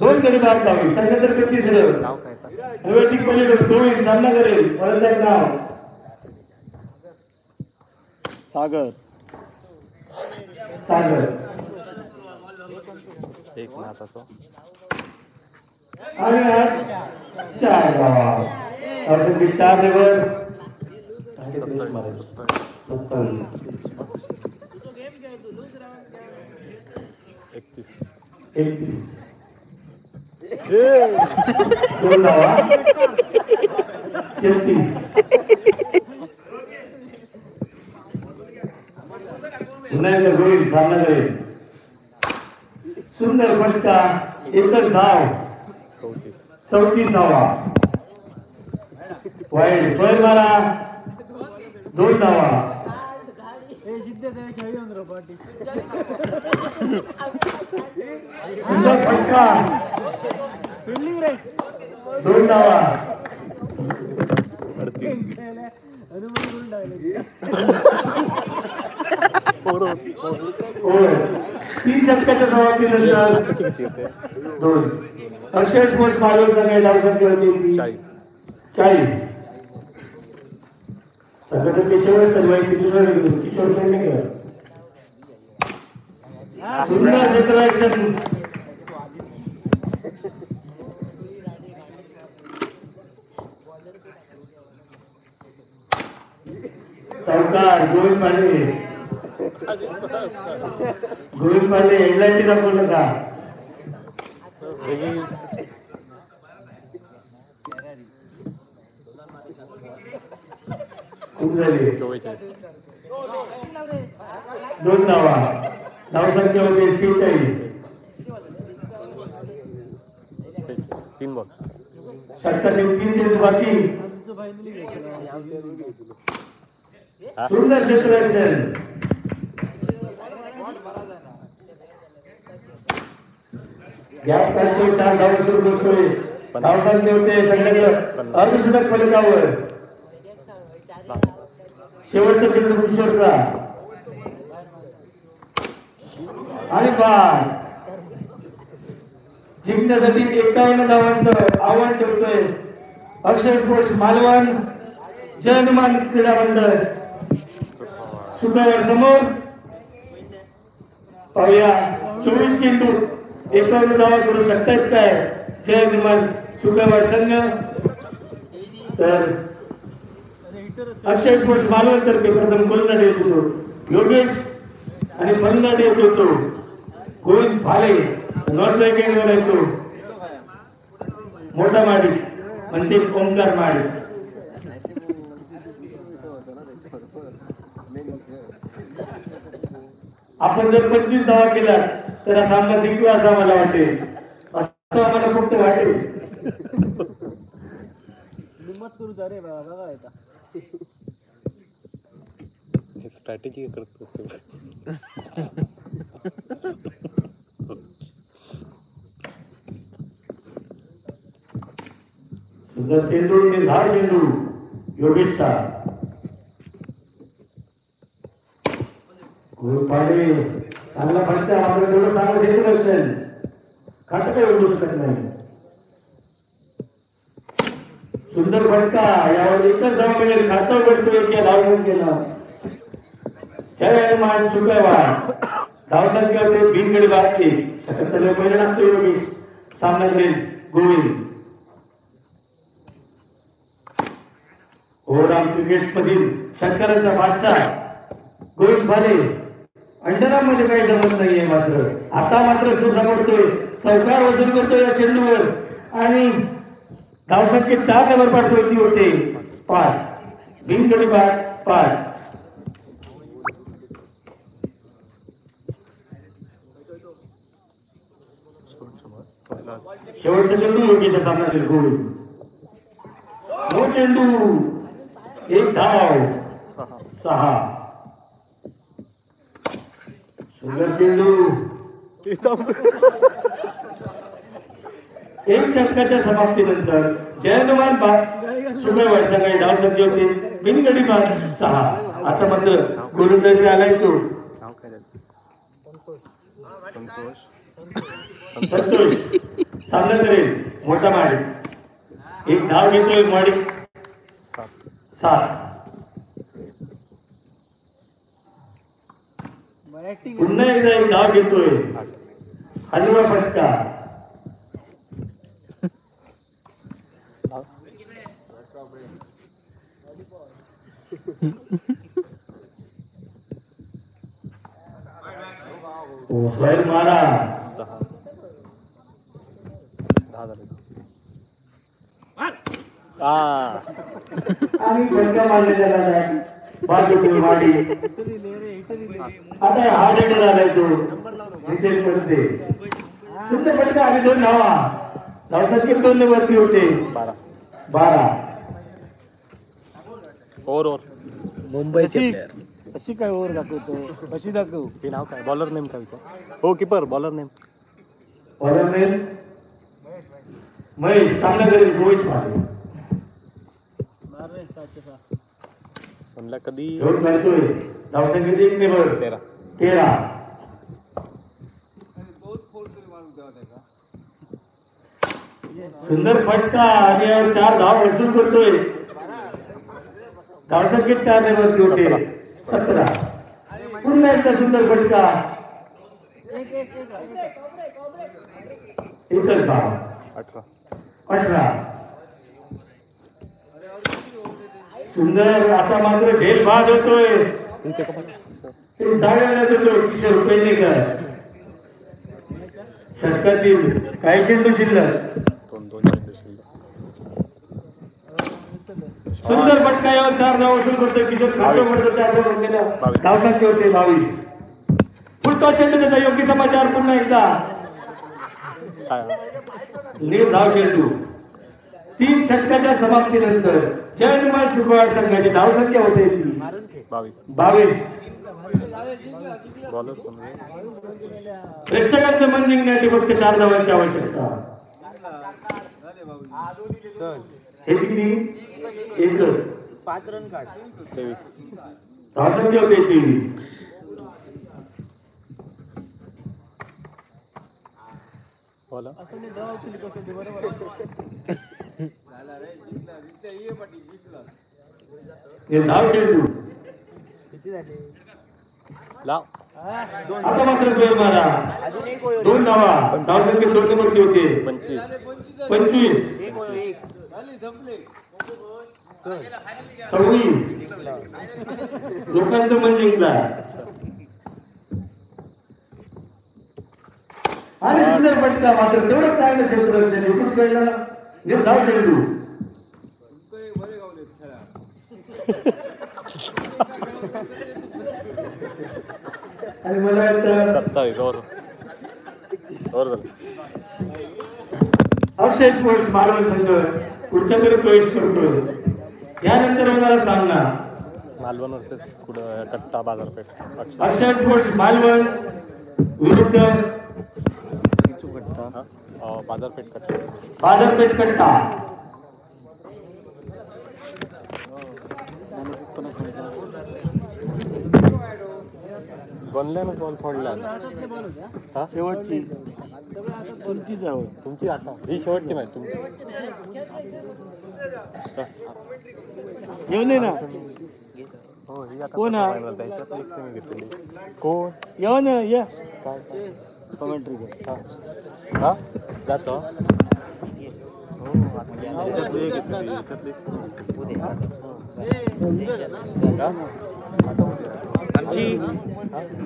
2 गडी बाद धावा. संघातर्फे 3रं.
नाव काय का?
वैयक्तिक पलीकडे गोविंद सामना करेल फलंदाज नाव
सागर.
सागर.
एक नाच असो.
आणि 4 धावा. धावसंख्या 4 वर 27. 31. 2 धावा. 33. पुन्हा एकदा गोविंद सामना करेल. सुंदर फटका. 1च धाव. 34 धावा. वाईड स्क्वेअर मारा. 2 धावा. सुंदर फटका. 2 धावा. 3 षटकाच्या समाप्तीनंतर 2. अक्षय स्पोर्ट्स मालवण संघ धावसंख्या होती 40. संघातर्फे शेवटचा वैयक्तिक किशोर पेंडेकर. सुंदर क्षेत्ररक्षण. चौकार. गोविंद पांडे. गोविंद पांडे एलआयसी दाखवलं का? खूप झाली. 2 धावा. धावसंख्या होती 46.
3 बॉल.
षटकातील 3 चेंडू बाकी. सुंदर क्षेत्ररक्षण. गॅप काढतोय. 4 धावा सुरू करतोय धावसंख्या होते संघाचं अर्धशतक फलकावर. शेवटचा चेंडू किशोरचा आणि बाद. जिंकण्यासाठी 51 धावांचं आव्हान ठेवतोय अक्षय स्पोर्ट्स मालवण जय हनुमान क्रीडा मंडळ सुकावर समोर. पाहूया 24 चेंडू 51 धावा करू शकतायत काय जय हनुमान सुकावर संघ. तर अक्षय स्पोर्ट्स मालवण तर्फे प्रथम गोलंदाज येतो योगेश आणि फलंदाज येतो गोविंद फाले. नॉर्थ विकेटवर येतो मोठा माडी म्हणजे ओंकार माडी. आपण जर 25 धावा केला तर हा सामना जिंकू असं आम्हाला वाटेल. असं आम्हाला फक्त वाटेल.
स्ट्रॅटेजी करतो.
सुंदर चेंडू निर्धार चेंडू योगेशचा. पाडे चांगला फटका मात्र तेवढं चांगलं क्षेत्ररक्षण खातं काही उडू शकत नाही. सुंदर फटका यावर एकच धाव मिळेल. खातं उघडतोय की धाव केला जय हनुमान सुकावा. धावसंख्या होते बिनगडी बाद 1. षटक चालू पहिला टाकतो योगेश. सामना करेल गोविंद. ओराम क्रिकेट मधील षटकारांचा बादशाह गोविंद फाले. अंडरआर्म मध्ये काही जमत नाहीये मात्र आता मात्र सुसापडतोय. चौकार वसूल करतोय या चेंडूवर आणि धावसंख्येत 4 नंबर पाठतोय. ती होते 5. बिनगडी बाद 5. शेवटचा चेंडू योगेशचा सामना केला गोविंद. तो चेंडू 1 धाव 6. सुंदर चेंडू 1 षटकाच्या समाप्तीनंतर जय हनुमान सुकावर संघाची धावसंख्या होती बिनगडी बाद 6. आता मात्र गोलंदाजी आलाय तो संतोष. सामना करेल मोठा माडी. 1 धाव घेतोय माडी 7. पुन्हा एकदा 1 धाव घेतोय. हलवा फटका. स्वयं मारा
10 झाले.
आणि फटका मारलेला आहे बाजूकडे माडी. आता हा डेटर आलाय तो नितेश पडते. सुंदर फटका आणि 2 धावा. धावसंख्येत 2 वरती होते 12.
ओव्हर
मुंबईची अशी काय ओव्हर दाखवतो कशी दाखवू.
हे नाव काय बॉलर नेम काय हो कीपर बॉलर नेम
महेश. सामना करेल गोविंद फाले.
म्हणला कधी
धावसंख्येत 1 नंबर 13. सुंदर फटका आणि 4 धाव वसूल करतोय. धावसंख्येत 4 नंबरती होते 17. पुन्हा एकदा सुंदर फटका. एकच धाव 18. सुंदर आता मात्र झेल बाद होतोय. किशोर पेडणेकर. षटकातील काही चेंडू शिल्लक. सुंदर फटका यावर 4 धाव वसूल करतोय किशोर. खातं पडतो 4 धाव. धावसंख्या होते 22. फुटतो चेंडू त्याचा योग्य समाचार. पुन्हा एकदा निर्धाव चेंडू. 3 षटकाच्या समाप्तीनंतर जय हनुमान सुकाळ संघाची धावसंख्या होते ती 22. प्रेक्षकांचं मन जिंकण्याची फक्त 4 धावांची आवश्यकता. हे किती एकच
5 रन काढ
23
धावसंख्या होते 23.
बोला
असं नाही धाव केली कसं ते बरोबर
हे धाव चेंडू
किती झाले
लाव
आता मात्र जोर मारा.
अजून एक होईल
2 धावा. धावसंख्या 2 नंबरची होते
25
25.
एक होईल एक
26. लोकांचं मन जिंकला आणि सुंदर पटका. मात्र तेवढंच चांगलं क्षेत्ररक्षण योगेश कळलं. हे धाव चेंडू आणि मला वाटतं
27 ओव्हर झालं.
अक्षय स्पोर्ट्स मालवण संघ पुढच्याकडे प्रवेश करतोय. यानंतर होणारा सामना
मालवण वर्सेस कुठं कट्टा बाजारपेठ
अक्षय स्पोर्ट्स मालवण विरुद्ध
बाजारपेठ कट्टा
बाजारपेठ कट्टा.
बनल्यानं बॉल सोडला हा
शेवटची तुमचीच आवड
तुमची आता ही शेवटची मॅच तुमची
येऊ नये ना
हो ही आता
कोण आहे?
final त्याच्यात एक semi घेतलेली. कोण
येऊ नये ये
काय
कमेंट्री कर
हा जातो हो याच्यातली एक घेतलेली, याच्यातली का?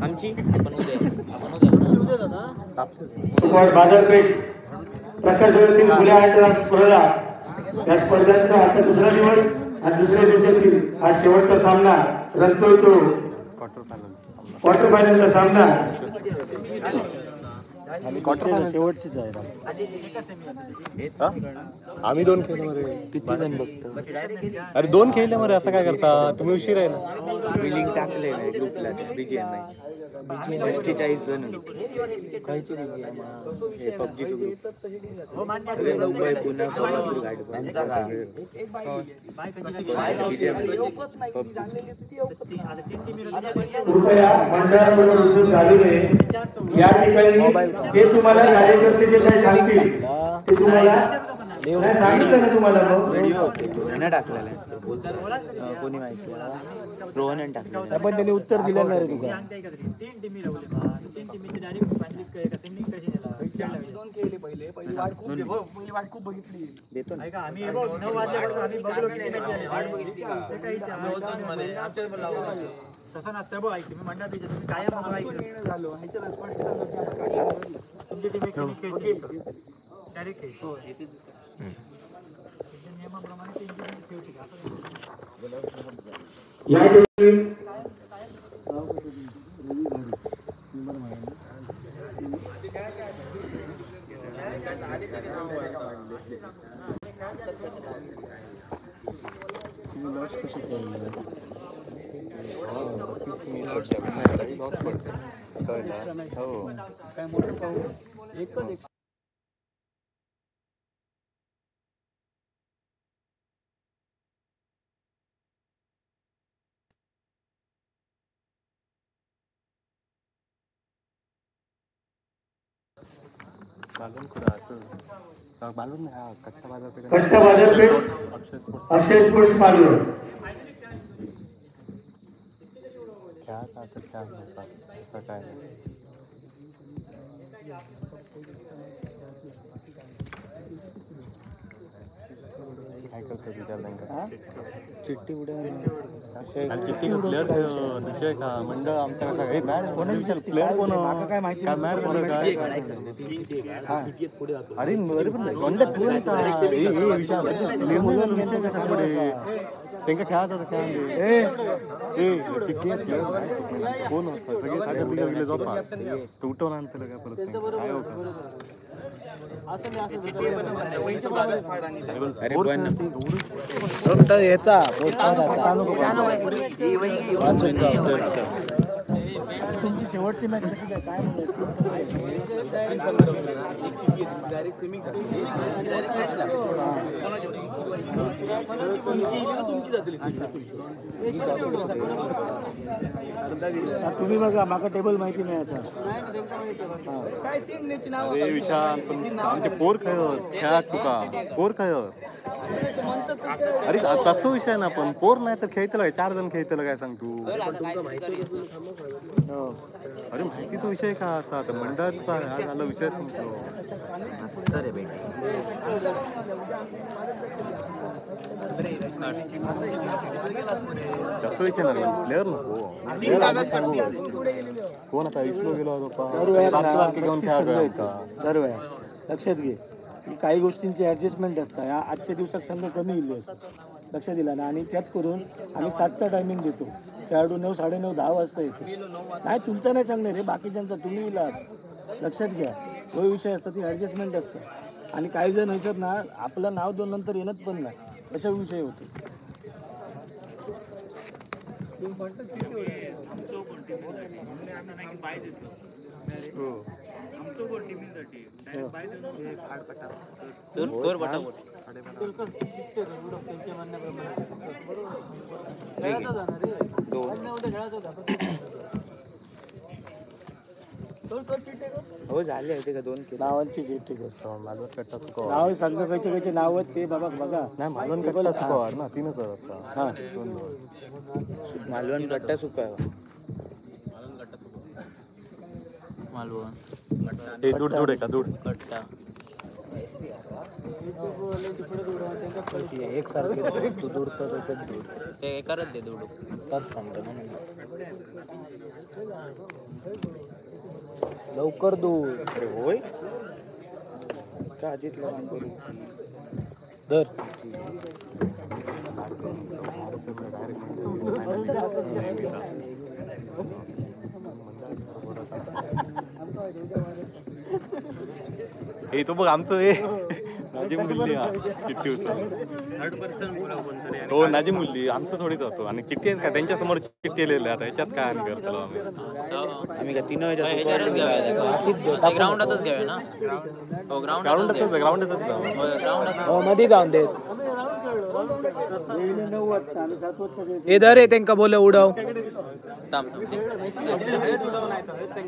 आमची
सुपॉट बाजारपेठ प्रकाशवरील खुल्या अंतराळ स्पर्धा. या स्पर्धांचा आता दुसरा दिवस आणि दुसऱ्या दिवसातील हा शेवटचा सामना रंगतोय तो क्वार्टर फायनलचा सामना.
शेवटचीच आहे
हा? आम्ही 2 खेळले मध्ये
किती जण बघतो
अरे 2 खेळले मध्ये असं काय करता तुम्ही उशीर आहे ना.
मी लिंक टाकले नाही ग्रुपला BGM 45 जण हे पबजीचं ग्रुप मुंबई पुणे कोल्हापूर
कृपया मंडळाबरोबर रुजू झाले नाही. या ठिकाणी जे तुम्हाला कार्यकर्ते जे काही सांगतील ते तुम्हाला नाही सांगितलं ना तुम्हाला मग
व्हिडिओ टाकलेला आहे कोणी माहिती रोहन टाकलेला
पण त्यांनी उत्तर दिलं नाही रे तुका
देतो ना
तसं नसतं बघ ऐक मी म्हणणार तुम्ही कायम ऐकलं झालो तुमची टीम डायरेक्ट नियमाप्रमाणे
या ठिकाणी
काय मोठं एकच
बालून हा कट्टा बाजारपेठ
कट्टा बाजारपेठ अक्षय स्पोर्ट्स मालवण.
क्या आता क्या असं काय काय करतो विचार
चिठ्ठी उड्या
आणि चिठ्ठी प्लेअर विषय का मंडळ आमच्या कसं काही मॅच प्लेअर कोण
काय माहिती
काय मॅच झालं काय अरे बरं पण कॉन्टॅक्ट कोण हे विषय कसा पुढे त्यांना खेळत होता काय चिठ्ठी कोण होतं सगळे सागर गेले झोपा तो उठवून आणतं काय परत काय होतं
अरे पण
फक्त याचा तुमची शेवटची मॅच कशी काय तुम्ही बघा माका टेबल माहिती नाही आता
अरे विशाल पण आमचे पोर खेळात तुका पोर खेळ अरे तसं विषय ना पण पोर नाही तर खेळतलं काय 4 जण खेळतलं काय सांग तू अरे माहितीचा विषय का असा आता मंडळात काय झाला विषय सांगतो तसं विषय ना प्लेअर नको कोण आता विष्णू गेलो घेऊन
दरवेळा लक्षात घे की काही गोष्टींची ऍडजस्टमेंट असतात या आजच्या दिवसात संघ कमी इल्ले असतात लक्ष दिला ना आणि त्यात करून आम्ही 7चा टायमिंग देतो खेळाडू 9, 9:30, 10 वाजता येतो नाही तुमचं नाही सांगणार रे बाकीच्यांचा तुम्ही इला लक्षात घ्या तो विषय असतात ती ऍडजस्टमेंट असतात आणि काही जण ह्याच्यात ना आपलं नाव दोन नंतर येणंच पण नाही अशा विषय होतो
हो झाले होते का 2
नावांची चिठ्ठी करतो नाव सांगतो खायचे नाव आहेत ते बाबा बघा
नाही मालवण कट्टा स्कोअर ना 3च
हा
मालवण गट्टा सुका मालवण
हे दूध दूध आहे का दूध
गट्टा एक सारखे तू दूर तर तसंच दूर ते करत दे दूर तच सांगतो म्हणून लवकर दूर अरे होय का आधीतलं काम करू दर
हे तो बघ आमचं हे नाजिम मुल्ली चिठ्ठी होतो हो नाजिम मुल्ली आमचं थोडीच होतो आणि चिठ्ठी का त्यांच्या समोर चिठ्ठी लिहिली आता ह्याच्यात काय आम्ही करतो
आम्ही का 3 ग्राउंडातच घ्यावे ना
ग्राउंडातच
मध्ये जाऊन दे इधर आहे त्यांका बोल उडव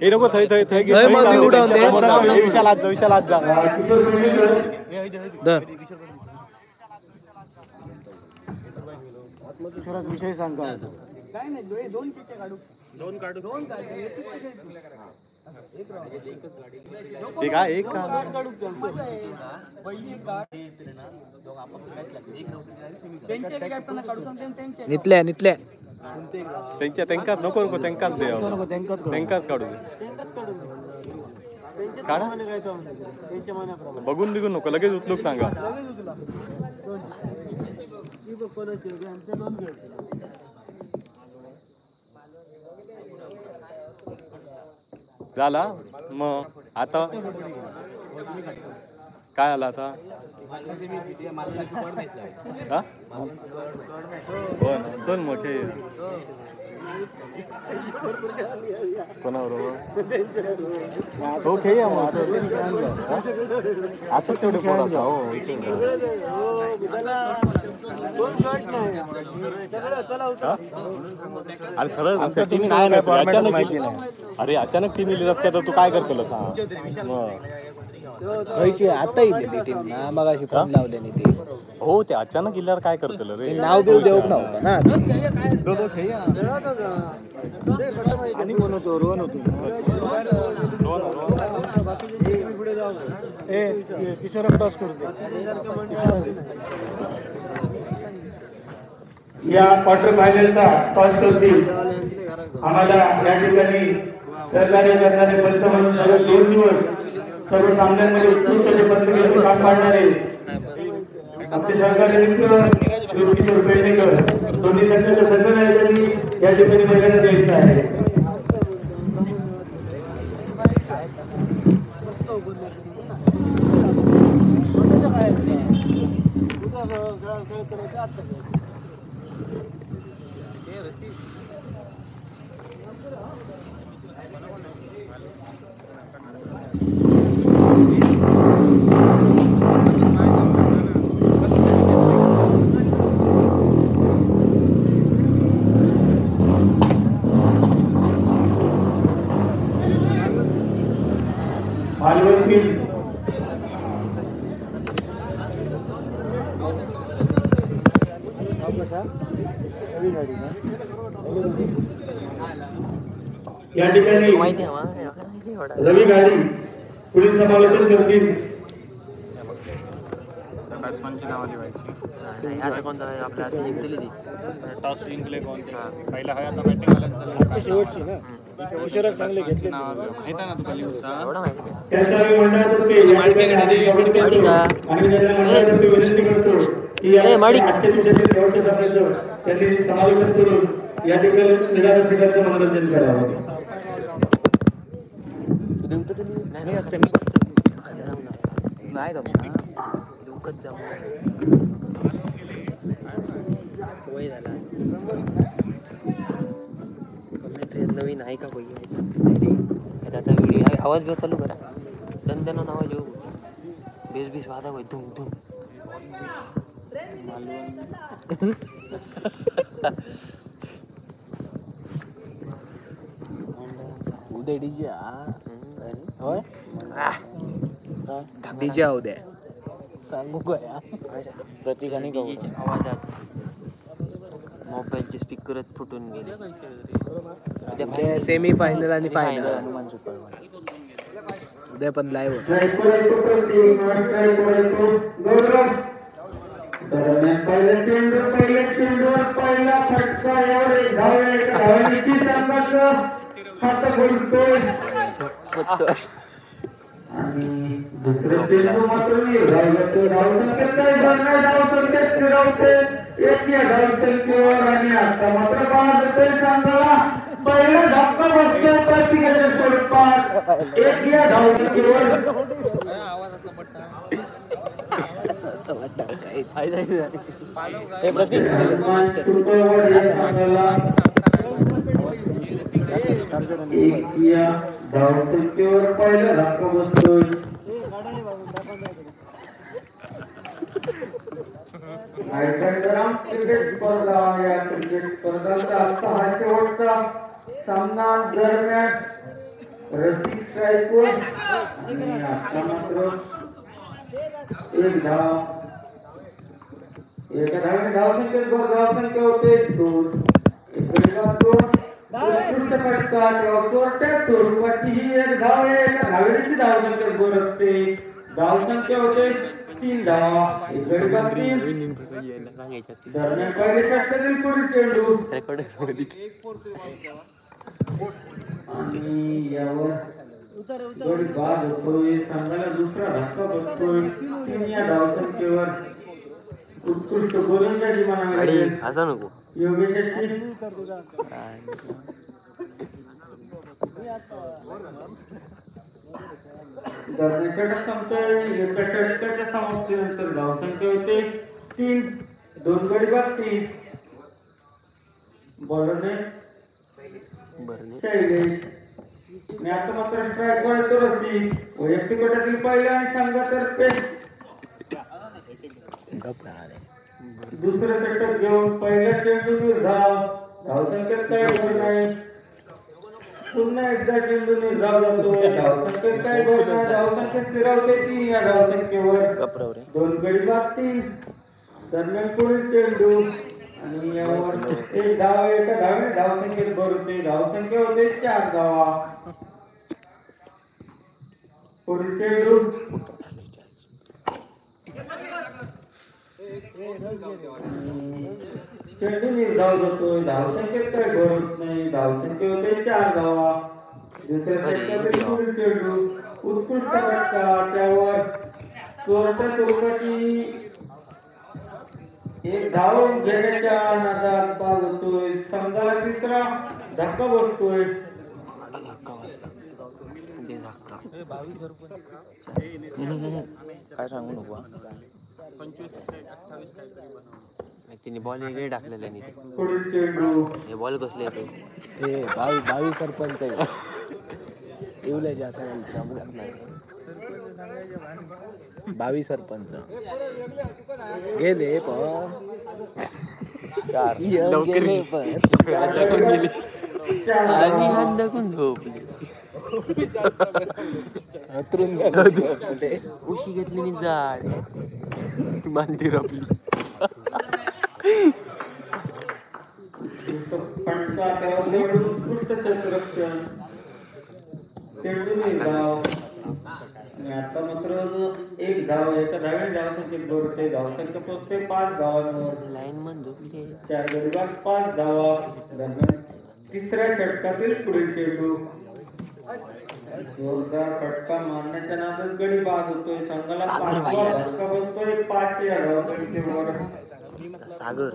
हे नको थै थै थै
उडवून दे
विशालात जा
दर
किशोरात विषय सांगा
एक एक का
नितल्या नितल्या
त्यांच्या त्यांकाच नको नको त्यांकाच दे त्यांकाच काढू दे काढा बघून बिघून नको लगेच उचलूक सांगा झाला मग आता काय आला आता चल मग हे कोणाबरोबर हो खेळूया मग असं तेवढे पोराचा हो अरे सरळ टीम काय नाही अरे अचानक टीम येईल रस्त्या तर तू काय करतो सांग
आता येते टीम ना मग अशी फोन लावले नाही ते
हो ते अचानक इल्यावर काय करतो रे
नाव देऊ देऊ नव्हतं ना
आणि कोण होतो रोहन होतो किशोर टॉस करतो
या क्वार्टर फायनलचा टॉस करतील आम्हाला या ठिकाणी सहकार्य करणारे पंच म्हणून सलग 2 दिवस सर्व सामन्यांमध्ये उत्कृष्ट असे पंचवीस काम पाडणारे आमचे सहकारी मित्र श्री किशोर पेडणेकर दोन्ही संघाच्या संघनायकांनी या ठिकाणी मैदानात यायचं आहे मालवण या ठिकाणी
माहिती आहे
रवी गाडी पुढील समालोचन करतील.
बॅट्समॅनची नावं लिहायची.
आता कोणता आपल्या हाती जिंकली ती
टॉस जिंकले कोण पहिला आहे आता बॅटिंग
शेवटची ना किशोरक चांगले घेतले
माहित आहे ना तुला लिहूचा
एवढं माहिती नाही.
त्यांचा मंडळातर्फे या ठिकाणी आदेश स्वागत करतो आणि त्यांना मंडळातर्फे विनंती करतो की आजच्या दिवसातील शेवटच्या सामन्याचं त्यांनी समालोचन करून या ठिकाणी निराश स्वीकारचं मनोरंजन करावं.
नाही असते नाही लवकरच जाऊ वय झाला कमेंट्री नवीन आहे का कोई आता व्हिडिओ आवाज घेऊ चालू करा दन आवाज येऊ 20 वादा होय धूम धूम
उद्या डीजे होय
डीजे उद्या
सांगू काय प्रतीकाने
आवाजात मोबाईलचे स्पीकरच फुटून गेले. सेमी फायनल आणि फायनल उद्या पण लाईव्ह
पहिल्या चेंडूवर पहिला फटका यावर एक धाव आहे. धावण्याची संघाचं हात बोलतोय आणि दुसरं चेंडू मात्र फिरवते एक या धावसंख्येवर आणि आता मात्र बाजतोय संघाला पहिला धक्का बसतो प्रतिकेच्या स्वरूपात एक या धावसंख्येवर एक या धावसंख्येवर पहिला धक्का बसतोय. क्रिकेट स्पर्धा या क्रिकेट स्पर्धांचा आजचा हा शेवटचा सामना दरम्यान रसिक स्ट्राईकवर आणि आता मात्र एक धाव एका धावेने धावसंख्येत धावसंख्या होते 2 उत्कृष्ट फटका किंवा चोरट्या स्वरूपाची ही एक धाव आहे. एका धावेची धावसंख्या गोरखते धावसंख्या होते 3 धावा एक गडी 3 दरम्यान पहिले षटकातील पुढील चेंडू आणि यावर गडी बाद होतोय. संघाला दुसरा धक्का बसतोय 3 या धावसंख्येवर. उत्कृष्ट गोलंदाजी म्हणावी
असं नको
योगेशची दरम्यान षटक संपतोय. एका षटकाच्या समाप्तीनंतर धावसंख्या होते 3 2 गडी बाद 3 बॉलरने शैलेश आणि आता मात्र स्ट्राईक वर येतो रसिक. वैयक्तिक गटातील पहिला आणि संघातर्फे दुसरं षटक घेऊन पहिल्या चेंडूवर धावसंख्येत काही भर नाही. पुन्हा एकदा चेंडू निर्धाव जातो धावसंख्येत काही भर नाही. धावसंख्या स्थिरावते 3 या धावसंख्येवर 2 गडी बाद 3 दरम्यान पुढील चेंडू आणि यावर एक धाव एका धावेने धावसंख्येत भर होते. धावसंख्या होते 4 धावा. पुढील चेंडू चेंडू निर्धाव जातोय धावसंख्येत काही भर होत नाही. धावसंख्या होते 4 धावा. दुसऱ्या षटकातील पुढील चेंडू उत्कृष्ट फटका त्यावर चोरट्या स्वरूपाची एक धाव घेण्याच्या नादात बाद होतोय. संघाला तिसरा धक्का बसतोय.
काय सांगू नको
तिने बॉल वेगळे टाकलेले नाही
पुढील चेंडू
हे बॉल कसले येतो
हे बावी सरपंच आहे येऊले जाता अपघात नाही बावी सरपंच गेले पण गेले पण
आणि हात दाखवून झोपले
अंथरून झोपले.
उशी घेतली आणि जाड
मांडी आपली
फटका त्यावर निवडून उत्कृष्ट क्षेत्ररक्षण चेंडू निर्धाव आणि आता मात्र एक धाव एका धावेने धावसंख्येत जोडते धावसंख्या पोहोचते 5 धावांवर
लाईन मन झोपली
4 गडी 5 धावा दरम्यान तिसऱ्या षटकातील पुढील चेंडू जोरदार फटका मारण्याच्या नादात गडी बाद होतोय संघाला 5वा धक्का बसतोय 5 या धावसंख्येवर
सागर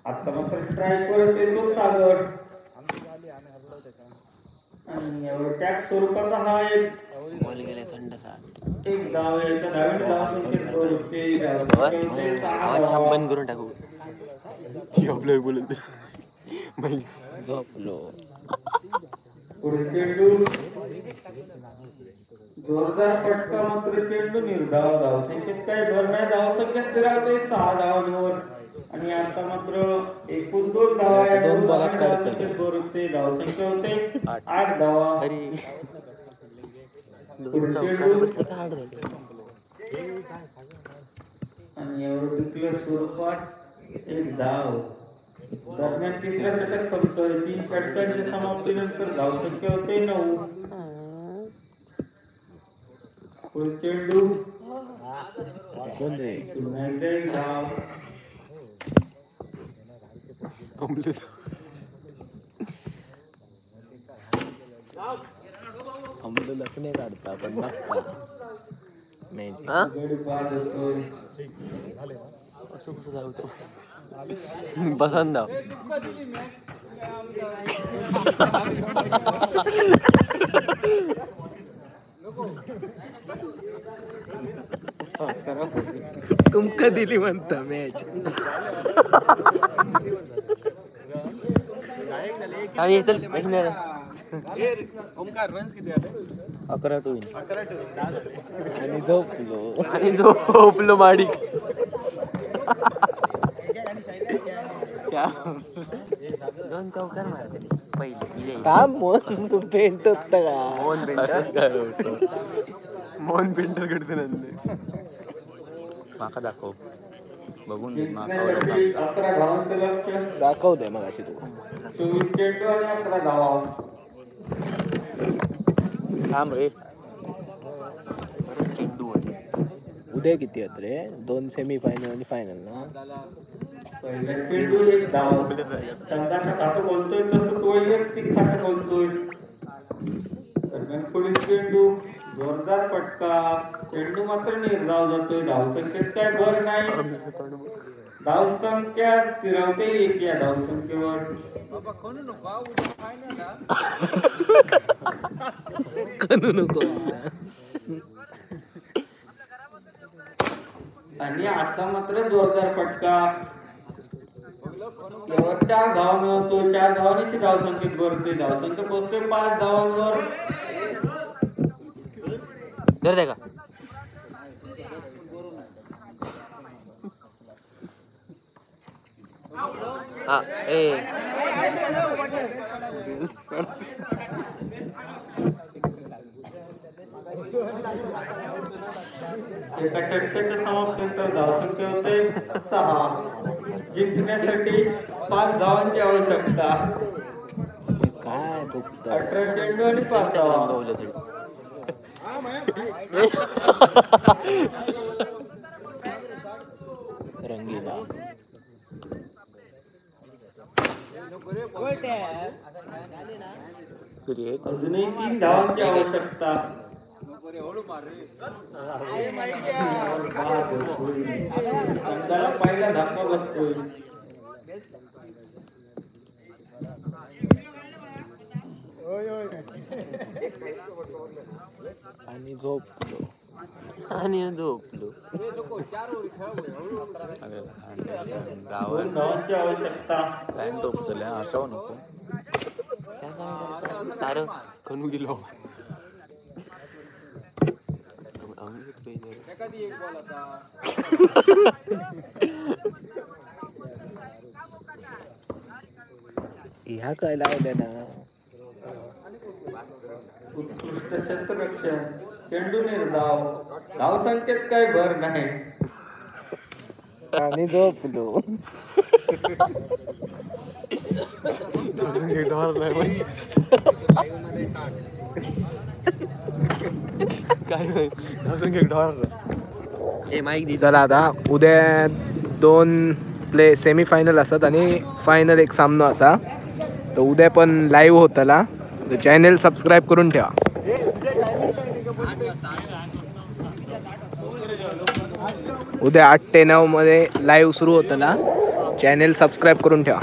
आता मात्र स्ट्राईक वर येतो सागर आणि यावर टॅग स्वरूपाचा हा एक
बॉल गेले संडसा
एक धाव आहे एका धावेने धावसंख्येत जोडते
आवाज शाप बंद करून टाकू
ती आपल्याला बोलत
झोपलो
पुढे चेंडू जोरदार फटका मात्र चेंडू निर्धाव धावसंख्येत काही भर नाही धावसंख्या स्थिरावते 6 धावांवर आणि आता मात्र एकूण 2 धावा या
दोन बॉलात
धावसंख्येत भर होते धावसंख्या होते 8 धावा
अरे
पुढे चेंडू आणि यावर डिक्लेअर स्वरूपात एक धाव दरम्यान तिसऱ्या षटक संपतोय 3 षटकांच्या समाप्तीनंतर धावसंख्या होते 9 पुढे चेंडू
कोण रे
पुन्हा एकदा एक धाव
आम्हाला लखने काढता पण बघता नाही
गडी बाद होतोय
असं कसं जाऊ तो बसन धाव
तुमका दिली म्हणता मॅच
आणि येतील
11 टू आणि झोपलो
आणि झोपलो माडी दोन चौकार मारते पहिले
काम मोहन तू पेंट होत का
मोहन पेंटर
मोहन पेंटर कडचे नंदे
माका दाखव बघून
जिंकण्यासाठी 11 धावांचं लक्ष्य
दाखव दे मग अशी तू
24 चेंडू आणि 11 धावा
थांब रे
चेंडू होते
उद्या किती आहेत रे 2 सेमी फायनल आणि फायनल ना
पहिला चेंडू एक धाव संघाचा खातं बोलतोय तसं तो वैयक्तिक खातं बोलतोय दरम्यान पुढील चेंडू जोरदार फटका चेंडू मात्र निर्धाव जातोय धावसंख्येत काय भर नाही धावसंख्या स्थिरावते 1 या धावसंख्येवर
करू नको
आणि आता मात्र जोरदार फटका यावर 4 धावा मिळवतो 4 धावांची धावसंख्येत भरते धावसंख्या पोहोचते 5 धावांवर
धरते का हा ए
एका षटकाच्या समाप्तीनंतर धावसंख्या होते 6 जिंकण्यासाठी 5 धावांची आवश्यकता
काय फक्त
18 चेंडू आणि 5 धावा
रंगवलं तरी
रंगीला
अजूनही 3 धावांची आवश्यकता संघाला पहिला धक्का बसतोय
आणि झोपलो
आणि झोपलो.
गावाची आवश्यकता
पॅन्ट टोपतले असाव नको.
सारं कणू गेलो.
ह्या काय लावल्या ना
उत्कृष्ट क्षेत्ररक्षण, चेंडू निर्धाव, धावसंख्येत काही भर नाही.
आणि झोपलो. चला आता उद्या 2 प्ले सेमीफायनल असतात आणि फायनल एक सामना असा. तर उद्या पण लाईव्ह होतला. चॅनल सबस्क्राईब करून ठेवा. उद्या 8 ते 9 मध्ये लाईव्ह सुरू होतला. चॅनल सबस्क्राईब करून ठेवा.